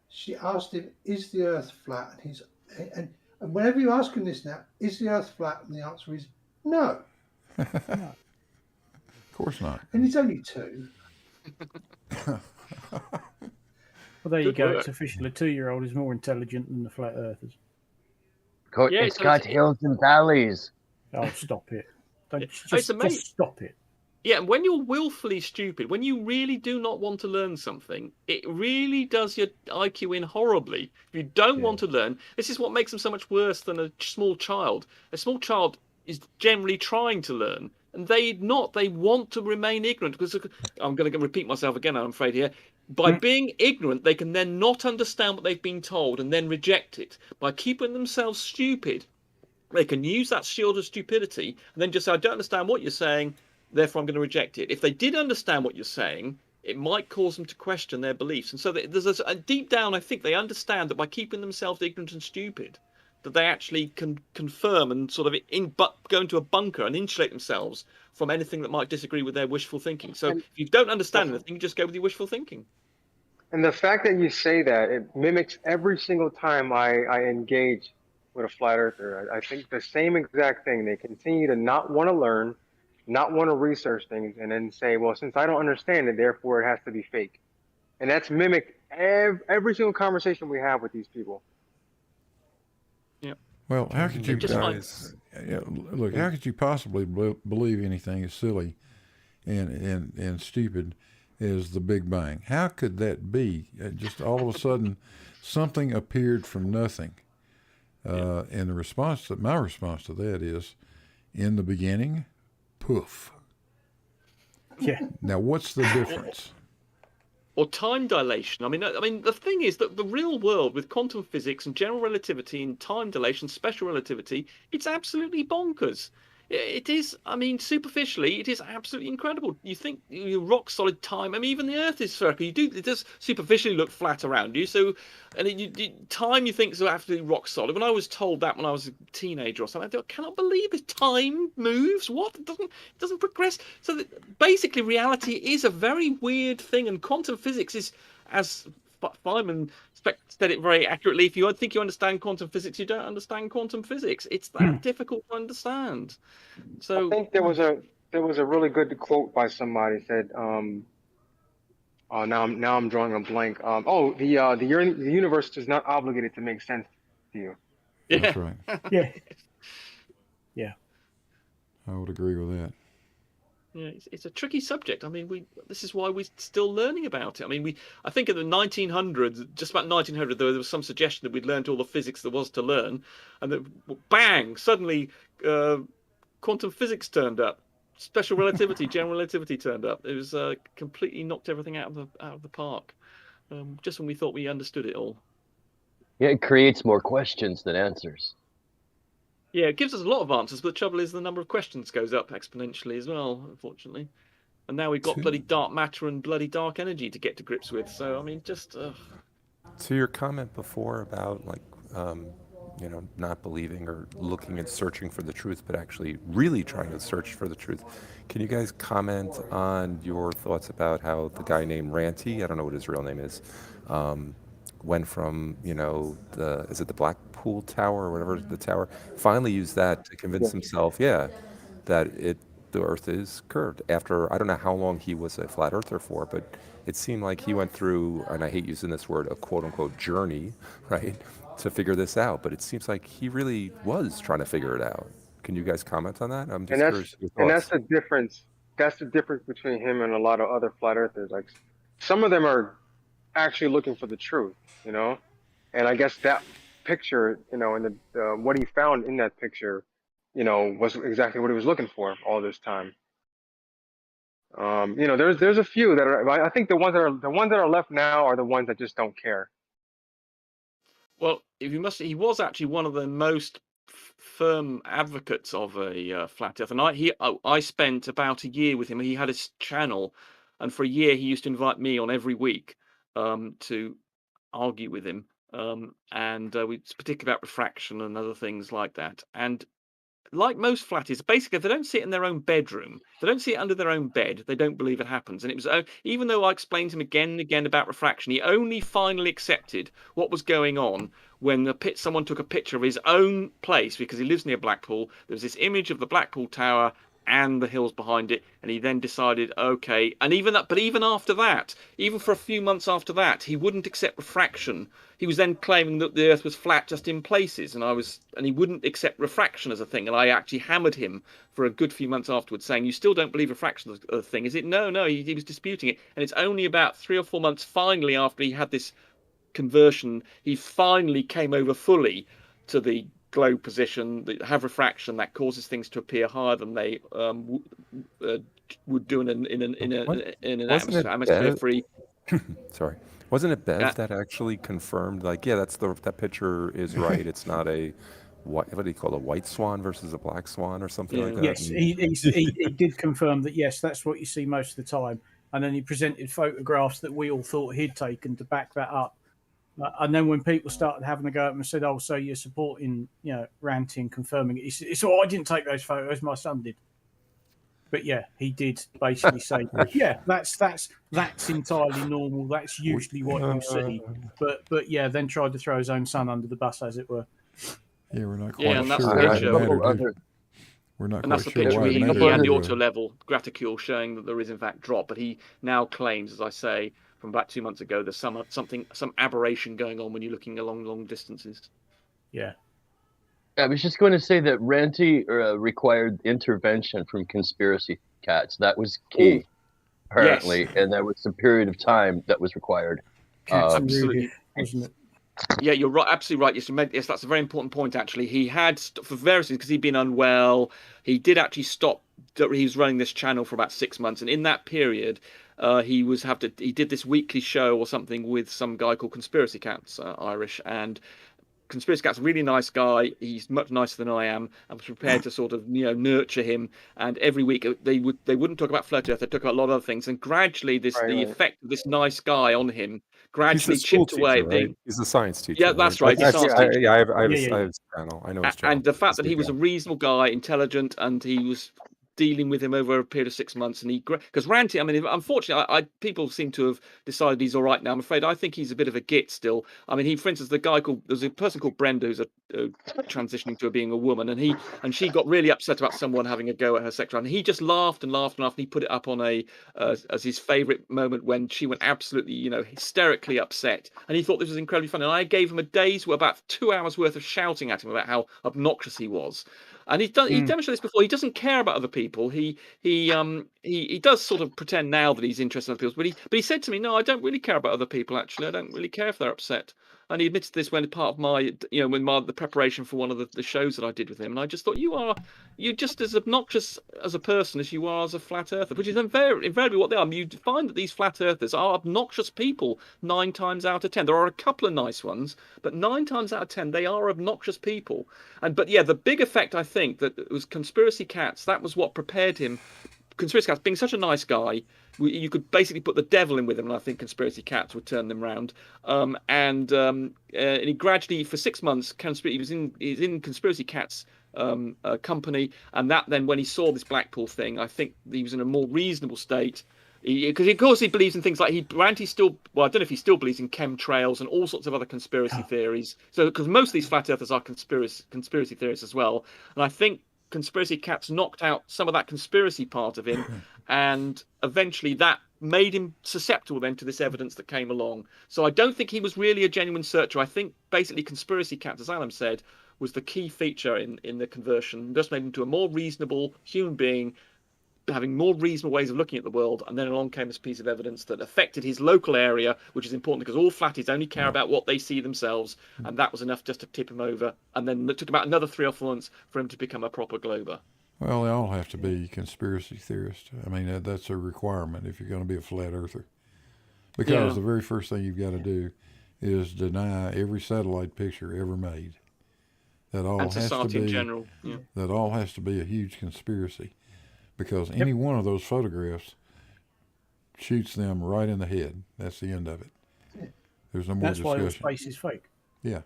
She asked him, "Is the Earth flat?" And whenever you ask him this now, "Is the Earth flat?" and the answer is no. Of course not. And he's only 2. Well, there you go. It's official. A 2-year-old is more intelligent than the flat earthers. It's got hills and valleys. Oh, stop it! It's amazing. Just stop it. Yeah, and when you're willfully stupid, when you really do not want to learn something, it really does your IQ in horribly. If you don't want to learn, this is what makes them so much worse than a small child. A small child is generally trying to learn, and they want to remain ignorant. Because I'm going to repeat myself again, I'm afraid here. By being ignorant, they can then not understand what they've been told and then reject it. By keeping themselves stupid, they can use that shield of stupidity and then just say, "I don't understand what you're saying, therefore I'm going to reject it." If they did understand what you're saying, it might cause them to question their beliefs. And so there's a deep down, I think they understand that by keeping themselves ignorant and stupid, that they actually can confirm and sort of go into a bunker and insulate themselves from anything that might disagree with their wishful thinking. So if you don't understand anything, you just go with your wishful thinking. And the fact that you say that, it mimics every single time I engage with a flat earther. I think the same exact thing. They continue to not want to learn, not want to research things, and then say, "Well, since I don't understand it, therefore it has to be fake." And that's mimicked every single conversation we have with these people. Yeah. Well, how could you guys? Look, how could you possibly believe anything as silly and stupid as the Big Bang? How could that be? Just all of a sudden, something appeared from nothing. And my response to that is, in the beginning, poof. Yeah. Now, what's the difference? Or time dilation. I mean, the thing is that the real world with quantum physics and general relativity and time dilation, special relativity, it's absolutely bonkers. It is. I mean, superficially, it is absolutely incredible. You think you're rock solid time. I mean, even the Earth is circular. It does superficially look flat around you. So, and time you think is absolutely rock solid. When I was told that when I was a teenager or something, I thought, I cannot believe this. Time moves. What? It doesn't progress. So basically, reality is a very weird thing, and quantum physics is, as Feynman said it very accurately, if you think you understand quantum physics, you don't understand quantum physics. It's that difficult to understand. So I think there was a really good quote by somebody said, now I'm drawing a blank. The universe is not obligated to make sense to you. Yeah. That's right. Yeah. I would agree with that. Yeah, it's a tricky subject. I mean, this is why we're still learning about it. I mean, I think in the 1900s, just about 1900, there was some suggestion that we'd learned all the physics there was to learn, and then bang, suddenly quantum physics turned up. special relativity, general relativity turned up. It was completely knocked everything out of the park. Just when we thought we understood it all. Yeah, it creates more questions than answers. Yeah, it gives us a lot of answers, but the trouble is the number of questions goes up exponentially as well, unfortunately. And now we've got bloody dark matter and bloody dark energy to get to grips with. So, I mean, just... To your comment before about, like, you know, not believing or looking and searching for the truth, but actually really trying to search for the truth. Can you guys comment on your thoughts about how the guy named Ranty, I don't know what his real name is, went from, you know, is it the Blackpool Tower or whatever, the tower, finally used that to convince himself, that the Earth is curved. After, I don't know how long he was a flat earther for, but it seemed like he went through, and I hate using this word, a quote unquote journey, right, to figure this out. But it seems like he really was trying to figure it out. Can you guys comment on that? I'm just curious. And that's the difference. That's the difference between him and a lot of other flat earthers. Like, some of them are actually looking for the truth, you know? And I guess that picture, you know, and what he found in that picture, you know, was exactly what he was looking for all this time. You know, there's a few that are. I think the ones that are left now are the ones that just don't care. Well, he was actually one of the most firm advocates of a flat Earth, and I spent about a year with him. He had his channel, and for a year he used to invite me on every week to argue with him, and we particularly about refraction and other things like that. And like most flatties, basically, if they don't see it in their own bedroom, they don't see it under their own bed, they don't believe it happens. And it was, even though I explained to him again and again about refraction, he only finally accepted what was going on when someone took a picture of his own place, because he lives near Blackpool. There was this image of the Blackpool Tower and the hills behind it, and he then decided, okay, and even after that, even for a few months after that, he wouldn't accept refraction. He was then claiming that the Earth was flat just in places, and he wouldn't accept refraction as a thing. And I actually hammered him for a good few months afterwards, saying, "You still don't believe refraction is a thing, is it?" No, he was disputing it. And it's only about 3 or 4 months, finally, after he had this conversion, he finally came over fully to the globe position that have refraction that causes things to appear higher than they would do in an atmosphere free. Sorry, wasn't it Bev that actually confirmed? Like, yeah, that picture is right. It's not what do you call it, a white swan versus a black swan or something like that? Yes, he did confirm that. Yes, that's what you see most of the time. And then he presented photographs that we all thought he'd taken to back that up. And then when people started having a go at him and said, "Oh, so you're supporting, you know, ranting, confirming it," he said, "It's all, I didn't take those photos. My son did." But yeah, he did basically say, "Yeah, that's entirely normal. That's usually what you see." But yeah, then tried to throw his own son under the bus, as it were. Yeah, we're not quite sure. And that's the picture. We're not and that's the picture where he had the auto level graticule showing that there is in fact drop, but he now claims, as I say, from about 2 months ago, there's some aberration going on when you're looking along long distances. Yeah. I was just going to say that Ranty required intervention from conspiracy cats. That was key, apparently, and that was the period of time that was required. Absolutely, wasn't it? Yeah, you're right. Absolutely right. Yes, that's a very important point. Actually, he had, for various reasons, because he'd been unwell, he did actually stop. He was running this channel for about 6 months, and in that period, he did this weekly show or something with some guy called Conspiracy Cats, Irish, and Conspiracy Cat's a really nice guy. He's much nicer than I am. I was prepared to sort of, you know, nurture him. And every week they wouldn't talk about flat Earth. They talk about a lot of other things. And gradually, the effect of this nice guy on him gradually chipped away. Right? He's a science teacher. Yeah, that's right. I have his channel. I know his channel. And the fact that he was a reasonable guy, intelligent, and he was dealing with him over a period of 6 months, and because Ranty, I mean, unfortunately, people seem to have decided he's all right now. I'm afraid I think he's a bit of a git still. I mean, for instance, there's a person called Brenda who's transitioning to being a woman, and she got really upset about someone having a go at her sex drive, and he just laughed and laughed and laughed, and he put it up on as his favorite moment when she went absolutely, you know, hysterically upset, and he thought this was incredibly funny. And I gave him about 2 hours worth of shouting at him about how obnoxious he was. And he demonstrated this before. He doesn't care about other people. He does sort of pretend now that he's interested in other people. But he said to me, "No, I don't really care about other people. Actually, I don't really care if they're upset." and he admitted this when part of my, the preparation for one of the shows that I did with him. And I just thought, you're just as obnoxious as a person as you are as a flat earther, which is invariably what they are. I mean, you find that these flat earthers are obnoxious people 9 times out of 10. There are a couple of nice ones, but 9 times out of 10, they are obnoxious people. But the big effect, I think, that it was Conspiracy Cats. That was what prepared him. Conspiracy Cats, being such a nice guy, you could basically put the devil in with him, and I think Conspiracy Cats would turn them round. And he gradually, for 6 months, he was in Conspiracy Cats company, and that then, when he saw this Blackpool thing, I think he was in a more reasonable state. Because of course he believes in things like I don't know if he still believes in chemtrails and all sorts of other conspiracy theories. So because most of these flat earthers are conspiracy theorists as well, and I think Conspiracy Cats knocked out some of that conspiracy part of him, and eventually that made him susceptible then to this evidence that came along. So I don't think he was really a genuine searcher. I think basically Conspiracy Cats, as Alan said, was the key feature in the conversion. Just made him into a more reasonable human being, having more reasonable ways of looking at the world, and then along came this piece of evidence that affected his local area, which is important because all flatties only care about what they see themselves, and that was enough just to tip him over. And then it took about another 3 or 4 months for him to become a proper glober. Well, they all have to be conspiracy theorists. I mean, that's a requirement if you're going to be a flat earther, because the very first thing you've got to do is deny every satellite picture ever made. That all And has to society be in general. that all has to be a huge conspiracy. Because any one of those photographs shoots them right in the head. That's the end of it. There's no more That's discussion. why all space is fake. Yeah.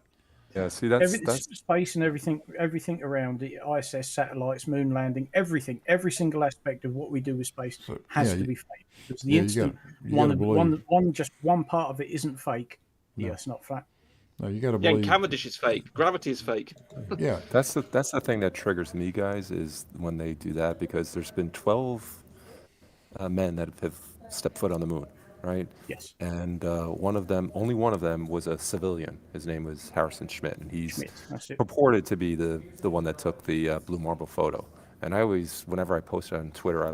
Yeah, see, that's space and everything around it, ISS, satellites, moon landing, everything, every single aspect of what we do with space has to be fake. Because the instant one part of it isn't fake, it's not flat. No, you got to Yeah, believe. and Cavendish is fake. Gravity is fake. Yeah, that's the thing that triggers me, guys, is when they do that, because there's been 12 men that have stepped foot on the moon, right? Yes. And only one of them was a civilian. His name was Harrison Schmitt, and he's purported to be the one that took the blue marble photo. And I always, whenever I post it on Twitter, I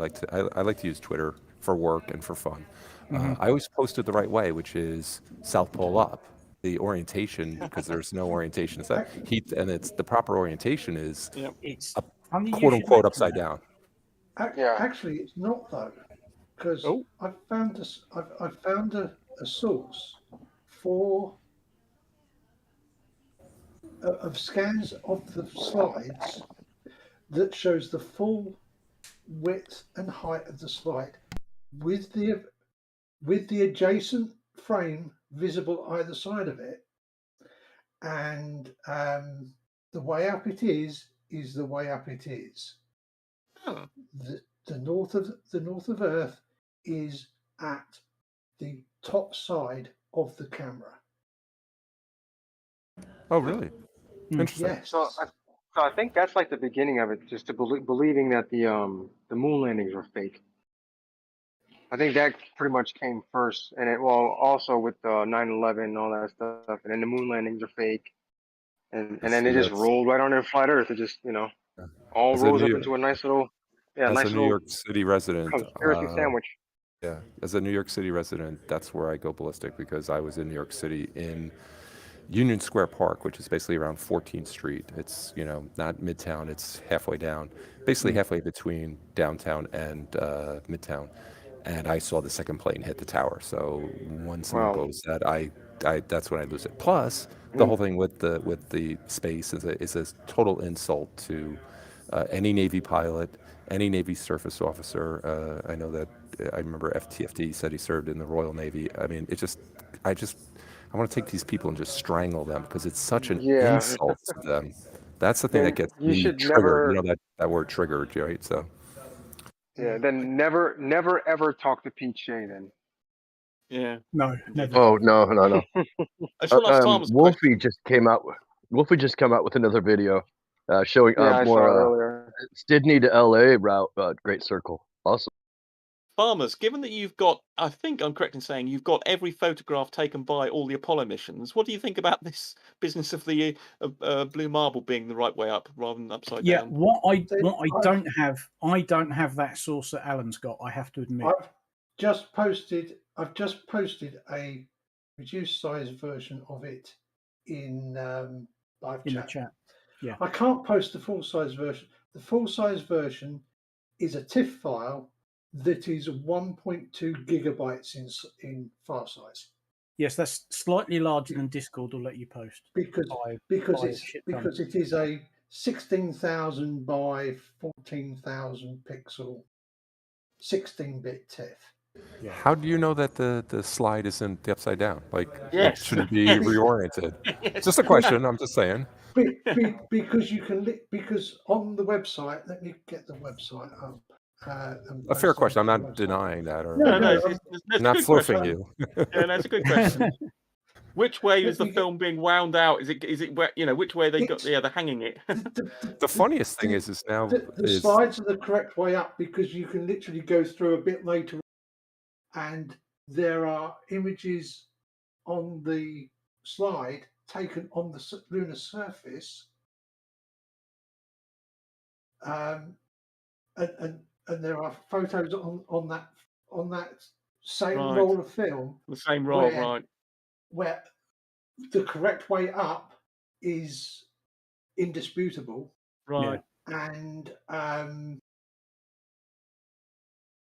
like to use Twitter for work and for fun. I always post it the right way, which is South Pole up. The orientation, because there's no orientation, is that and it's the proper orientation is it's quote unquote upside down. Actually, it's not though, because I've found a source for of scans of the slides that shows the full width and height of the slide with the adjacent frame visible either side of it, and the way up it is the way up it is. The north of Earth is at the top side of the camera. Oh, really? Interesting. Yes. So I think that's like the beginning of it, just to believing that the moon landings were fake. I think that pretty much came first, and also with 9/11 and all that stuff, and then the moon landings are fake, and then it just rolled right on their flat Earth. It just all rose up into a nice little As a New York City resident, conspiracy sandwich. Yeah, as a New York City resident, that's where I go ballistic, because I was in New York City in Union Square Park, which is basically around 14th Street. It's not Midtown; it's halfway down, basically halfway between downtown and Midtown. And I saw the second plane hit the tower. So when someone goes that, that's when I lose it. Plus, the whole thing with the space is a total insult to any Navy pilot, any Navy surface officer. I know that I remember FTFD said he served in the Royal Navy. I mean, I want to take these people and just strangle them, because it's such an insult to them. That's the thing that gets me triggered. That word triggered, right? So. Yeah, then never ever talk to Pete Shea then. Yeah. No, never. Oh no. Wolfie just came out with another video showing I saw more it earlier. Sydney to LA route, Great Circle. Awesome. Farmers, given that you've got, I think I'm correct in saying you've got every photograph taken by all the Apollo missions, what do you think about this business of the blue marble being the right way up rather than upside down? What I don't have that source that Alan's got, I have to admit. I've just posted a reduced size version of it in live In the chat. chat. Yeah. I can't post the full size version. The full size version is a TIFF file that is 1.2 gigabytes in file size. Yes, that's slightly larger than Discord will let you post. Because it is a 16,000 by 14,000 pixel 16-bit TIFF. How do you know that the slide isn't the upside down? Like, Yes. it shouldn't be reoriented. It's just a question. I'm just saying. Because you can because on the website, let me get the website up. A fair question. I'm not denying that, or No, That's not a good fluffing question. you. Yeah, that's a good question. Which way is the film being wound out? Is it where, which way they got they're hanging it? The funniest thing is now the slides are the correct way up because you can literally go through a bit later, and there are images on the slide taken on the lunar surface, and there are photos on that same Right. roll of film. The same roll, right? Where the correct way up is indisputable, Right. and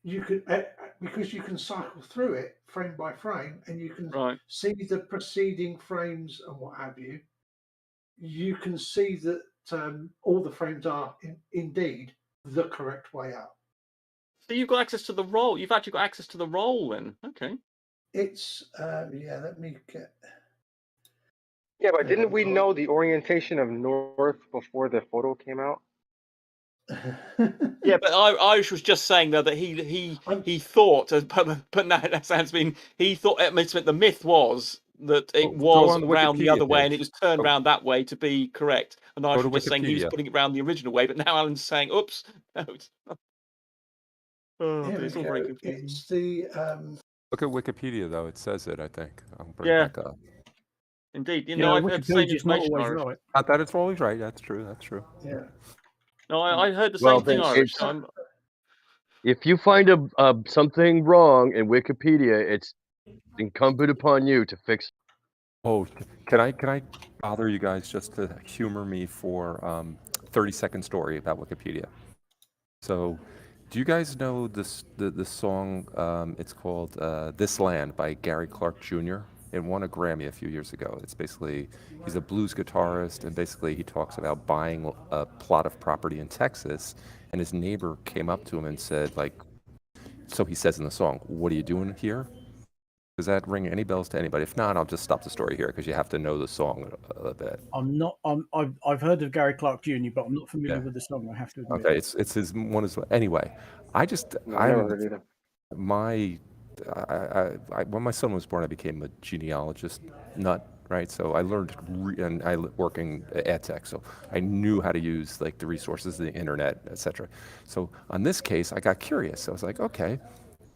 you can because you can cycle through it frame by frame, and you can see the preceding frames and what have you. You can see that all the frames are indeed the correct way up. So you've got access to the roll. You've actually got access to the roll then. Okay. It's let me get. Yeah, but didn't we know the orientation of north before the photo came out? Yeah, but Irish was just saying though that he thought, but no, that sounds mean. He thought the myth was that it was on the round the Wikipedia other way, and page. it was turned round that way to be correct. And Irish to was just saying he was Wikipedia. putting it round the original way, but now Alan's saying, "Oops, no, it's not." Oh, Here it's we all very go. confusing. It's the Look at Wikipedia, though. It says it, I think. I'll bring Yeah. it back up. Indeed, Yeah, I've heard the same Wikipedia's not information. always Irish. right. Not that it's always right. That's true. That's true. Yeah. No, I heard the Well, same thing, then Irish. it's- If you find something wrong in Wikipedia, it's incumbent upon you to fix. Oh, can I bother you guys just to humor me for 30-second story about Wikipedia? So, do you guys know the song? It's called "This Land" by Gary Clark Jr. It won a Grammy a few years ago. It's basically he's a blues guitarist, and basically he talks about buying a plot of property in Texas, and his neighbor came up to him and said, like, so he says in the song, "What are you doing here?" Does that ring any bells to anybody? If not, I'll just stop the story here because you have to know the song a bit. I've heard of Gary Clark Jr., but I'm not familiar Yeah. with the song. I have to admit. Okay, it's his one as well. Anyway, when my son was born, I became a genealogist nut, right? So I learned, and I working at tech, so I knew how to use like the resources, the internet, etc. So on this case, I got curious. I was like, okay,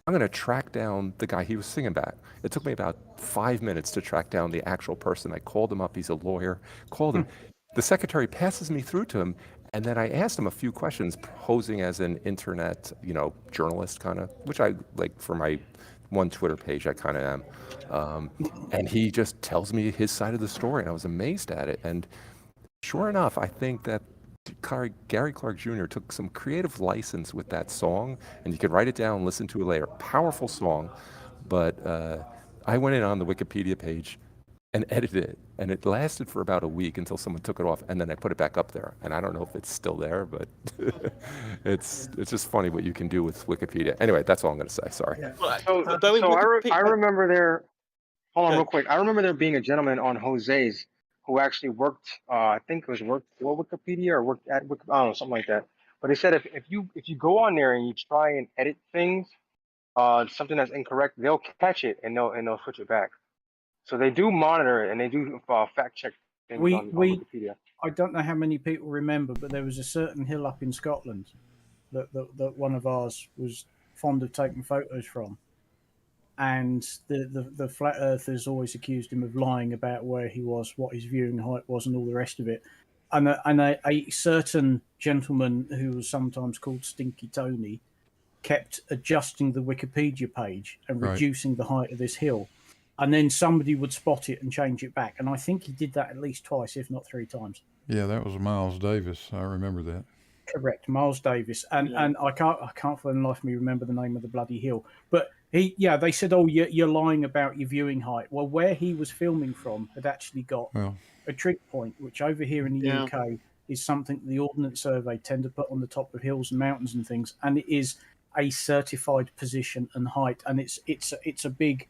I'm going to track down the guy he was singing about. It took me about 5 minutes to track down the actual person. I called him up. He's a lawyer. Called him. The secretary passes me through to him, and then I asked him a few questions, posing as an internet, journalist kind of, which I like for my one Twitter page. I kind of am. And he just tells me his side of the story, and I was amazed at it. And sure enough, I think that Gary Clark Jr. took some creative license with that song, and you can write it down and listen to it later. Powerful song, but I went in on the Wikipedia page and edited it, and it lasted for about a week until someone took it off, and then I put it back up there. And I don't know if it's still there, but it's just funny what you can do with Wikipedia. Anyway, that's all I'm going to say. Sorry. Yeah. So I remember there. Hold on, real quick. I remember there being a gentleman on Jose's who actually worked. I think it was worked for Wikipedia or worked at Wikipedia, I don't know, something like that. But he said if you go on there and you try and edit things, something that's incorrect, they'll catch it and they'll switch it back. So they do monitor it and they do fact check things on Wikipedia. I don't know how many people remember, but there was a certain hill up in Scotland that one of ours was fond of taking photos from, and the flat earthers always accused him of lying about where he was, what his viewing height was, and all the rest of it. And a certain gentleman who was sometimes called Stinky Tony kept adjusting the Wikipedia page and Right. reducing the height of this hill and then somebody would spot it and change it back. And I think he did that at least twice, if not 3 times. Yeah, that was Miles Davis. I remember that. Correct, Miles Davis, and I can't for the life of me remember the name of the bloody hill. But they said, "Oh, you're lying about your viewing height." Well, where he was filming from had actually got a trig point, which over here in the UK is something the Ordnance Survey tend to put on the top of hills and mountains and things, and it is a certified position and height, and it's a big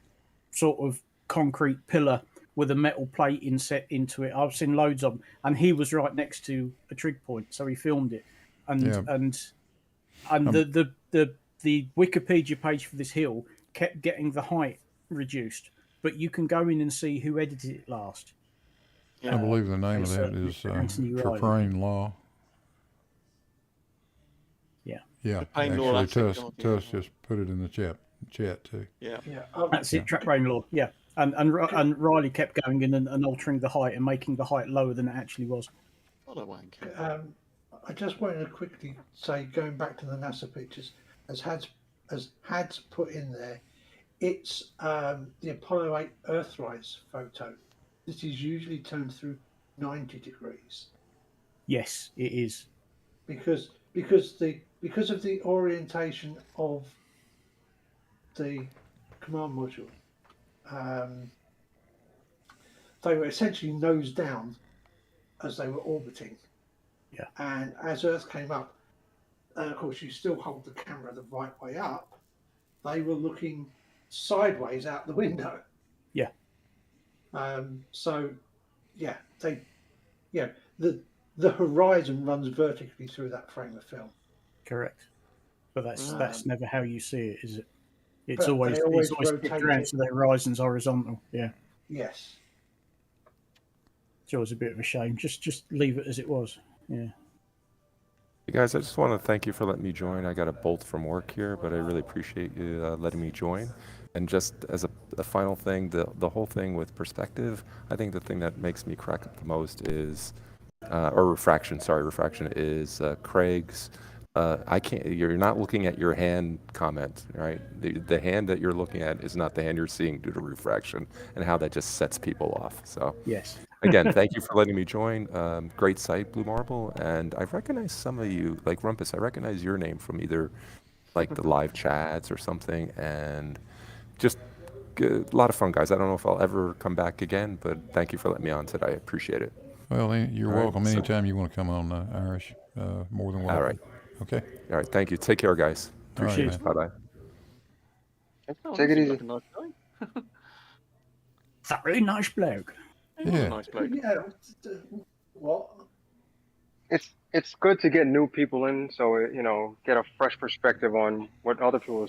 sort of concrete pillar with a metal plate inset into it. I've seen loads of them, and he was right next to a trig point, so he filmed it. And the Wikipedia page for this hill kept getting the height reduced, but you can go in and see who edited it last. I believe the name of that is Traprain Law. Yeah, actually, Tuss just put it in the chat too. That's it, Traprain Law. Yeah, and Riley kept going in and altering the height and making the height lower than it actually was. What a wanker. I just wanted to quickly say, going back to the NASA pictures, as Had's put in there, it's the Apollo 8 Earthrise photo. This is usually turned through 90 degrees. Yes, it is. Because of the orientation of the command module, they were essentially nose down as they were orbiting. Yeah. And as Earth came up, and of course you still hold the camera the right way up, they were looking sideways out the window. Yeah. The horizon runs vertically through that frame of film. Correct. But that's never how you see it, is it? It's But always they always flipped rotate around it. so the horizon's horizontal. Yeah. Yes. It's always a bit of a shame. Just leave it as it was. Yeah. Hey guys, I just want to thank you for letting me join. I got a bolt from work here, but I really appreciate you letting me join. And just as a final thing, the whole thing with perspective, I think the thing that makes me crack up the most is, refraction is Craig's. You're not looking at your hand comment, right? The hand that you're looking at is not the hand you're seeing due to refraction, and how that just sets people off. So yes. Again, thank you for letting me join. Great site, Blue Marble, and I recognize some of you, like Rumpus. I recognize your name from either like the live chats or something, and just a lot of fun, guys. I don't know if I'll ever come back again, but thank you for letting me on today. I appreciate it. Well, you're All right, welcome so- anytime you want to come on, Irish. More than welcome. All right. Okay. All right. Thank you. Take care, guys. All right, Appreciate it. man. Bye bye. Take it easy. Very nice bloke. Yeah. Nice bloke. Yeah. What? It's good to get new people in, so get a fresh perspective on what other people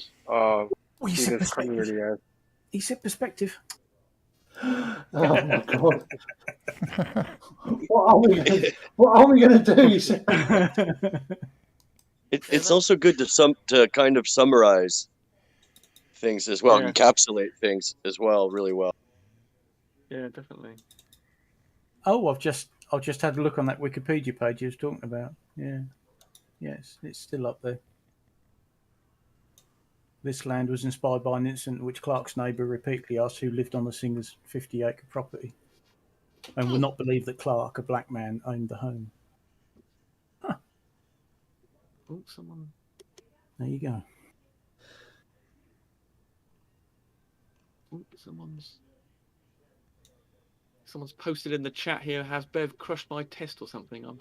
you see said this perspective. community as. He said perspective. Oh my god! What are we going to do? You said. It's also good to kind of summarize things as well, Yeah. encapsulate things as well, really well. Yeah, definitely. Oh, I've just had a look on that Wikipedia page he was talking about. Yeah. Yes, it's still up there. This land was inspired by an incident in which Clark's neighbour repeatedly asked who lived on the singer's 50-acre property, and would not believe that Clark, a black man, owned the home. Oh, someone. There you go. Oh, someone's posted in the chat here. Has Bev crushed my test or something? I'm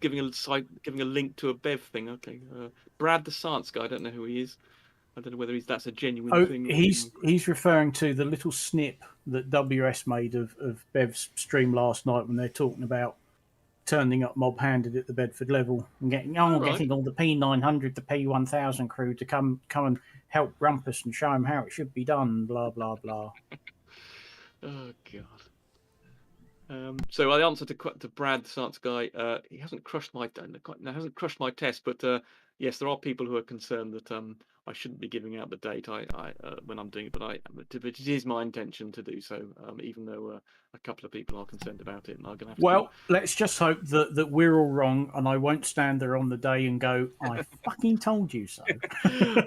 giving a link to a Bev thing. Okay, Brad the Science guy. I don't know who he is. I don't know whether that's a genuine Oh, thing. he's referring to the little snip that WS made of Bev's stream last night when they're talking about turning up mob-handed at the Bedford level and getting all the P900, the P1000 crew to come and help Rumpus and show him how it should be done. Blah blah blah. Oh god. So I answered to Brad, the science guy. He hasn't crushed my test, but yes, there are people who are concerned that I shouldn't be giving out the date when I'm doing it, but it is my intention to do so, even though a couple of people are concerned about it, and I'm going to have to. Well, let's just hope that we're all wrong, and I won't stand there on the day and go, "I fucking told you so."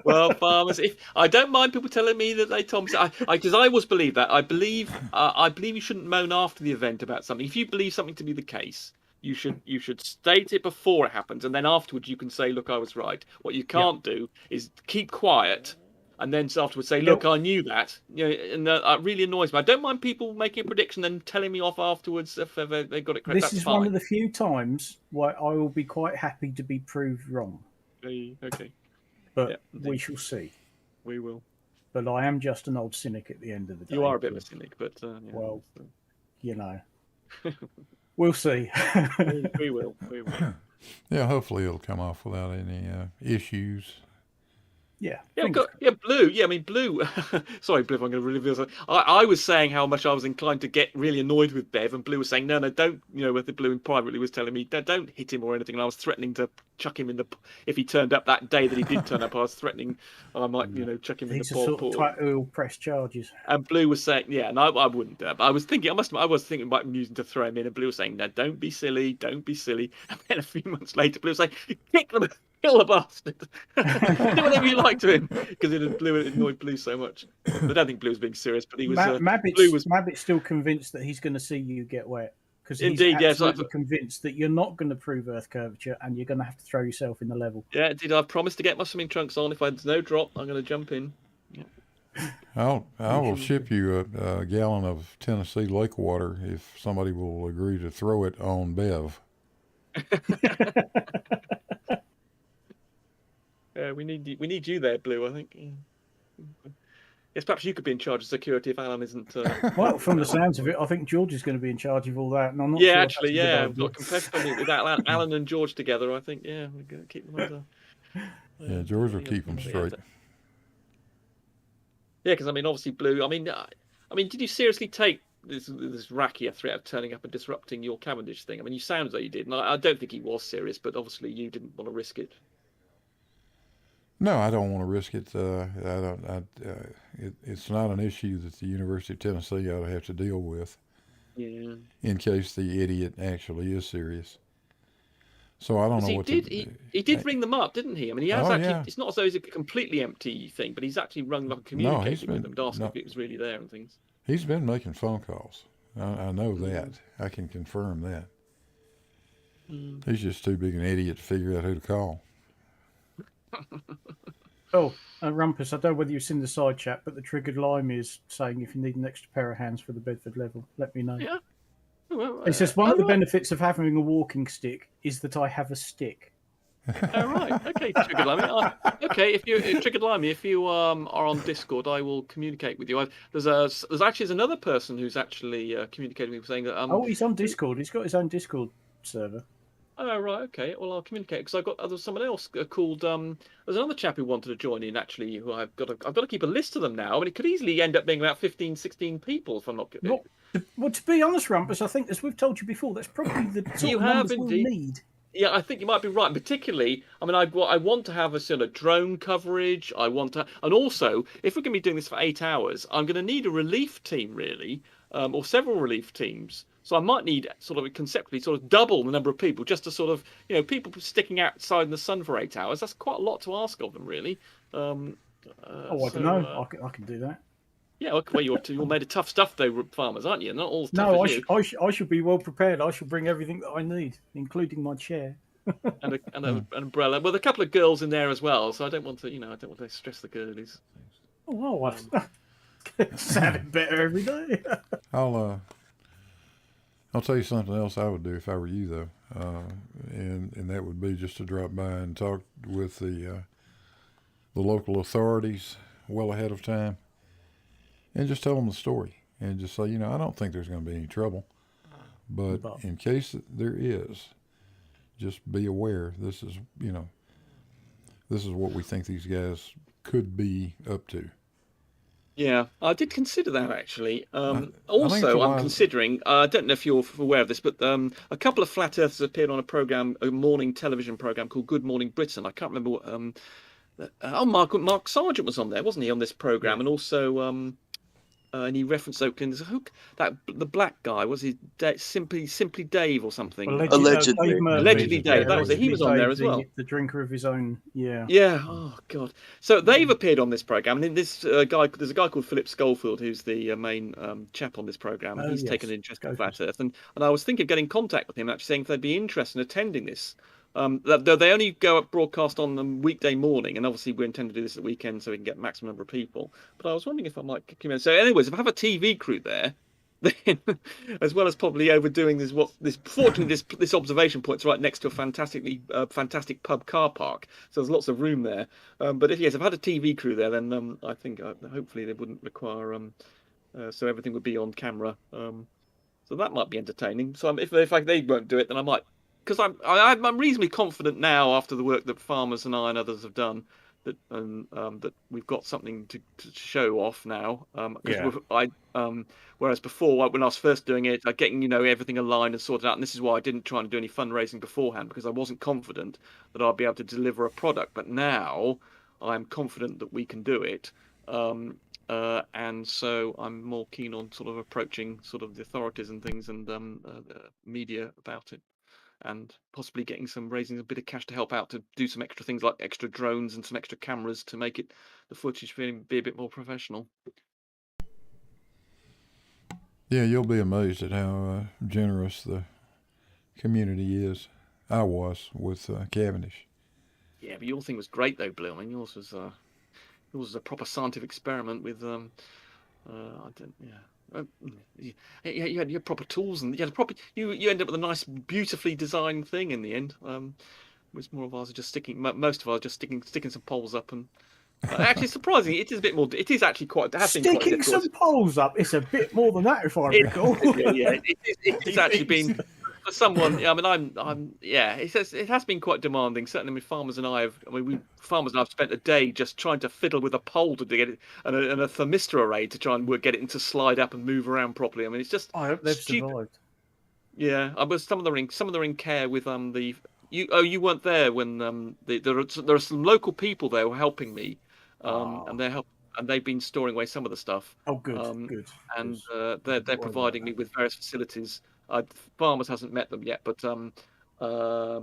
Well, farmers, if I don't mind people telling me that they told me, because I always believe that. I believe you shouldn't moan after the event about something. If you believe something to be the case, you should state it before it happens, and then afterwards you can say, "Look, I was right." What you can't do is keep quiet and then afterwards say, "Look, I knew that." And it really annoys me. I don't mind people making a prediction and telling me off afterwards if they got it correct. This is one of the few times where I will be quite happy to be proved wrong. Okay. But we shall see. We will. But I am just an old cynic at the end of the day. You are a bit of a cynic, but well, we'll see. we will. Yeah, hopefully it'll come off without any issues. Yeah. Blue. Yeah, I mean, Blue. Sorry, Blue, I'm going to reveal something. I was saying how much I was inclined to get really annoyed with Bev, and Blue was saying, no, don't. Whether Blue privately was telling me, don't hit him or anything, and I was threatening to chuck him in the. If he turned up that day that he did turn up, I was threatening I might, chuck him in the He's a sort of twat who will press charges. And Blue was saying, yeah, no, I wouldn't. But I was thinking, I was thinking about using to throw him in, and Blue was saying, no, don't be silly. And then a few months later, Blue was saying, kick them. Kill the bastard. Do whatever you like to him, because it annoyed Blue so much. I don't think Blue was being serious, but he was. Mabbitt's still convinced that he's going to see you get wet, because he's absolutely convinced that you're not going to prove Earth curvature, and you're going to have to throw yourself in the level. Yeah, indeed. I've promised to get my swimming trunks on. If there's no drop, I'm going to jump in. Yeah. I will ship you a gallon of Tennessee lake water if somebody will agree to throw it on Bev. We need you there, Blue. I think. Yes, perhaps you could be in charge of security if Alan isn't. Well, from the sounds of it, I think George is going to be in charge of all that, and I'm not. Yeah, sure actually, yeah. I've got competitive with Alan and George together. I think, yeah, we're going to keep them under. Yeah, George will keep them straight. Yeah, because I mean, obviously, Blue. I mean, did you seriously take this Rakia threat of turning up and disrupting your Cavendish thing? I mean, you sound as though you did, and I don't think he was serious, but obviously, you didn't want to risk it. No, I don't want to risk it. It's not an issue that the University of Tennessee ought to have to deal with. Yeah. In case the idiot actually is serious. So I don't know what he did ring them up, didn't he? I mean, he has actually. Yeah. It's not as though it's a completely empty thing, but he's actually rung up, communicating with them, to ask if it was really there and things. He's been making phone calls. I know that. I can confirm that. He's just too big an idiot to figure out who to call. Oh, Rumpus, I don't know whether you've seen the side chat, but the Triggered Lime is saying if you need an extra pair of hands for the Bedford level, let me know. Yeah. Well, it says one of the benefits of having a walking stick is that I have a stick. Oh, right. Okay, Triggered Lime. Okay, if you Triggered Lime, if you are on Discord, I will communicate with you. There's another person who's actually communicating with me saying that. He's on Discord. He's got his own Discord server. Oh, right, okay. Well, I'll communicate because there's someone else called. There's another chap who wanted to join in. Actually, who I've got to keep a list of them now. I mean, it could easily end up being about 15, 16 people if I'm not. Well, to be honest, Rumpus, I think as we've told you before, that's probably the sort of numbers we'll need. Yeah, I think you might be right. Particularly, I mean, I want to have a sort of drone coverage. I want to, and also, if we're going to be doing this for 8 hours, I'm going to need a relief team, really, or several relief teams. So I might need conceptually double the number of people just to people sticking outside in the sun for 8 hours. That's quite a lot to ask of them, really. I don't know. I can do that. Yeah, well, you're made of tough stuff, though, farmers, aren't you? Not all tough No, as you. I should be well prepared. I should bring everything that I need, including my chair. and an umbrella. Well, a couple of girls in there as well, so I don't want to stress the girlies. Oh, it's sounding better every day. I'll tell you something else I would do if I were you, though, and that would be just to drop by and talk with the local authorities well ahead of time, and just tell them the story, and just say, I don't think there's going to be any trouble, but in case there is, just be aware. This is what we think these guys could be up to. Yeah, I did consider that actually. I'm considering. I don't know if you're aware of this, but a couple of flat earthers appeared on a morning television program called Good Morning Britain. I can't remember Mark Sargent was on there, wasn't he, on this program, and also and he referenced Oakland as a hook. The black guy was he simply Dave or something? Allegedly Dave. That was it. He was on there as well. The drinker of his own. Yeah. Yeah. Oh God. So they've appeared on this program, and this guy, there's a guy called Philip Schofield who's the main chap on this program. And he's taken an interest in Flat Earth, and I was thinking of getting in contact with him, actually saying if they'd be interested in attending this. Though they only go up broadcast on a weekday morning, and obviously we intend to do this at the weekend so we can get maximum number of people. But I was wondering if I might come in. So, anyways, if I have a TV crew there, then as well as probably overdoing fortunately this observation point's right next to a fantastic pub car park, so there's lots of room there. But if I've had a TV crew there, then I think hopefully they wouldn't require so everything would be on camera. So that might be entertaining. So if they won't do it, then I might. Because I'm reasonably confident now, after the work that Farmers and I and others have done, that that we've got something to show off now. Whereas before, when I was first doing it, getting everything aligned and sorted out, and this is why I didn't try and do any fundraising beforehand, because I wasn't confident that I'd be able to deliver a product. But now I'm confident that we can do it. And so I'm more keen on sort of approaching sort of the authorities and things and the media about it. And possibly raising a bit of cash to help out to do some extra things like extra drones and some extra cameras to make the footage be a bit more professional. Yeah, you'll be amazed at how generous the community is. I was with Cavendish. Yeah, but your thing was great though, Blue. I mean, yours was a proper scientific experiment with you had your proper tools, and you had you end up with a nice, beautifully designed thing in the end. Most of ours are just sticking some poles up, and actually, surprisingly, it is a bit more. It is actually quite. Sticking some poles up. It's a bit more than that, if I recall. It's actually been. For someone, I mean, it has been quite demanding. Certainly, with Farmers and I have spent a day just trying to fiddle with a pole to get it and a thermistor array to try and get it to slide up and move around properly. I mean, it's just. I hope they've survived. Yeah, but some of them are in care with you weren't there when there are some local people there who are helping me, and they've been storing away some of the stuff. Oh, good, good. And they're providing me with various facilities. Farmers hasn't met them yet, but a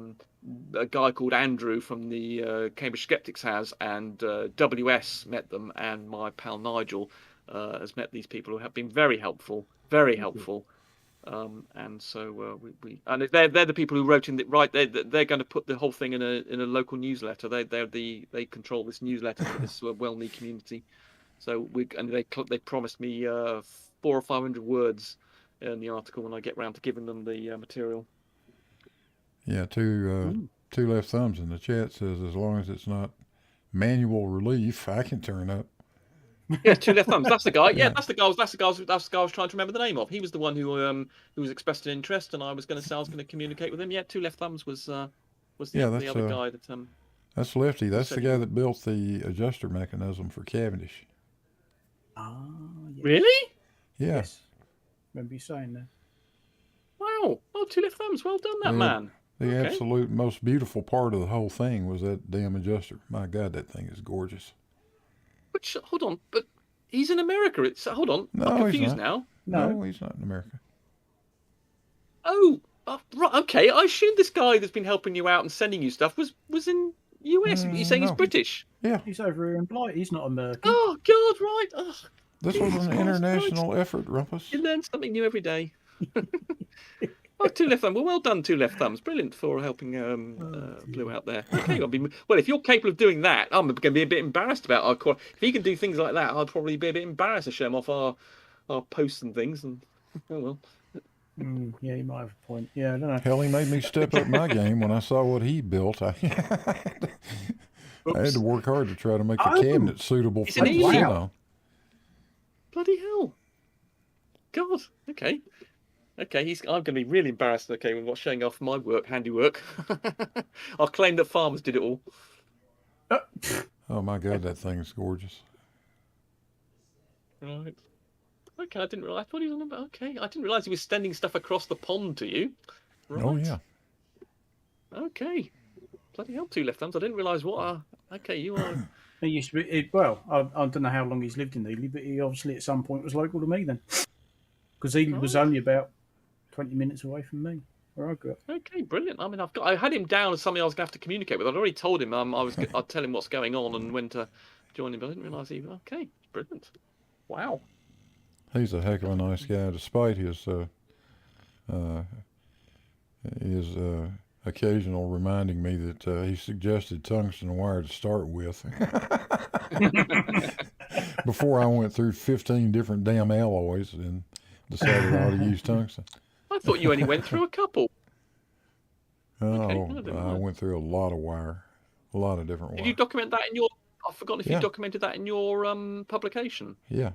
guy called Andrew from the Cambridge Skeptics has, and WS met them, and my pal Nigel has met these people who have been very helpful, and so and they're the people who wrote in they're going to put the whole thing in a local newsletter. They control this newsletter for this Welney community, so they promised me 400 or 500 words in the article when I get round to giving them the material. Yeah, two left thumbs in the chat says as long as it's not manual relief, I can turn up. Yeah, two left thumbs. That's the guy. Yeah, that's the guy. That's the guy I was trying to remember the name of. He was the one who was expressed an interest, and I was going to communicate with him. Yeah, two left thumbs was the other guy that That's Lefty. That's the guy that built the adjuster mechanism for Cavendish. Ah, yes. Really? Yeah. Yes. Remember you saying that? Wow! Oh, two left thumbs. Well done, that man. The absolute most beautiful part of the whole thing was that damn adjuster. My God, that thing is gorgeous. But hold on, but he's in America. Hold on, I'm confused now. No, he's not in America. Oh, right. Okay, I assumed this guy that's been helping you out and sending you stuff was in US. You're saying he's British? Yeah, he's over here in Blight. He's not American. Oh God, right. Oh, this was an international effort, Rumpus. You learn something new every day. Oh, two left thumbs. Well done, two left thumbs. Brilliant for helping Blue out there. Okay, well, if you're capable of doing that, I'm going to be a bit embarrassed about our core. If he can do things like that, I'd probably be a bit embarrassed to show him off our posts and things. And oh well. Yeah, you might have a point. Yeah, I don't know. Hell, he made me step up my game when I saw what he built. I had to work hard to try to make the cabinet suitable for the wow. Bloody hell! God. Okay. Okay, I'm going to be really embarrassed. Okay, when I'm showing off my handiwork. I'll claim that Farmers did it all. Oh my God, that thing's gorgeous. Right. Okay, I didn't realize. I thought he was on about. Okay, I didn't realize he was sending stuff across the pond to you. Right. Oh yeah. Okay. Bloody hell, two left thumbs. I didn't realize what Okay, you are. He used to be. Well, I don't know how long he's lived in Ely, but he obviously at some point was local to me then, because Ely was only about 20 minutes away from me where I grew up. Okay, brilliant. I mean, I had him down as something I was going to have to communicate with. I'd already told him I'd tell him what's going on and when to join him, but I didn't realise he. Okay, brilliant. Wow. He's a heck of a nice guy, despite his occasional reminding me that he suggested tungsten wire to start with. Before I went through 15 different damn alloys and decided I ought to use tungsten. I thought you only went through a couple. Oh, I went through a lot of wire, a lot of different wire. Did you document that in your? I've forgotten if you documented that in your publication. Yeah.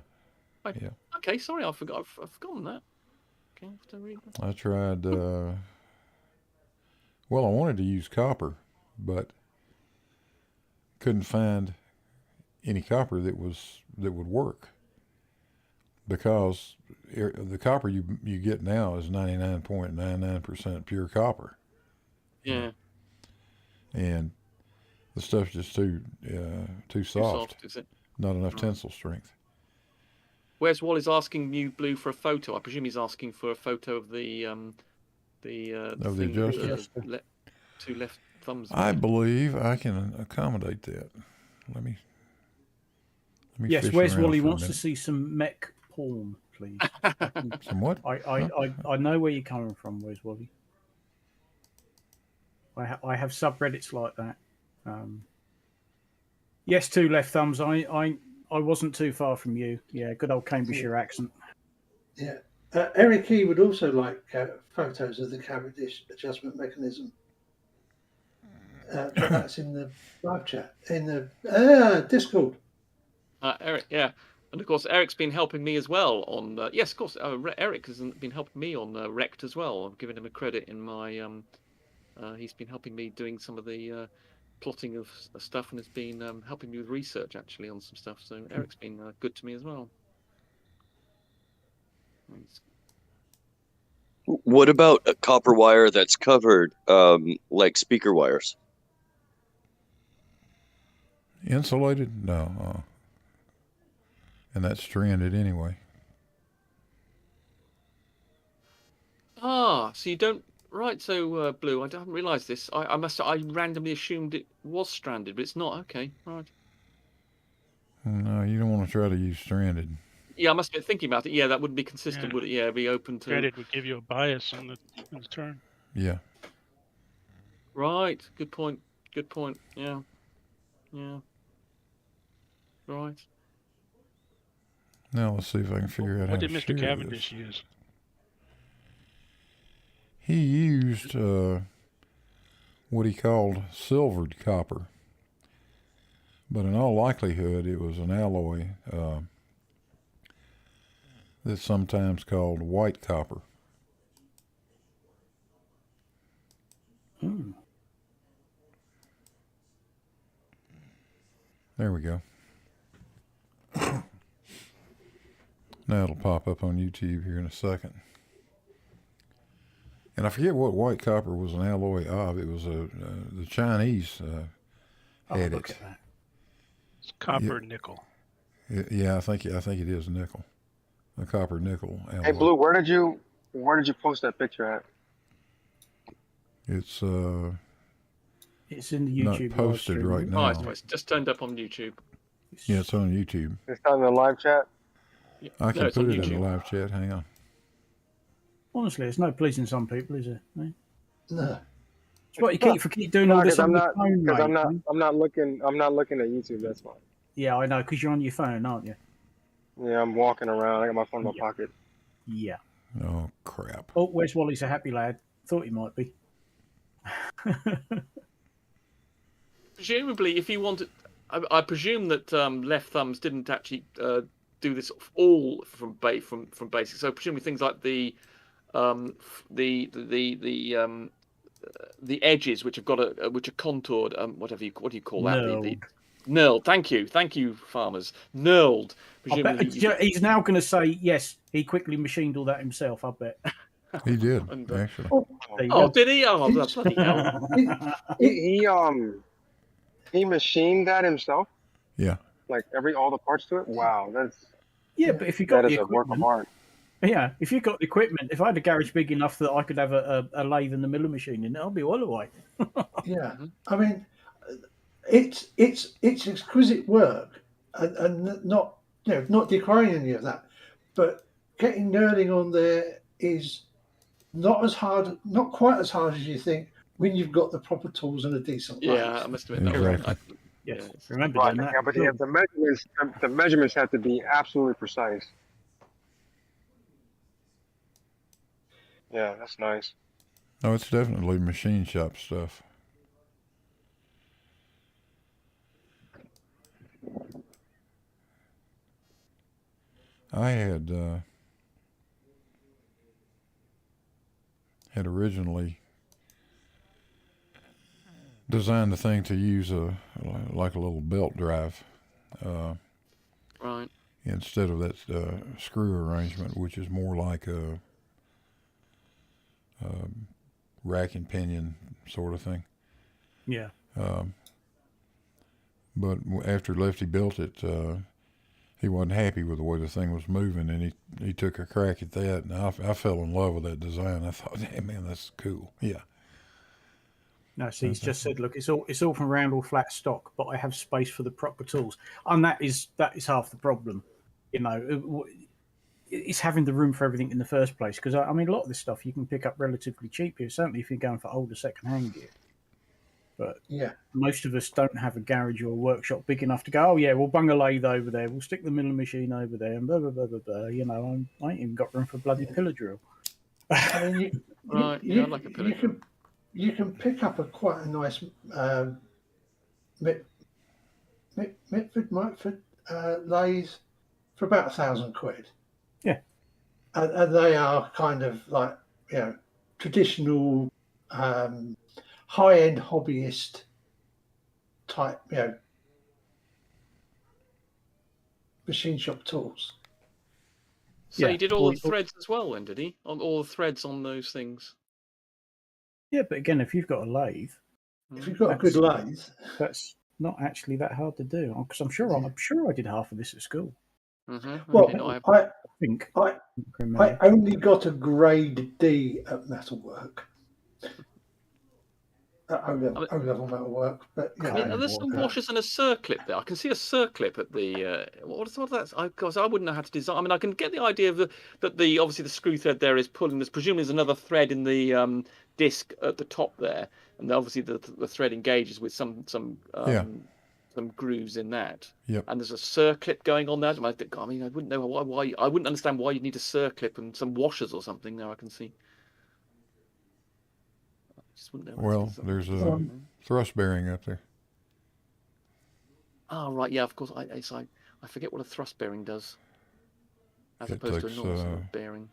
Yeah. Okay, sorry, I've forgotten that. Okay, I have to read that. I tried. Well, I wanted to use copper, but couldn't find any copper that would work, because the copper you get now is 99.99% pure copper. Yeah. And the stuff's just too soft. Is it? Not enough tensile strength. Where's Wally's asking you, Blue, for a photo? I presume he's asking for a photo of the adjuster. Two left thumbs. I believe I can accommodate that. Let me Yes, fish Wes around Wally for a wants to minute. see some mech porn, please. Some what? I know where you're coming from, Wes Wally. I have subreddits like that. Yes, two left thumbs. I wasn't too far from you. Yeah, good old Cambridgeshire accent. Yeah. Eric E. would also like photos of the Cavendish adjustment mechanism. But that's in the live chat. In the Discord. Eric, yeah. And of course, Eric's been helping me as well on... yes, of course, Eric has been helping me on Rect as well. I've given him a credit in my... he's been helping me doing some of the plotting of stuff, and has been helping me with research, actually, on some stuff. So Eric's been good to me as well. What about a copper wire that's covered like speaker wires? Insulated? No. And that's stranded anyway. Ah, so you don't... Right, so Blue, I didn't realise this. I randomly assumed it was stranded, but it's not. Okay, right. No, you don't want to try to use stranded. Yeah, I must be thinking about it. Yeah, that wouldn't be consistent, would it? Yeah, be open to... Credit would give you a bias on the turn. Yeah. Right, good point. Good point. Yeah. Yeah. Right. Now let's see if I can figure out how What to did Mr. share Cavendish this. use? He used what he called silvered copper, but in all likelihood it was an alloy that's sometimes called white copper. There we go. Now it'll pop up on YouTube here in a second. And I forget what white copper was an alloy of. It was the Chinese had it. It's copper nickel. Yeah, I think it is nickel. A copper nickel alloy. Hey, Blue, where did you post that picture at? It's in the YouTube. not posted live right stream. now. Oh, it's just turned up on YouTube. Yeah, it's on YouTube. It's on the live chat. I can it's on put it in YouTube. the live chat. Hang on. Honestly, it's no pleasing some people, is it? Eh? No. It's what you keep doing all this on your phone, Because mate. I'm not looking at YouTube. That's why. Yeah, I know, because you're on your phone, aren't you? Yeah, I'm walking around. I got my phone in my pocket. Yeah. Oh crap! Oh, where's Wally's a happy lad? Thought he might be. Presumably, if you wanted... I presume that left thumbs didn't actually do this all from basic. So presumably things like the edges, which have got which are contoured, what do you call that? Knurled. Knurled. Thank you, farmers. Knurled. I bet, Presumably, he's now going to say yes. He quickly machined all that himself. I bet. He did actually. There you oh, go. did he? Oh, bloody hell! he machined that himself? Yeah. Like all the parts to it? Wow, that's Yeah, but if you got that the is a work of equipment, art. yeah, if you got the equipment, if I had a garage big enough that I could have a lathe and a milling machine in it, I'll be well away. Yeah, I mean, it's exquisite work, and not not decrying any of that, but getting nerding on there is not as hard, not quite as hard as you think when you've got the proper tools and a decent lathe. Yeah, I must admit. Exactly. Yes, remember Right, doing that. yeah, but the measurements have to be absolutely precise. Yeah, that's nice. No, it's definitely machine shop stuff. I had originally designed the thing to use like a little belt drive, right, instead of that screw arrangement, which is more like a rack and pinion sort of thing. Yeah. But after Lefty built it, he wasn't happy with the way the thing was moving, and he took a crack at that, and I fell in love with that design. I thought, hey, man, that's cool. Yeah. No, see, he's just said, look, it's all from round or flat stock, but I have space for the proper tools, and that is half the problem. It's having the room for everything in the first place. Because I mean, a lot of this stuff you can pick up relatively cheap here, certainly if you're going for older second-hand gear. But yeah, most of us don't have a garage or a workshop big enough to go, oh yeah, we'll bung a lathe over there, we'll stick the milling machine over there, and blah blah blah blah blah. I ain't even got room for a bloody pillar drill. I mean, I'd like a pillar drill. You can pick up quite a nice Mitford lathe for about £1,000. Yeah, and they are kind of like traditional high-end hobbyist type machine shop tools. So he did all the threads as well, then, did he? On all the threads on those things. Yeah, but again, if you've got a lathe, if you've got a good lathe, that's not actually that hard to do. Because I'm sure I did half of this at school. Well, I think I only got a grade D at metalwork. O-level metalwork, but I mean, are there some washers and a circlip there? I can see a circlip at the. What's that? Because I wouldn't know how to design. I mean, I can get the idea of that obviously the screw thread there is pulling. There's presumably another thread in the disc at the top there, and obviously the thread engages with some grooves in that. Yep. And there's a circlip going on there. I mean, I wouldn't know why. I wouldn't understand why you need a circlip and some washers or something. There, I can see. Well, there's a thrust bearing up there. Oh, right. Yeah, of course. I forget what a thrust bearing does, as opposed to a normal sort of bearing.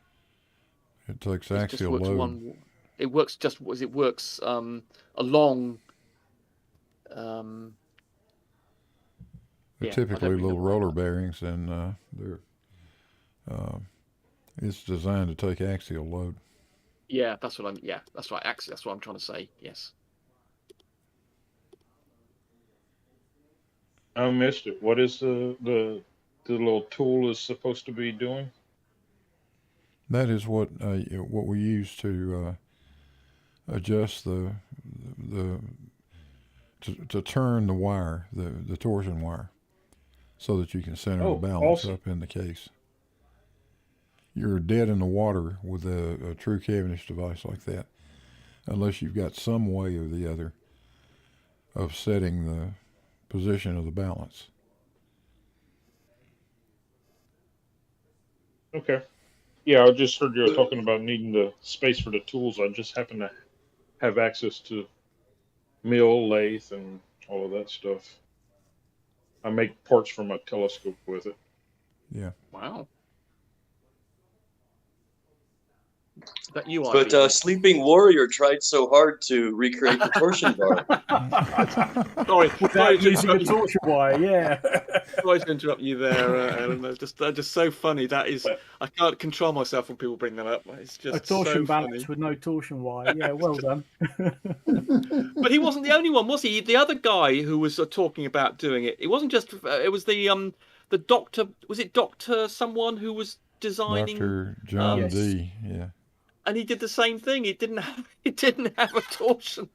It takes axial load. It works just as it works along. They're typically little roller bearings, and it's designed to take axial load. Yeah, that's what I'm. Yeah, that's right. Actually, that's what I'm trying to say. Yes. I missed it. What is the little tool is supposed to be doing? That is what we use to adjust to turn the wire, the torsion wire, so that you can center the balance up in the case. You're dead in the water with a true Cavendish device like that, unless you've got some way or the other of setting the position of the balance. Okay. Yeah, I just heard you were talking about needing the space for the tools. I just happen to have access to mill, lathe, and all of that stuff. I make parts for my telescope with it. Yeah. Wow. That you are. But Sleeping Warrior tried so hard to recreate the torsion bar. Sorry, Without using a torsion wire, yeah. Sorry to interrupt you there, Ellen. That's just so funny. That is, I can't control myself when people bring that up. It's just A torsion so balance funny. with no torsion wire. Yeah, well done. But he wasn't the only one, was he? The other guy who was talking about doing it. It wasn't just. It was the doctor. Was it Doctor someone who was designing? Dr. John D. Yeah. And he did the same thing. It didn't have a torsion.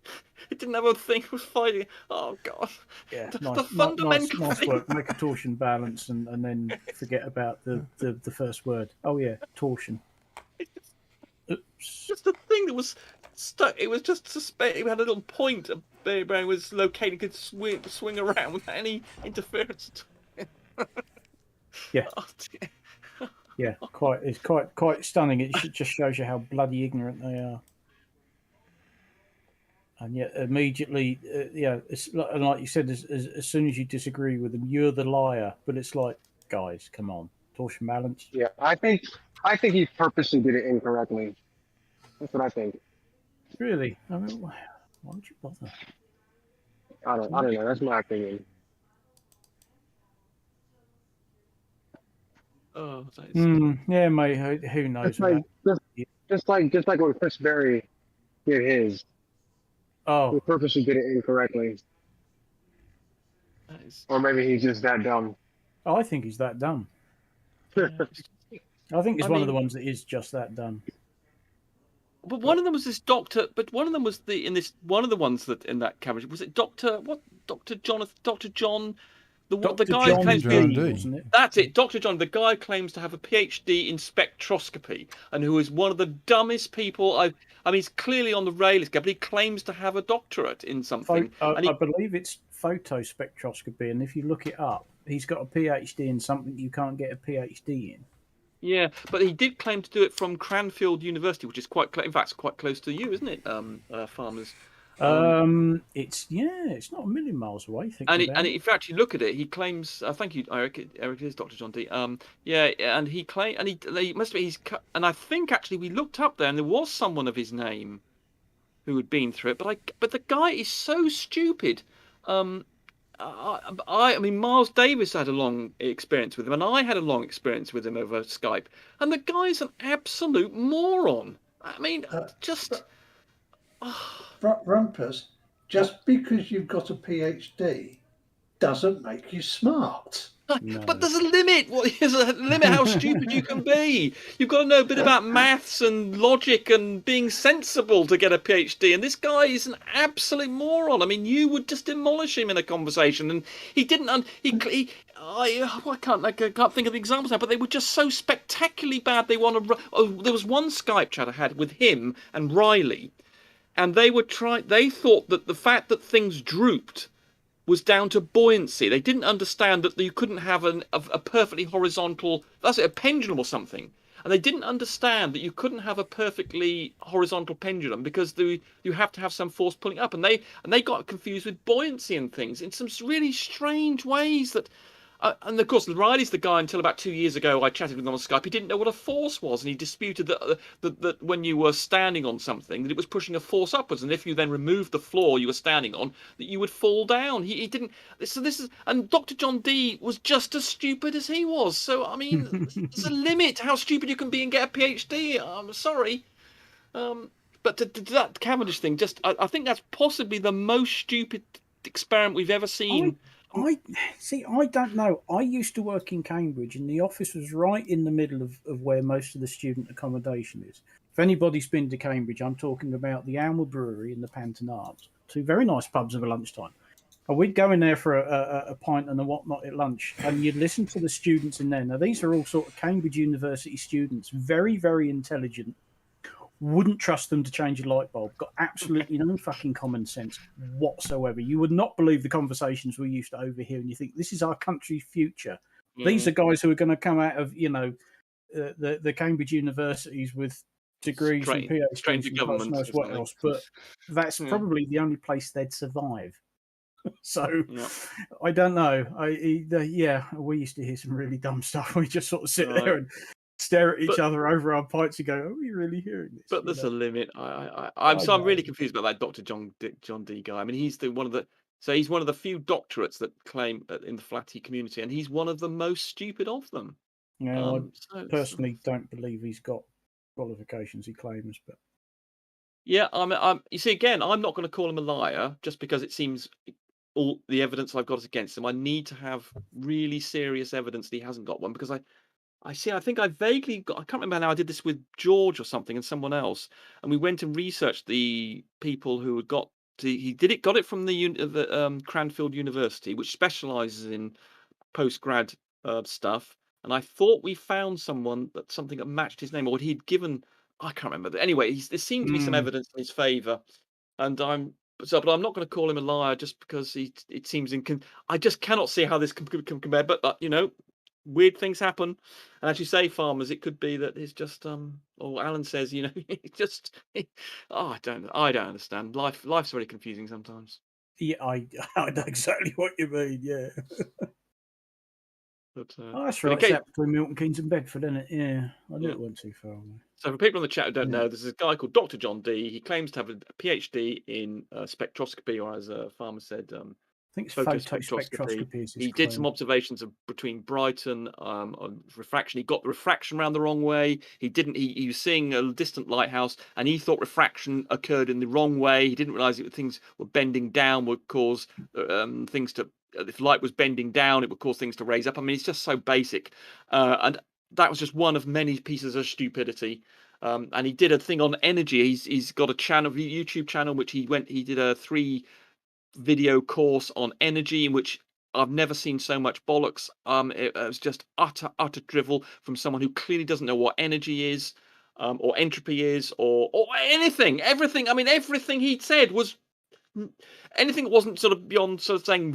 It didn't have a thing for fighting. Oh God! Yeah, the fundamental nice thing. work. Make a torsion balance and then forget about the first word. Oh yeah, torsion. Just the thing that was stuck. It was just suspect. It had a little point where it was located. Could swing around without any interference. Yeah. Oh, dear. Yeah, it's quite stunning. It just shows you how bloody ignorant they are. And yet, immediately, it's like you said, as soon as you disagree with them, you're the liar. But it's like, guys, come on, torsion balance. Yeah, I think he purposely did it incorrectly. That's what I think. Really? I mean, why would you bother? I don't know. That's my opinion. Oh, that is... Yeah, mate. Who knows? Just like when Chris Berry did his. Oh, he purposely did it incorrectly. Or maybe he's just that dumb. I think he's that dumb. I think he's one of the ones that is just that dumb. But one of them was this doctor. But one of them was one of the ones that in that cabbage was it Doctor John. The guy John claims D, wasn't it? That's it, Dr. John. The guy claims to have a PhD in spectroscopy, and who is one of the dumbest people. I mean, he's clearly on the rails, but he claims to have a doctorate in something. I believe it's photospectroscopy, and if you look it up, he's got a PhD in something you can't get a PhD in. Yeah, but he did claim to do it from Cranfield University, which is quite close to you, isn't it, Farmers? It's not a million miles away. And if you actually look at it, he claims. Thank you, Eric. Eric is Dr. John D. And he claimed, and he must be. And I think actually we looked up there, and there was someone of his name who had been through it. But the guy is so stupid. I mean, Miles Davis had a long experience with him, and I had a long experience with him over Skype. And the guy's an absolute moron. I mean, just. Rumpus, just because you've got a PhD doesn't make you smart. No. But there's a limit. There's a limit how stupid you can be. You've got to know a bit about maths and logic and being sensible to get a PhD. And this guy is an absolute moron. I mean, you would just demolish him in a conversation. And he didn't. I can't think of the examples now, but they were just so spectacularly bad. There was one Skype chat I had with him and Riley. And they thought that the fact that things drooped was down to buoyancy. They didn't understand that you couldn't have a perfectly horizontal, that's a pendulum or something. And they didn't understand that you couldn't have a perfectly horizontal pendulum because you have to have some force pulling up. And they got confused with buoyancy and things in some really strange ways that. And of course, Riley's the guy until about 2 years ago I chatted with him on Skype. He didn't know what a force was, and he disputed that when you were standing on something, that it was pushing a force upwards, and if you then removed the floor you were standing on, that you would fall down. He didn't. So this is, and Dr. John D was just as stupid as he was. So I mean, there's a limit to how stupid you can be and get a PhD. I'm sorry, but to that Cavendish thing, I think that's possibly the most stupid experiment we've ever seen. I don't know. I used to work in Cambridge, and the office was right in the middle of where most of the student accommodation is. If anybody's been to Cambridge, I'm talking about the Alma Brewery and the Panton Arms, two very nice pubs over lunchtime. And we'd go in there for a pint and a whatnot at lunch, and you'd listen to the students in there. Now, these are all sort of Cambridge University students, very, very intelligent. Wouldn't trust them to change a light bulb. Got absolutely no fucking common sense whatsoever. You would not believe the conversations we used to overhear, and you think this is our country's future. These are guys who are going to come out of the Cambridge universities with degrees and PhDs and God knows what else. But that's probably the only place they'd survive. So I don't know. We used to hear some really dumb stuff. We just sort of sit there and stare at each But- other over our pints and go, "Are we really hearing this?" But You there's know? a limit. I'm I really know. confused about that Dr. John D guy. I mean, he's one of the few doctorates that claim in the Flatty community, and he's one of the most stupid of them. Yeah, I So- personally don't believe he's got qualifications he claims, but Yeah, you see, again, I'm not going to call him a liar just because it seems all the evidence I've got is against him. I need to have really serious evidence that he hasn't got one, because I think I vaguely got. I can't remember now. I did this with George or something and someone else, and we went and researched the people who had got. Got it from the Cranfield University, which specialises in postgrad stuff. And I thought we found something that matched his name, or he'd given. I can't remember. Anyway, there seemed to be some evidence in his favour, and but I'm not going to call him a liar just because it seems I just cannot see how this can compare. But weird things happen, and as you say, farmers, it could be that it's just or Alan says, it just I don't understand. Life's very confusing sometimes. yeah, I know exactly what you mean. Yeah. But, That's but right. in case- It's out between Milton Keynes and Bedford, isn't it? Yeah, I knew Yeah. it wasn't too far away. So for people in the chat who don't Yeah. know, there's a guy called Dr. John D. He claims to have a PhD in spectroscopy, or as a farmer said, I think it's photospectroscopy. photospectroscopy. Is his He did some claim. observations between Brighton on refraction. He got the refraction around the wrong way. He didn't. He was seeing a distant lighthouse, and he thought refraction occurred in the wrong way. He didn't realise that things were bending down would cause things to. If light was bending down, it would cause things to raise up. I mean, it's just so basic, and that was just one of many pieces of stupidity. And he did a thing on energy. He's got a YouTube channel, which he did a 3-video course on energy, in which I've never seen so much bollocks. It was just utter drivel from someone who clearly doesn't know what energy is, or entropy is, or anything. Everything. I mean, everything he said was. Anything that wasn't sort of beyond sort of saying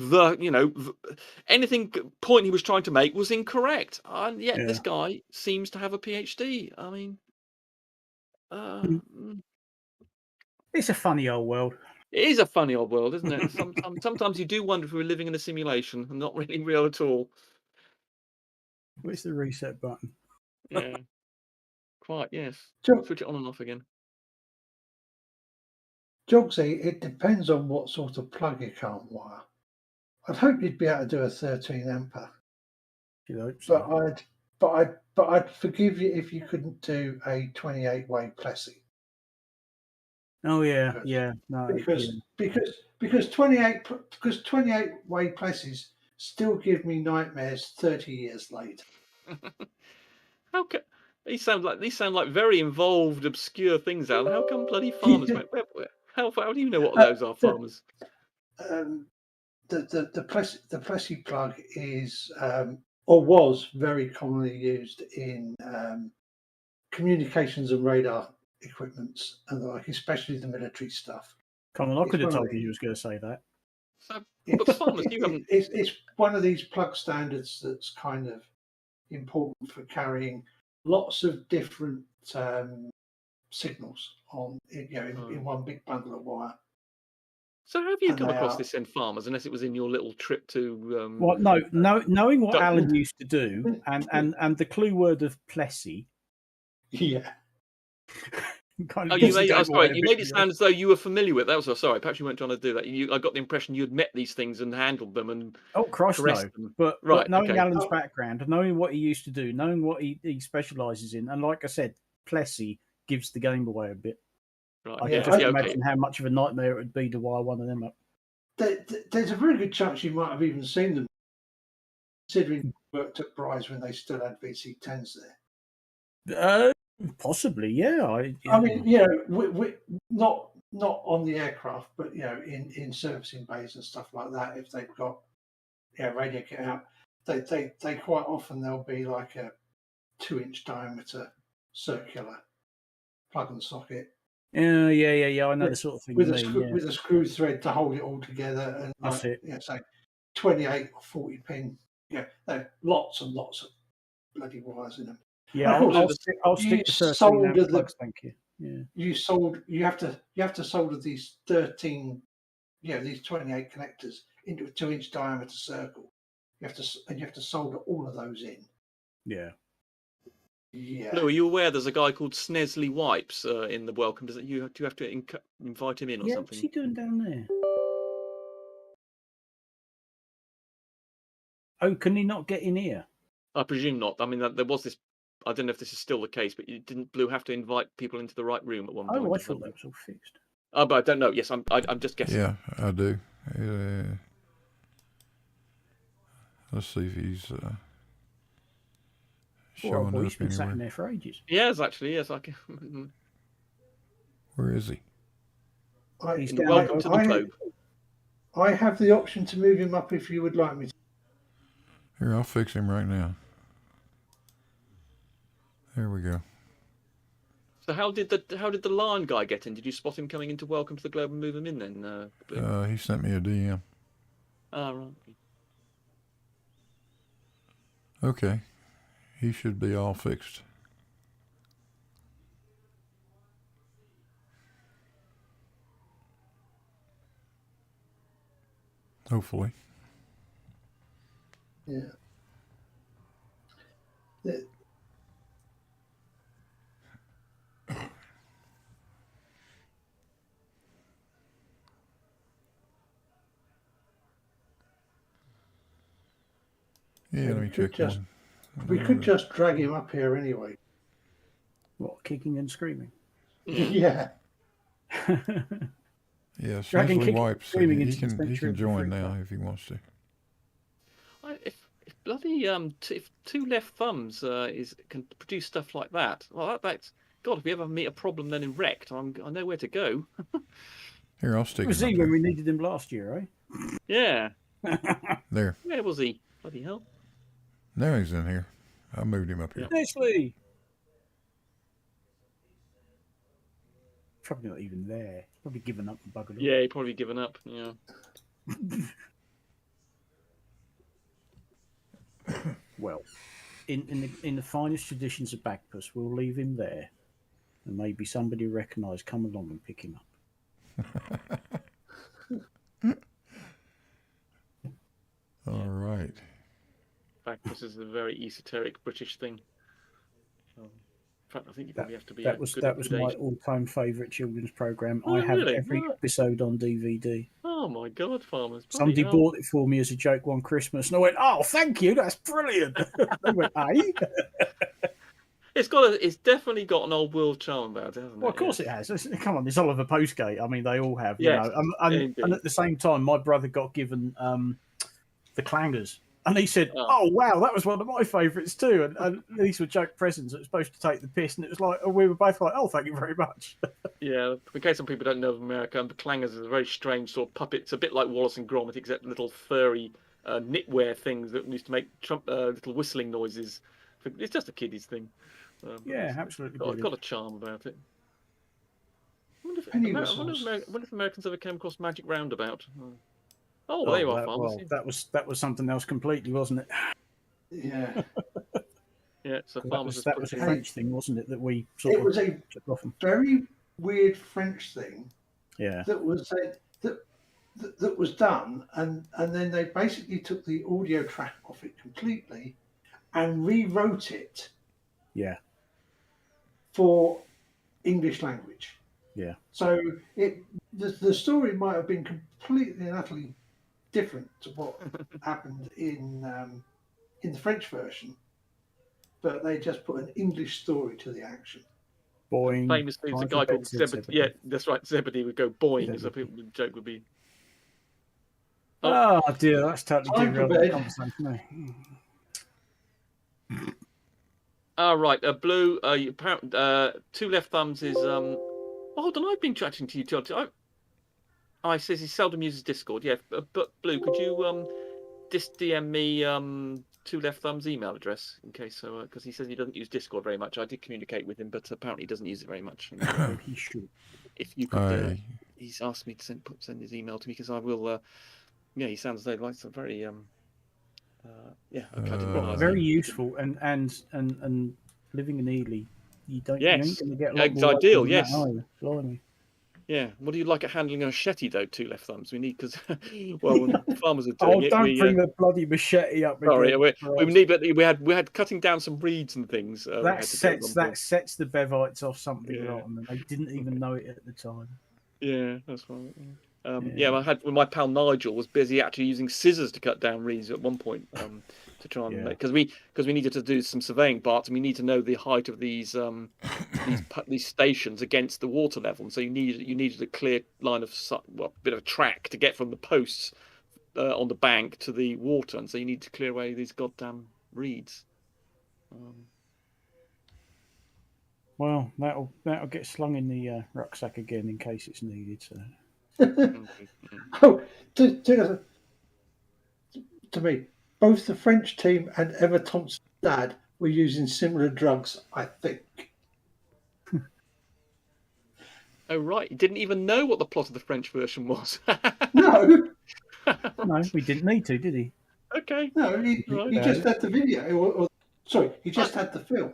anything point he was trying to make was incorrect, and yet this guy seems to have a PhD. I mean, It's a funny old world. it is a funny old world, isn't it? Sometimes you do wonder if we're living in a simulation and not really real at all. Where's the reset button? Yeah, quite. Yes, Sure. switch it on and off again. Jogsy, it depends on what sort of plug you can't wire. I'd hope you'd be able to do a 13 ampere. You hope so. But I'd forgive you if you couldn't do a 28-way Plessy. Oh yeah, yeah. No, Because 28-way Plessies still give me nightmares 30 years later. How can these sound like very involved, obscure things, Alan? How come bloody farmers? How do you know what those are, farmers? The Plessy plug is or was very commonly used in communications and radar equipments and especially the military stuff. Come on, I could have told you was going to say that. So, but farmers, it's one of these plug standards that's kind of important for carrying lots of different signals in one big bundle of wire. So how have you come across this in farmers, unless it was in your little trip to? Well, knowing what Alan used to do, and the clue word of Plessy. Yeah. Kind Oh, of you made it sound as though you were familiar with that. Sorry, perhaps you weren't trying to do that. I got the impression you had met these things and handled them and Christ, no. caressed them. But Right, knowing okay. Alan's background, knowing what he used to do, knowing what he specialises in, and like I said, Plessy gives the game away a bit. Right. I can just imagine how much of a nightmare it would be to wire one of them up. There's a very good chance you might have even seen them, considering you worked at Bryce when they still had VC10s there. Possibly, yeah. I mean, we not on the aircraft, but in servicing bays and stuff like that. If they've got radio kit out, they quite often there'll be like a 2-inch diameter circular plug and socket. Yeah. I know the sort of thing with a screw thread to hold it all together, and that's it. So 28 or 40 pin. Yeah, lots and lots of bloody wires in them. Yeah, I'll stick to 13 amp plugs, thank you. Yeah. You have to solder these 13, these 28 connectors into a 2-inch diameter circle. You have to solder all of those in. Yeah. Yeah. Blue, are you aware there's a guy called Snesley Wipes in the welcome? Do you have to invite him in or Yeah, something? what's he doing down there? Oh, can he not get in here? I presume not. I mean, there was this. I don't know if this is still the case, but didn't Blue have to invite people into the right room at one point? Oh, I thought that was all fixed. Oh, but I don't know. Yes, I'm just guessing. Yeah, I do. Let's see if he's showing Well, up he's been sat in anywhere. there for ages. Yes, actually, yes. I can. Where is he? He's In welcome to the globe. I have the option to move him up if you would like me to. Here, I'll fix him right now. There we go. So how did the lion guy get in? Did you spot him coming into welcome to the globe and move him in then? Blue? He sent me a DM. Ah, right. Okay. He should be all fixed. Hopefully. Yeah. Yeah, let me check one. We could just drag him up here anyway. What, kicking and screaming? Yeah. Yeah, Dragon Snesley kick Wipes. screaming He into the can sanctuary join for free now time. if he wants to. If bloody if two left thumbs can produce stuff like that, well, that's God. If we ever meet a problem then in Wrecked, I know where to go. Here, I'll It stick was him he up when there. we needed him last year, Yeah. There. Where was he? Bloody hell. Now he's in here. I moved him up here. Nestle! Probably not even there. Probably given up and buggered off. Yeah, he probably given up. Yeah. Well, in the finest traditions of Bagpuss, we'll leave him there, and maybe somebody recognised come along and pick him up. All right. In fact, this is a very esoteric British thing. In fact, I think you probably have to be. That was my all-time favourite children's program. Oh, I have really? every Oh. episode on DVD. Oh my God, Farmers! bloody Somebody hell. bought it for me as a joke one Christmas, and I went, "Oh, thank you, that's brilliant." They went, "Eh?" It's definitely got an old world charm about it, hasn't it? Well, of course it has. Come on, it's Oliver Postgate. I mean, they all have, Yes, you know. And indeed. at the same time, my brother got given the Clangers, and he said, "Oh wow, that was one of my favourites too." And these were joke presents that were supposed to take the piss, and it was like we were both like, "Oh, thank you very much." Yeah, in case some people don't know of America, the Clangers is a very strange sort of puppet. It's a bit like Wallace and Gromit, except little furry knitwear things that used to make little whistling noises. It's just a kiddies thing. Yeah, absolutely It's got a charm about it. I wonder if Americans ever came across Magic Roundabout. Oh, there you are, Farmers. That was something else completely, wasn't it? Yeah. Yeah, so That Farmers. was a French thing, wasn't it? That we sort It of was a took off them. very weird French thing Yeah. that was that was done, and then they basically took the audio track off it completely and rewrote it Yeah. for English language. Yeah. So the story might have been completely and utterly different to what happened in the French version, but they just put an English story to the action. Boing. Famously, there's a guy called Zebedee. Yeah, that's right. Zebedee would go boing, so people the joke would be. Oh, dear, that's totally Time for derailed the bed. conversation. All right, Blue. Two left thumbs is hold on, I've been chatting to you, John. I says he seldom uses Discord. Yeah, but Blue, could you just DM me Two Left Thumbs email address in case because he says he doesn't use Discord very much. I did communicate with him, but apparently he doesn't use it very much. He should. If you could, he's asked me to send his email to me because I will. Yeah, he sounds like some very yeah. Okay, I didn't realise Very that. useful and living in Ely, you ain't Yes, going to get a lot it's more ideal. than Yes. that, are you? Blimey. Yeah. What do you like at handling a machete, though? 2 left thumbs. We need because well, when farmers are doing Oh, it. don't bring the bloody machete up Sorry, again. we need, but we had cutting down some reeds and things. We That had to do at one point. sets the Bevites off something Yeah. rotten, and they didn't even know it at the time. Yeah, that's right. Yeah, I had when my pal Nigel was busy actually using scissors to cut down reeds at one point to try and because we needed to do some surveying parts and we need to know the height of these stations against the water level, and so you needed a clear line of bit of a track to get from the posts on the bank to the water, and so you need to clear away these goddamn reeds. Well, that'll get slung in the rucksack again in case it's needed. So. Oh, to me, both the French team and Emma Thompson's dad were using similar drugs, I think. Oh, right. You didn't even know what the plot of the French version was. No. No, we didn't need to, did he? Okay. No, he just had the video. Sorry, he just had the film.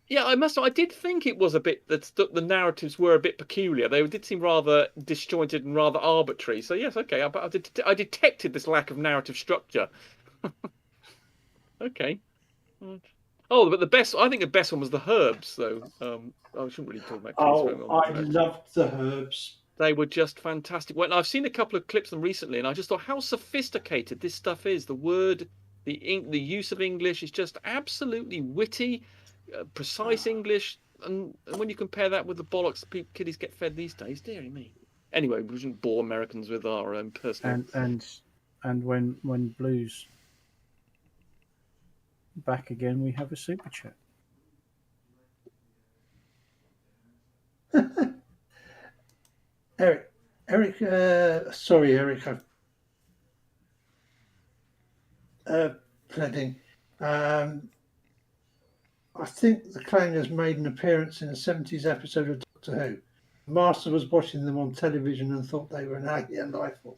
Yeah, I did think it was a bit that the narratives were a bit peculiar. They did seem rather disjointed and rather arbitrary. So yes, okay, I detected this lack of narrative structure. Okay. Oh, but I think the best one was the herbs, though. I shouldn't really talk about. I loved the herbs. They were just fantastic. Well, I've seen a couple of clips of them recently, and I just thought how sophisticated this stuff is. The word, the use of English is just absolutely witty. Precise English, and when you compare that with the bollocks kiddies get fed these days, dearie me. Anyway, we shouldn't bore Americans with our own personal. And when Blue's back again, we have a super chat. Eric, sorry, Eric, Pleading. I think the Clangers made an appearance in a 70s episode of Doctor Who. Master was watching them on television and thought they were an alien life form.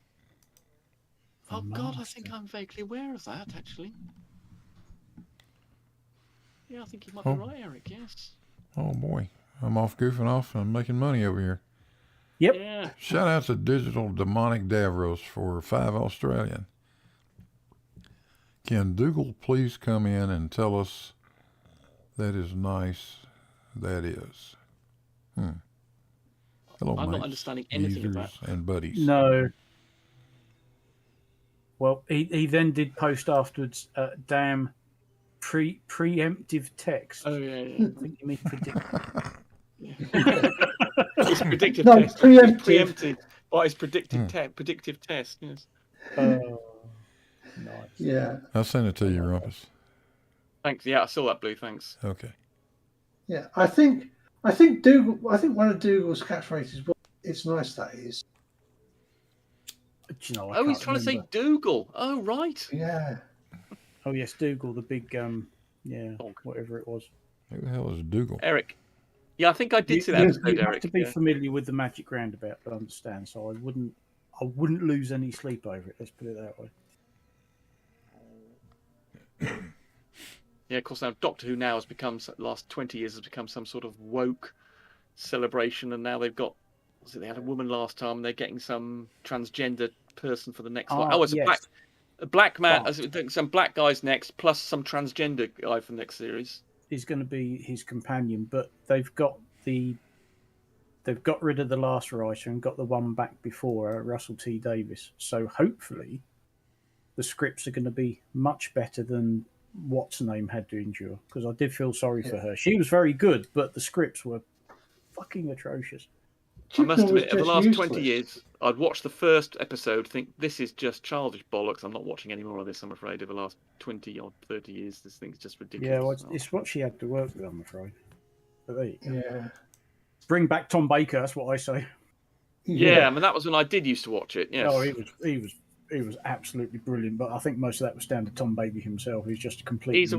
Oh God, I think I'm vaguely aware of that, actually. Yeah, I think you might be right, Eric. Yes. Oh boy, I'm off goofing off and I'm making money over here. Yep. Yeah. Shout out to Digital Demonic Davros for $5 Australian. Can Dougal please come in and tell us? That is nice. That is. Hello, I'm mates, not understanding anything of that. and buddies. No. Well, he then did post afterwards. Damn, preemptive text. Oh yeah. I think you mean predictive. It's predictive No, test. preemptive. Preemptive. Well, it's predictive test. Yes. Nice. Yeah. I'll send it to you, Rumpus. Thanks. Yeah, I saw that, Blue. Thanks. Okay. Yeah, I think Dougal. I think one of Dougal's catchphrases was, "It's nice that is." But, you know, He's trying to say Dougal. Oh, right. Yeah. Oh yes, Dougal, the big whatever it was. Who the hell is Dougal? Eric. Yeah, I think I did see that episode, you Eric. have to be familiar with the Magic Roundabout to understand. So I wouldn't lose any sleep over it. Let's put it that way. Yeah, of course. Now Doctor Who now has become last 20 years has become some sort of woke celebration, and now they've got. They had a woman last time, and they're getting some transgender person for the next one. Oh, it's a black man. Some black guys next, plus some transgender guy for the next series. He's going to be his companion, but they've got rid of the last writer and got the one back before, Russell T Davies. So hopefully, the scripts are going to be much better than what's her name had to endure, because I did feel sorry for her. She was very good, but the scripts were fucking atrocious. I must admit, over the last 20 years, I'd watch the first episode, think this is just childish bollocks. I'm not watching any more of this, I'm afraid. Over the last 20 or 30 years, this thing's just ridiculous. Yeah, well, it's what she had to work with, I'm afraid. But there you go. Yeah. Bring back Tom Baker, that's what I say. Yeah, I mean, that was when I did used to watch it. Yes. Oh, he was absolutely brilliant, but I think most of that was down to Tom Baker himself. He's just a complete. He's a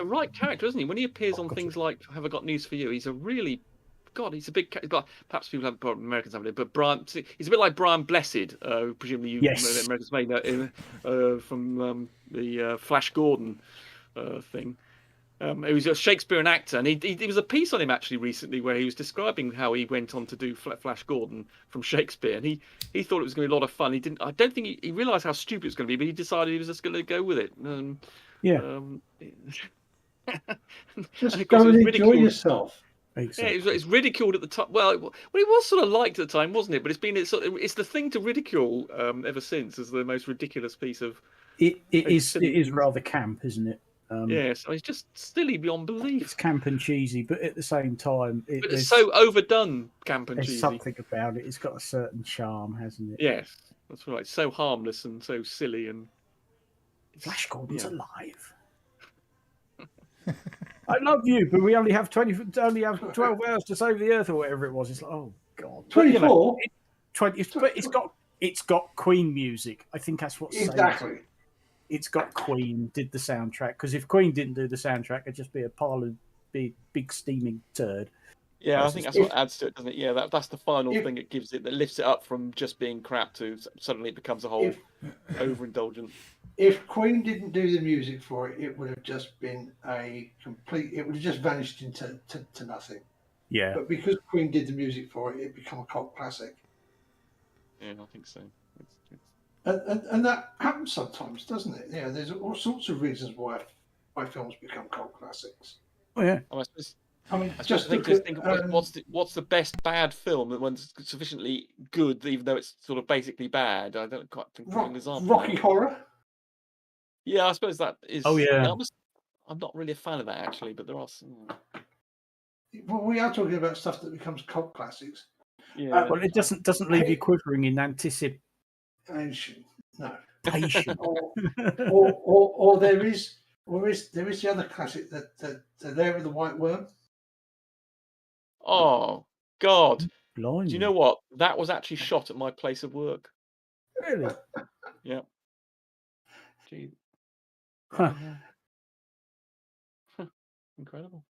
right character, isn't he? When he appears on things like "Have I Got News for You," he's a really, God, he's a big. Perhaps people have Americans haven't it, but Brian, he's a bit like Brian Blessed, presumably you Americans may know from the Flash Gordon thing. He was a Shakespearean actor, and he was a piece on him actually recently where he was describing how he went on to do Flash Gordon from Shakespeare, and he thought it was going to be a lot of fun. I don't think he realised how stupid it was going to be, but he decided he was just going to go with it. Just go and enjoy yourself. Exactly. Yeah, it's ridiculed at the time. Well, it was sort of liked at the time, wasn't it? But it's the thing to ridicule ever since as the most ridiculous piece of. It is rather camp, isn't it? Yes, it's just silly beyond belief. It's camp and cheesy, but at the same time, it's so overdone camp and cheesy. There's something about it. It's got a certain charm, hasn't it? Yes, that's right. It's so harmless and so silly, and Flash Gordon's alive. I love you, but we only have 12 hours to save the Earth, or whatever it was. It's like, oh god, 24. It's got Queen music. I think that's what exactly. It's got Queen did the soundtrack, because if Queen didn't do the soundtrack, it'd just be a pile of big steaming turd. Yeah, I think that's what adds to it, doesn't it? Yeah, that's the final thing it gives it that lifts it up from just being crap to suddenly it becomes a whole overindulgent. If Queen didn't do the music for it, it would have just been it would have just vanished into nothing. Yeah. But because Queen did the music for it, it became a cult classic. Yeah, I think so. And that happens sometimes, doesn't it? Yeah, there's all sorts of reasons why films become cult classics. Oh yeah. I mean, just think what's the best bad film that one's sufficiently good, even though it's sort of basically bad. I don't quite think of an example. Rocky Horror. Yeah, I suppose that is. Oh yeah. I'm not really a fan of that actually, but there are some. Well, we are talking about stuff that becomes cult classics. Yeah. Well, it doesn't leave you quivering in anticipation. No. Patient. or there is the other classic that There with the White Worm. Oh God! Blimey. Do you know what? That was actually shot at my place of work. Really? Yeah. Gee. Huh. Incredible.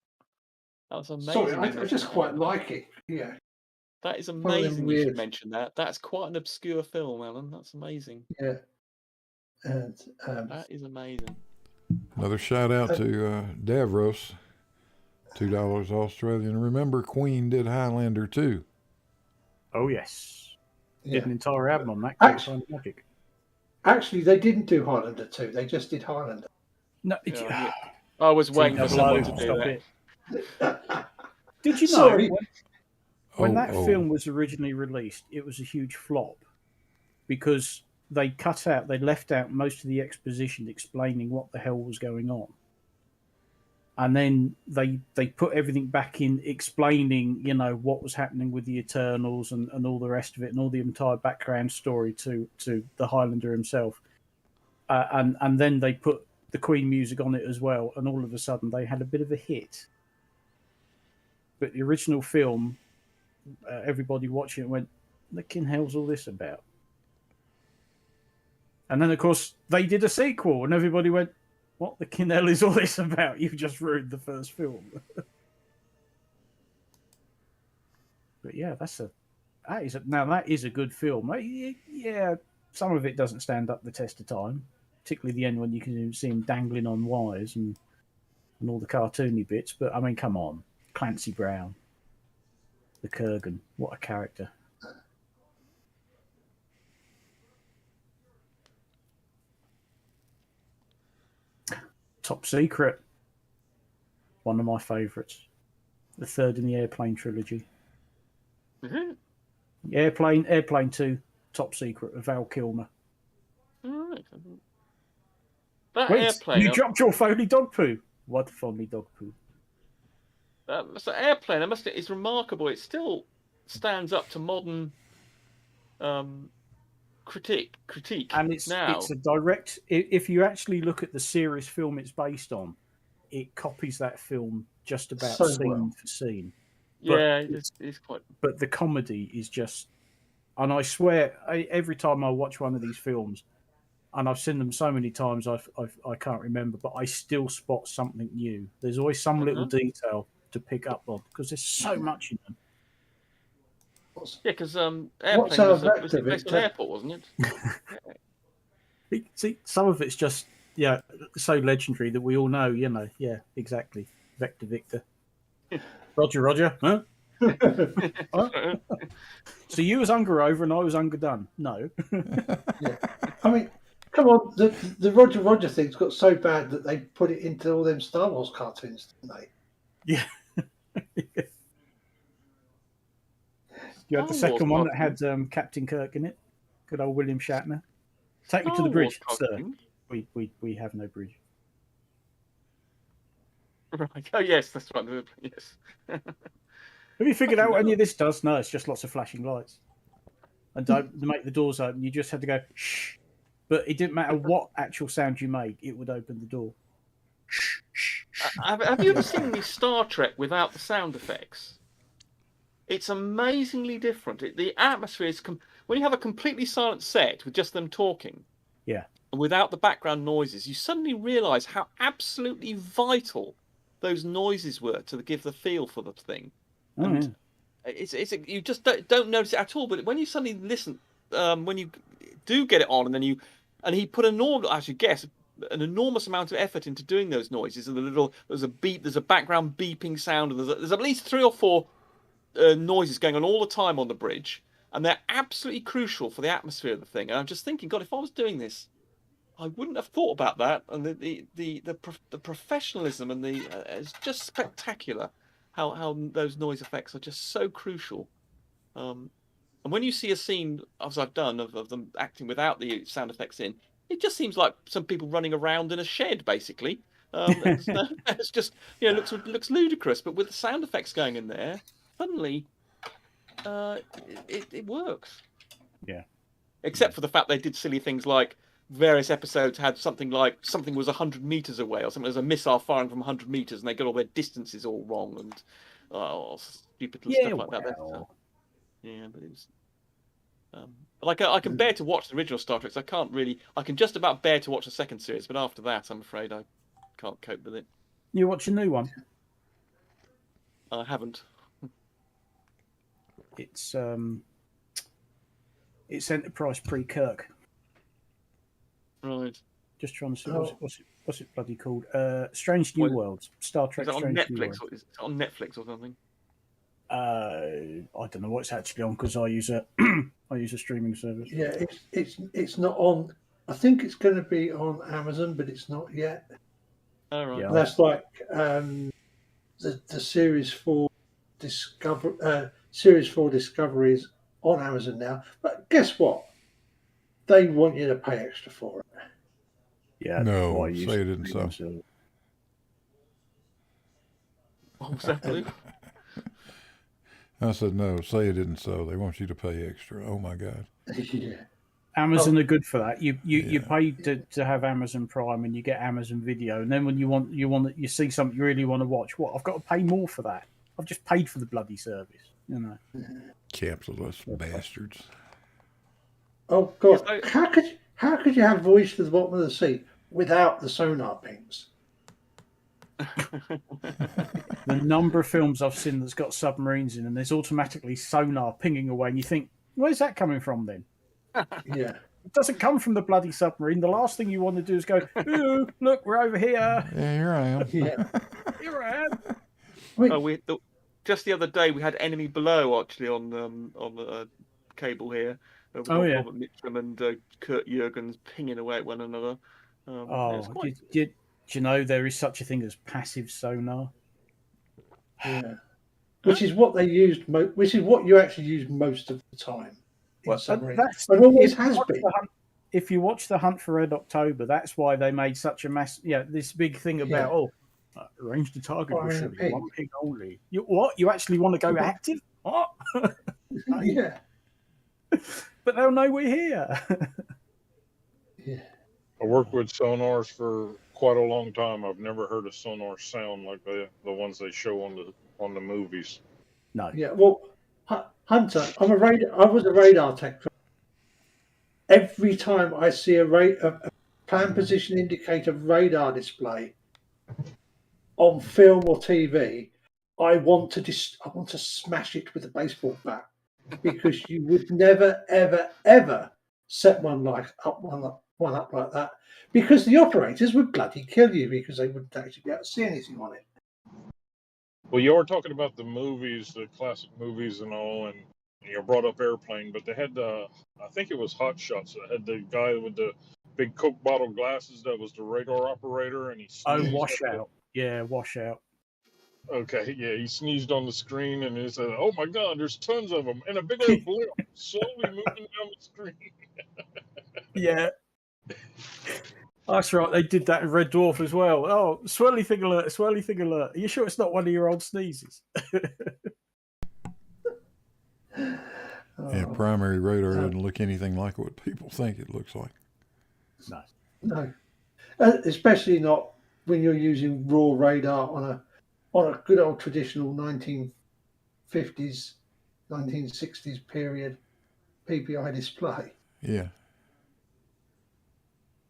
That was amazing. Sorry, I just quite like it. Yeah. That is amazing you should mention that. That's quite an obscure film, Alan. That's amazing. Yeah. And that is amazing. Another shout out to Davros, $2 Australian. Remember, Queen did Highlander too. Oh yes. Did an entire album on that. Magic. Actually, they didn't do Highlander 2. They just did Highlander. No, I was waiting for someone to do that. Did you know when that film was originally released, it was a huge flop because they left out most of the exposition explaining what the hell was going on. And then they put everything back in explaining, what was happening with the Eternals and all the rest of it and all the entire background story to the Highlander himself. And then they put the Queen music on it as well. And all of a sudden they had a bit of a hit. But the original film, everybody watching it went, "The kin hell's all this about?" And then, of course, they did a sequel, and everybody went, "What the kin hell is all this about? You've just ruined the first film." But yeah, that is a good film. Yeah, some of it doesn't stand up the test of time, particularly the end when you can see him dangling on wires and all the cartoony bits. But I mean, come on, Clancy Brown, the Kurgan, what a character! Top Secret, one of my favourites. The third in the Airplane trilogy. Mm-hmm. Airplane 2, Top Secret of Val Kilmer. All right. That Wait, Airplane. You dropped your Foley dog poo. What Foley dog poo? So Airplane, it's remarkable. It still stands up to modern critique and it's now. It's a direct. If you actually look at the serious film it's based on, it copies that film just about scene for scene. Yeah, it's quite. But the comedy is just, and I swear, every time I watch one of these films, and I've seen them so many times, I can't remember, but I still spot something new. There's always some little detail to pick up on because there's so much in them. Yeah, because Airplane was based on Airport, wasn't it? See, some of it's just yeah, so legendary that we all know. You know, yeah, exactly. Vector Victor. Roger, huh? Huh? So you was Unger over and I was Unger done. No. Yeah. I mean, come on, the Roger thing's got so bad that they put it into all them Star Wars cartoons, didn't they? Yeah. You had the second one that had Captain Kirk in it. Good old William Shatner. Take me to the bridge, sir. We have no bridge. Right. Oh yes, that's right. Yes. Have you figured out what any of this does? No, it's just lots of flashing lights. And to make the doors open, you just had to go shh. But it didn't matter what actual sound you made, it would open the door. Have you ever seen the Star Trek without the sound effects? It's amazingly different. The atmosphere is when you have a completely silent set with just them talking. Yeah. And without the background noises, you suddenly realise how absolutely vital those noises were to give the feel for the thing. Oh, and it's you just don't notice it at all. But when you suddenly listen, when you do get it on, and he put I should guess, an enormous amount of effort into doing those noises. And there's a beep, there's a background beeping sound, and there's at least 3 or 4 noises going on all the time on the bridge, and they're absolutely crucial for the atmosphere of the thing. And I'm just thinking, God, if I was doing this, I wouldn't have thought about that. And the professionalism and it's just spectacular how those noise effects are just so crucial. And when you see a scene, as I've done, of them acting without the sound effects in, it just seems like some people running around in a shed, basically. It's just, looks ludicrous, but with the sound effects going in there, suddenly it works. Yeah. Except for the fact they did silly things like various episodes had something was 100 meters away, or something. There's a missile firing from 100 meters, and they got all their distances all wrong, and stupid little stuff like that. Yeah, but it was. I can bear to watch the original Star Trek. I can just about bear to watch the second series, but after that, I'm afraid I can't cope with it. You watch a new one? I haven't. It's Enterprise pre-Kirk. Right. Just trying to see what's it bloody called? Strange New Worlds. Star Trek. Is it on Strange New Netflix? Worlds. Is it on Netflix or something? I don't know what it's actually on because I use a streaming service. Yeah, it's not on. I think it's going to be on Amazon, but it's not yet. All right. Yeah. That's like the Series 4 Series 4 Discoveries on Amazon now. But guess what? They want you to pay extra for it. Yeah. No, say it didn't so. What was that, Luke? I said, no, say it isn't so. They want you to pay extra. Oh, my God. Yeah. Amazon are good for that. You pay to have Amazon Prime and you get Amazon Video, and then when you see something you really want to watch, I've got to pay more for that. I've just paid for the bloody service, Capitalist bastards. Oh God! How could you have Voyage to the Bottom of the Sea without the sonar pings? The number of films I've seen that's got submarines in, and there's automatically sonar pinging away, and you think, where's that coming from then? Yeah. It doesn't come from the bloody submarine. The last thing you want to do is go, ooh, look, we're over here. Yeah, here I am. Yeah. Here I am. Just the other day we had Enemy Below actually on the cable here. Robert Mitchum and Kurt Jurgens pinging away at one another. Do you know there is such a thing as passive sonar? Yeah. Which is what they used. Which is what you actually use most of the time. And always has been. If you watch The Hunt for Red October, that's why they made such a this big thing about arrange the target with one ping only. You actually want to go active? What? Yeah. But they'll know we're here. Yeah. I worked with sonars for quite a long time. I've never heard a sonar sound like the ones they show on the movies. No. Yeah. Well, Hunter, I was a radar tech. Every time I see a plan position indicator radar display on film or TV, I want to smash it with a baseball bat, because you would never, ever, ever set one up one up like that, because the operators would bloody kill you because they wouldn't actually be able to see anything on it. Well, you were talking about the movies, the classic movies and all, and you brought up Airplane, but they had I think it was Hot Shots that had the guy with the big Coke bottle glasses that was the radar operator, and he sneezed. Washout. Yeah, Washout. Okay, yeah, he sneezed on the screen, and he said, "Oh my God, there's tons of them, and a big old blimp slowly moving down the screen." Yeah. That's right. They did that in Red Dwarf as well. Oh, swirly thing alert! Swirly thing alert! Are you sure it's not one of your old sneezes? Yeah, primary radar doesn't look anything like what people think it looks like. No, especially not when you're using raw radar on a good old traditional 1950s, 1960s period PPI display. Yeah.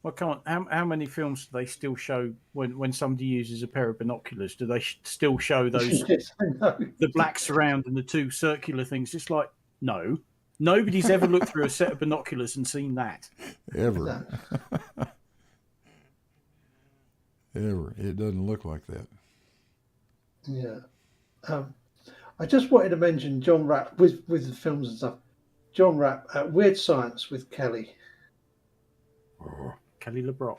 Well, come on. How many films do they still show when somebody uses a pair of binoculars? Do they still show those Yes, I know. the black surround and the two circular things? It's like, no, nobody's ever looked through a set of binoculars and seen that. Ever. Ever. It doesn't look like that. Yeah. I just wanted to mention John Rapp with the films and stuff. John Rapp, Weird Science with Kelly. Kelly LeBrock.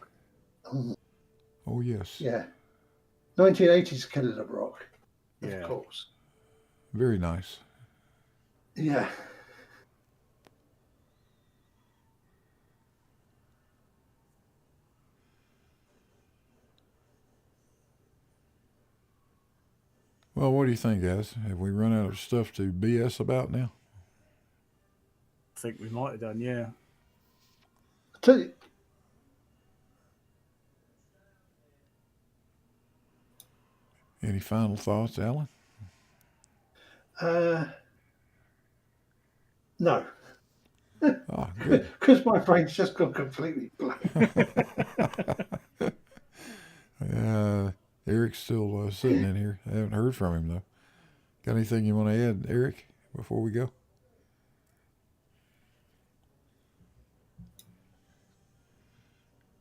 Oh, yes. Yeah. 1980s Kelly LeBrock. Yeah. Of course. Very nice. Yeah. Well, what do you think, guys? Have we run out of stuff to BS about now? I think we might have done, yeah. Tell you, Any final thoughts, Alan? no. Oh, good. Because my brain's just gone completely blank. Eric's still sitting in here. I haven't heard from him, though. Got anything you want to add, Eric, before we go?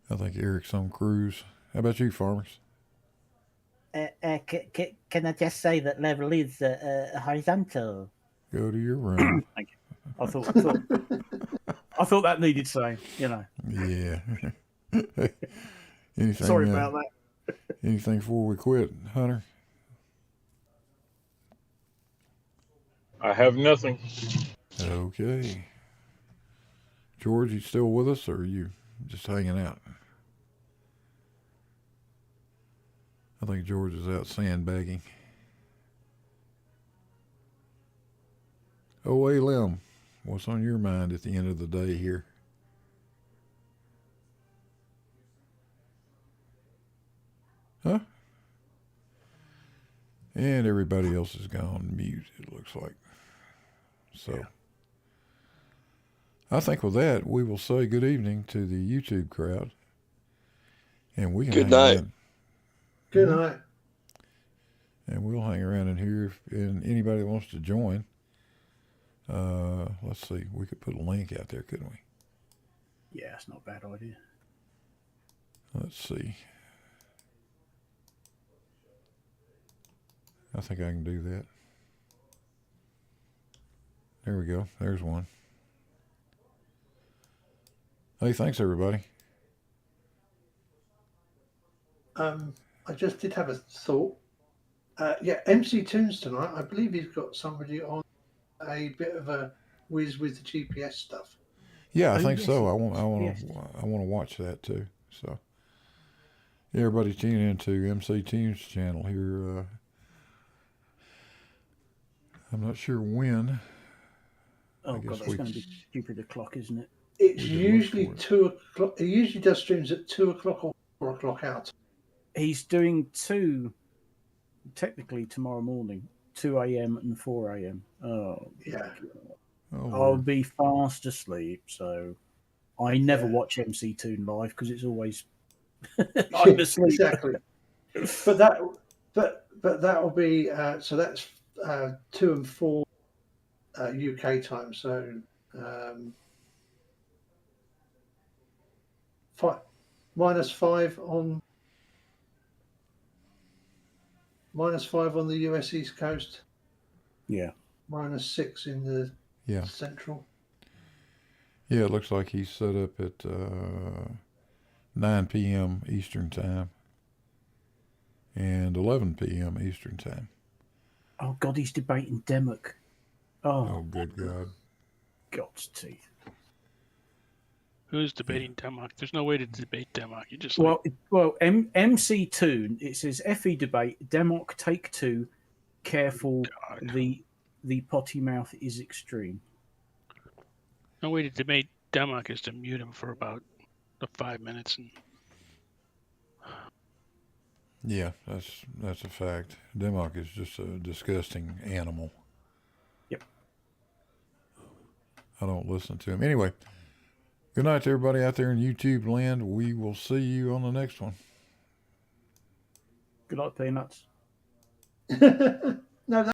I think Eric's on cruise. How about you, Farmers? Can I just say that level is horizontal? Go to your room. Thank you. I thought that needed saying, you know. Yeah. Anything? Sorry about that. Anything before we quit, Hunter? I have nothing. Okay. George, you still with us, or are you just hanging out? I think George is out sandbagging. Oh, hey, Lim, what's on your mind at the end of the day here? Huh? And everybody else has gone mute, it looks like. So, yeah. I think with that, we will say good evening to the YouTube crowd. And we can good night. Good night. And we'll hang around in here if anybody wants to join. Let's see. We could put a link out there, couldn't we? Yeah, it's not a bad idea. Let's see. I think I can do that. There we go. There's one. Hey, thanks, everybody. I just did have a thought. Yeah, MC Tunes tonight. I believe he's got somebody on a bit of a whiz with the GPS stuff. Yeah, I think so. I want to watch that too. So, yeah, everybody tune into MC Tunes channel here. I'm not sure when. Oh God, that's going to be stupid o'clock, isn't it? It's usually 2 o'clock. He usually does streams at 2 o'clock or 4 o'clock out. He's doing 2, technically tomorrow morning, 2 a.m. and 4 a.m. Oh, yeah. I'll be fast asleep, so I never watch MC Tune live because it's always I'm asleep. Exactly. But that will be so that's 2 and 4 UK time. So -5 on -5 on the US East Coast. Yeah. -6 in the Yeah. Central. Yeah, it looks like he's set up at 9 p.m. Eastern Time and 11 p.m. Eastern Time. Oh, God, he's debating Democ. Oh, good God. God's teeth. Who's debating Democ? There's no way to debate Democ. You just Well, MC2, it says FE debate, Democ take 2, careful, the potty mouth is extreme. no way to debate Democ is to mute him for about 5 minutes. And Yeah, that's a fact. Democ is just a disgusting animal. Yep. I don't listen to him. Anyway, good night to everybody out there in YouTube land. We will see you on the next one. Good luck, Peanuts. No,